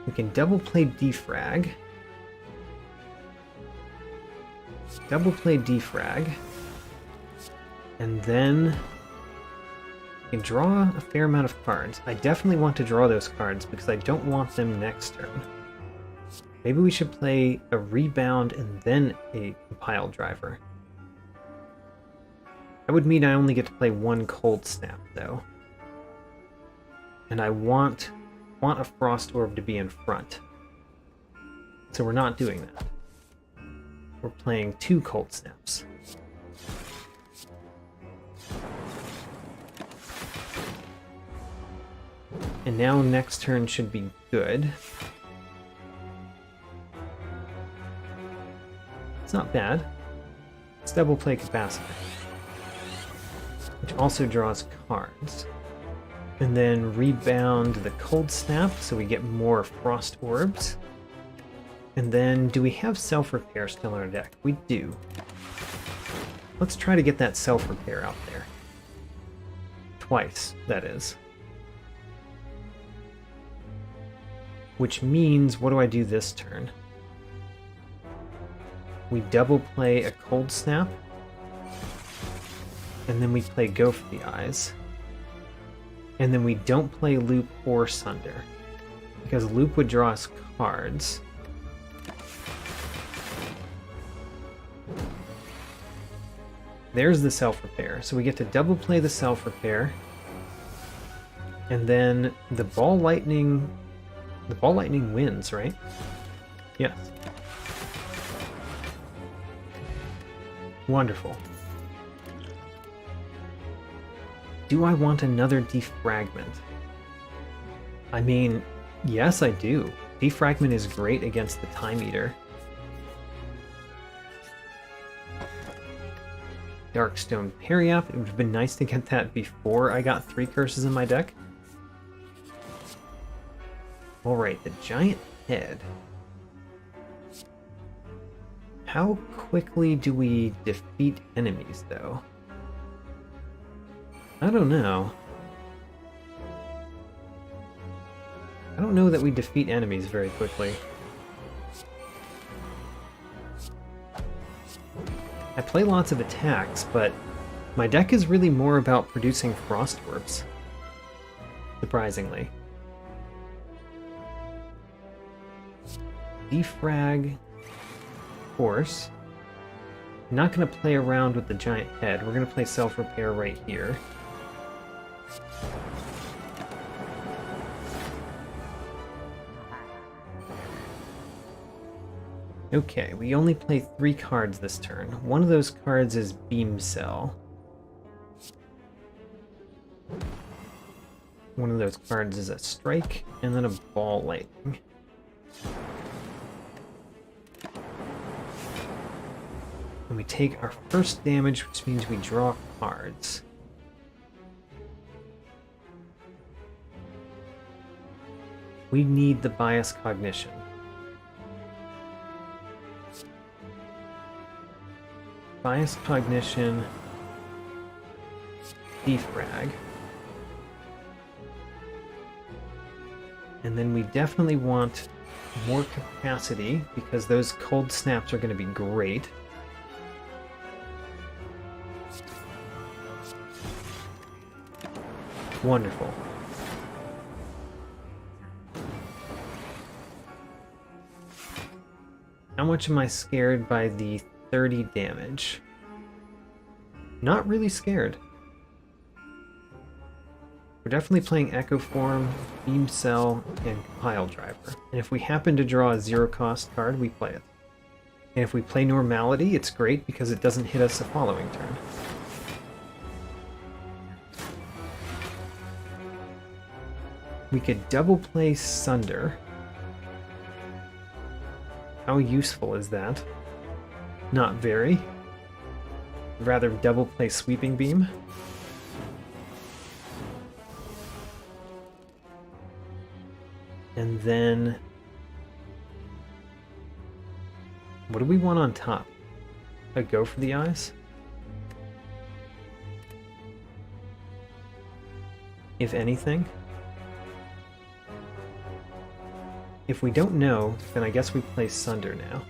S1: We can double play defrag. Double play defrag. And then we can draw a fair amount of cards. I definitely want to draw those cards because I don't want them next turn. Maybe we should play a rebound and then a compile driver. That would mean I only get to play 1 cold snap though. And I want a frost orb to be in front. So we're not doing that. We're playing 2 cold snaps. And now next turn should be good. It's not bad. Let's double play capacitor, which also draws cards. And then rebound the cold snap so we get more frost orbs. And then do we have self-repair still in our deck? We do. Let's try to get that self-repair out there. Twice, that is. Which means, what do I do this turn? We double play a cold snap. And then we play go for the eyes. And then we don't play loop or sunder. Because loop would draw us cards. There's the self-repair. So we get to double play the self-repair. And then the ball lightning wins, right? Yes. Wonderful. Do I want another defragment? I mean, yes, I do. Defragment is great against the Time Eater. Darkstone Periap. It would have been nice to get that before I got 3 curses in my deck. Alright, the Giant Head. How quickly do we defeat enemies, though? I don't know. I don't know that we defeat enemies very quickly. I play lots of attacks, but my deck is really more about producing Frost Orbs. Surprisingly. Defrag. Of course. I'm not going to play around with the Giant Head. We're going to play Self-Repair right here. Okay, we only play 3 cards this turn. One of those cards is Beam Cell. One of those cards is a Strike, and then a Ball Lightning. And we take our first damage, which means we draw cards. We need the Bias Cognition. Bias Cognition, Defrag. And then we definitely want more capacity, because those cold snaps are going to be great. Wonderful. How much am I scared by the 30 damage? Not really scared. We're definitely playing Echo Form, Beam Cell, and Pile Driver. And if we happen to draw a 0-cost card, we play it. And if we play Normality, it's great because it doesn't hit us the following turn. We could double play Sunder. How useful is that? Not very. Rather double play Sweeping Beam. And then... what do we want on top? A Go for the Eyes? If anything? If we don't know, then I guess we play Sunder now.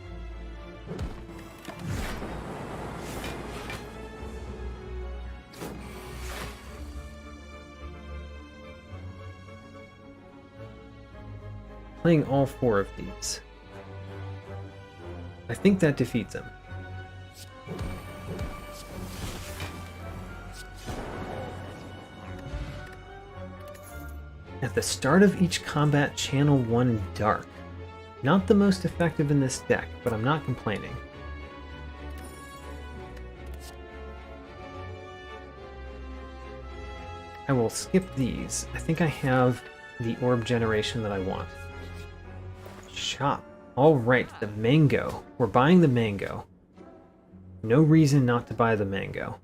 S1: Playing all 4 of these. I think that defeats him. At the start of each combat, channel 1 Dark. Not the most effective in this deck, but I'm not complaining. I will skip these. I think I have the orb generation that I want. Shop. Alright, the mango. We're buying the mango. No reason not to buy the mango.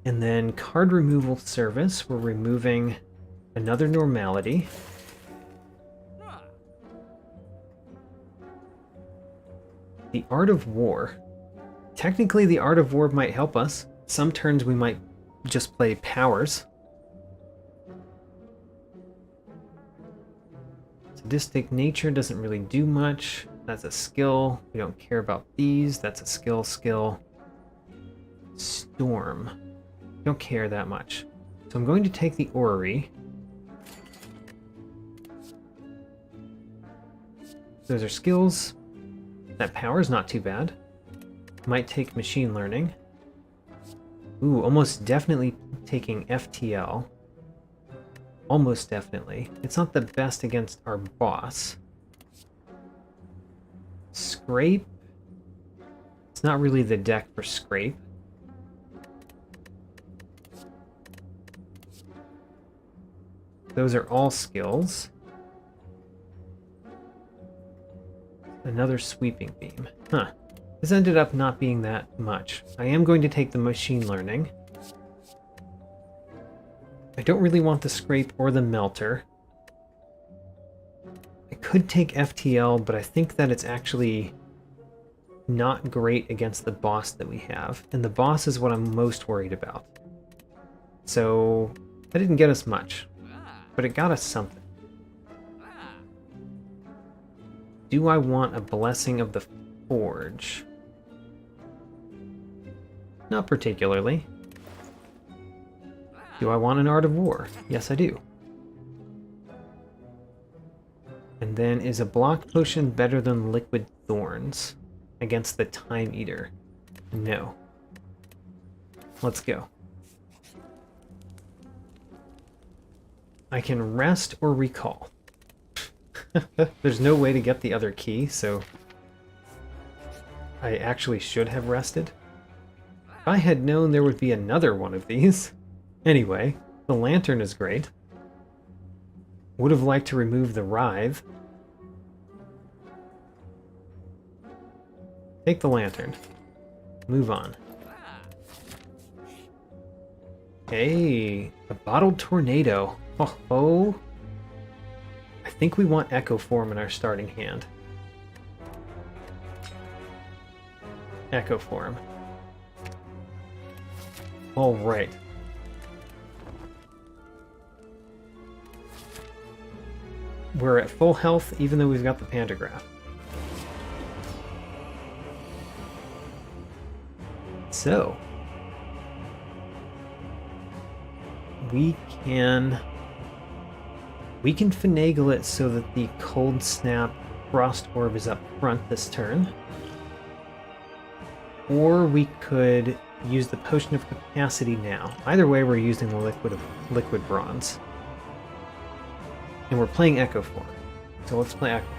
S1: And then card removal service, we're removing another Normality. The Art of War. Technically, the Art of War might help us. Some turns we might just play powers. Sadistic Nature doesn't really do much. That's a skill. We don't care about these. That's a skill. Storm. Don't care that much. So I'm going to take the Orrery. Those are skills. That power's not too bad. Might take Machine Learning. Ooh, almost definitely taking FTL. Almost definitely. It's not the best against our boss. Scrape. It's not really the deck for Scrape. Those are all skills. Another Sweeping Beam. Huh. This ended up not being that much. I am going to take the Machine Learning. I don't really want the Scrape or the Melter. I could take FTL, but I think that it's actually not great against the boss that we have. And the boss is what I'm most worried about. So, that didn't get us much. But it got us something. Do I want a Blessing of the Forge? Not particularly. Do I want an Art of War? Yes, I do. And then, is a Block Potion better than Liquid Thorns against the Time Eater? No. Let's go. I can rest or recall. There's no way to get the other key, so I actually should have rested. If I had known there would be another one of these. Anyway, the Lantern is great. Would have liked to remove the Writhe. Take the Lantern. Move on. Hey, a Bottled Tornado. Oh. I think we want Echo Form in our starting hand. Echo Form. Alright. We're at full health even though we've got the Pantograph. So, we can finagle it so that the Cold Snap Frost Orb is up front this turn. Or we could use the Potion of Capacity now. Either way, we're using the Liquid Bronze. And we're playing Echo Form. So let's play Echo Form.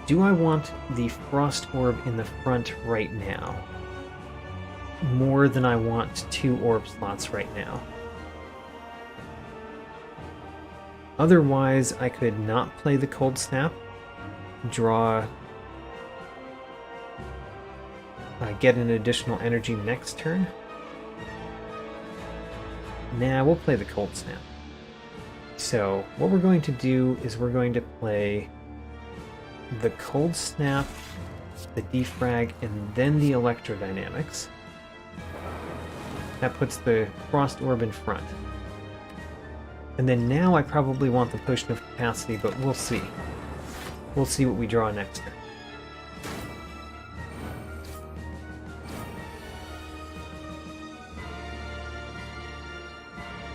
S1: Do I want the Frost Orb in the front right now? More than I want 2 orb slots right now. Otherwise, I could not play the Cold Snap, draw, get an additional energy next turn. Nah, we'll play the Cold Snap. So, what we're going to do is we're going to play the Cold Snap, the Defrag, and then the Electrodynamics. That puts the Frost Orb in front. And then now I probably want the Potion of Capacity, but we'll see. We'll see what we draw next turn.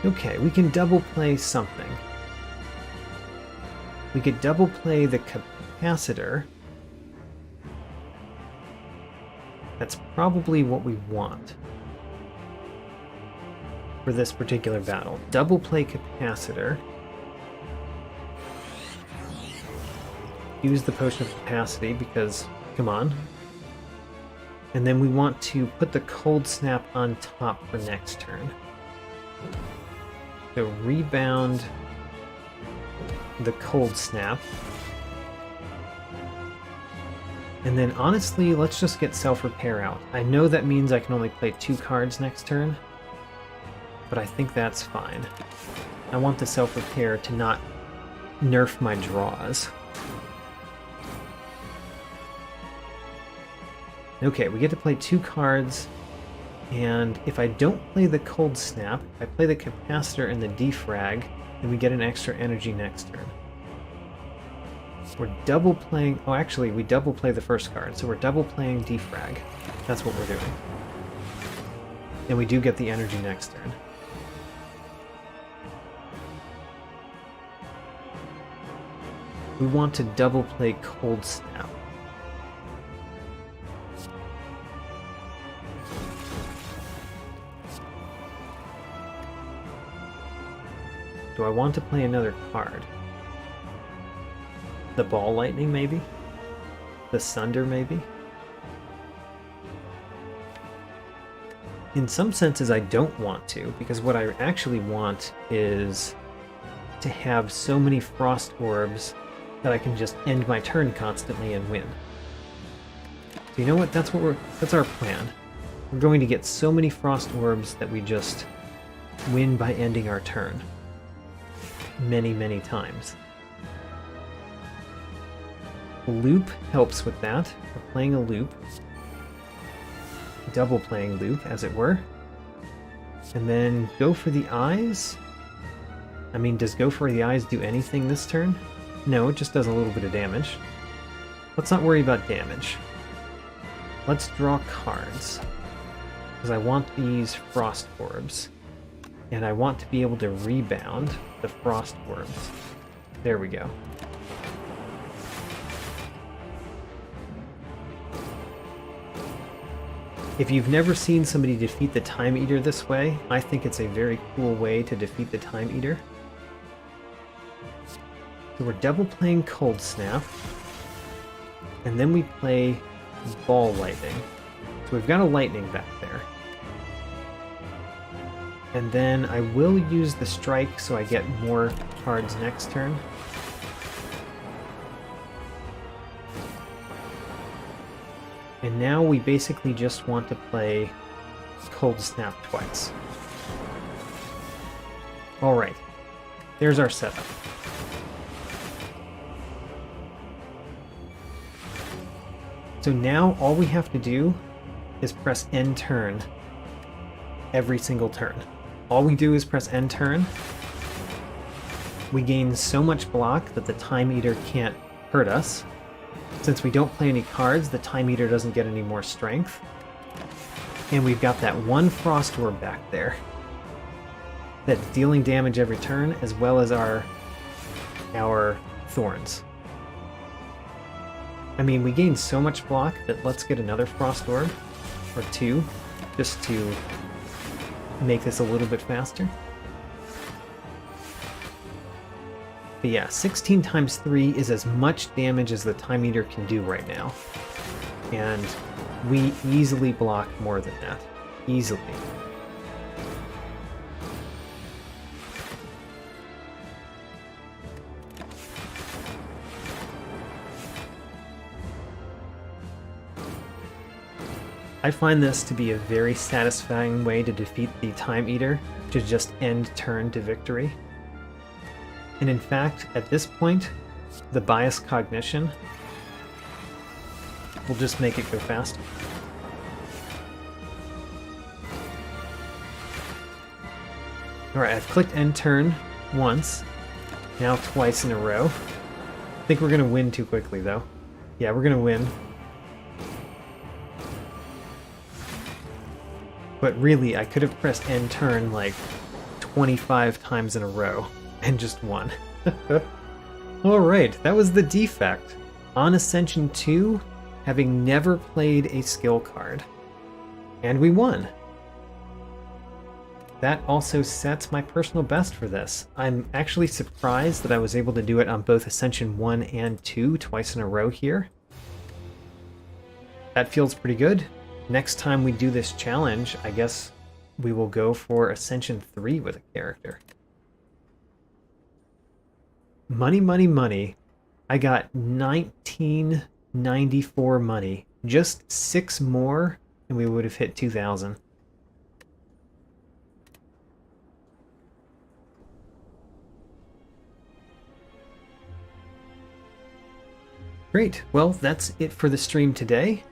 S1: Okay, we can double play something. We could double play the Capacitor. That's probably what we want for this particular battle. Double play Capacitor. Use the Potion of Capacity because, come on. And then we want to put the Cold Snap on top for next turn. So rebound the Cold Snap. And then honestly, let's just get Self-Repair out. I know that means I can only play 2 cards next turn, but I think that's fine. I want the Self-Repair to not nerf my draws. Okay, we get to play 2 cards, and if I don't play the Cold Snap, if I play the Capacitor and the Defrag, then we get an extra energy next turn. We're double playing... Oh, actually, we double play the first card, so we're double playing Defrag. That's what we're doing. And we do get the energy next turn. We want to double play Cold Snap. Do I want to play another card? The Ball Lightning, maybe? the Sunder, maybe? In some senses, I don't want to, because what I actually want is to have so many Frost Orbs that I can just end my turn constantly and win. So you know what? That's our plan. We're going to get so many Frost Orbs that we just win by ending our turn. Many, many times. Loop helps with that. We're playing a loop. Double playing loop, as it were. And then go for the eyes. I mean, does go for the eyes do anything this turn? No, it just does a little bit of damage. Let's not worry about damage. Let's draw cards. Because I want these Frost Orbs. And I want to be able to rebound the Frost Orbs. There we go. If you've never seen somebody defeat the Time Eater this way, I think it's a very cool way to defeat the Time Eater. So we're double playing Cold Snap. And then we play Ball Lightning. So we've got a Lightning back there. And then I will use the Strike so I get more cards next turn. And now we basically just want to play Cold Snap twice. Alright, there's our setup. So now all we have to do is press end turn every single turn. All we do is press end turn. We gain so much block that the Time Eater can't hurt us. Since we don't play any cards, the Time Eater doesn't get any more strength. And we've got that one Frost Orb back there that's dealing damage every turn, as well as our Thorns. I mean, we gain so much block that let's get another Frost Orb, or two, just to make this a little bit faster. But yeah, 16 times 3 is as much damage as the Time Eater can do right now. And we easily block more than that. Easily. I find this to be a very satisfying way to defeat the Time Eater, to just end turn to victory. And in fact, at this point, the Bias Cognition will just make it go faster. Alright, I've clicked end turn once, now twice in a row. I think we're going to win too quickly, though. Yeah, we're going to win. But really, I could have pressed end turn like 25 times in a row and just won. Alright, that was the Defect. On Ascension 2, having never played a skill card. And we won. That also sets my personal best for this. I'm actually surprised that I was able to do it on both Ascension 1 and 2 twice in a row here. That feels pretty good. Next time we do this challenge, I guess we will go for Ascension 3 with a character. Money, money, money. I got 1994 money. Just 6 more and we would have hit 2,000. Great, well that's it for the stream today.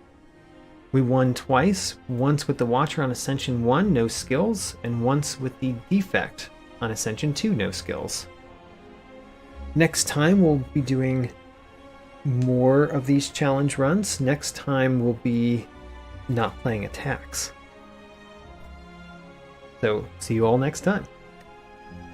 S1: We won twice, once with the Watcher on Ascension 1, no skills, and once with the Defect on Ascension 2, no skills. Next time we'll be doing more of these challenge runs. Next time we'll be not playing attacks. So, see you all next time.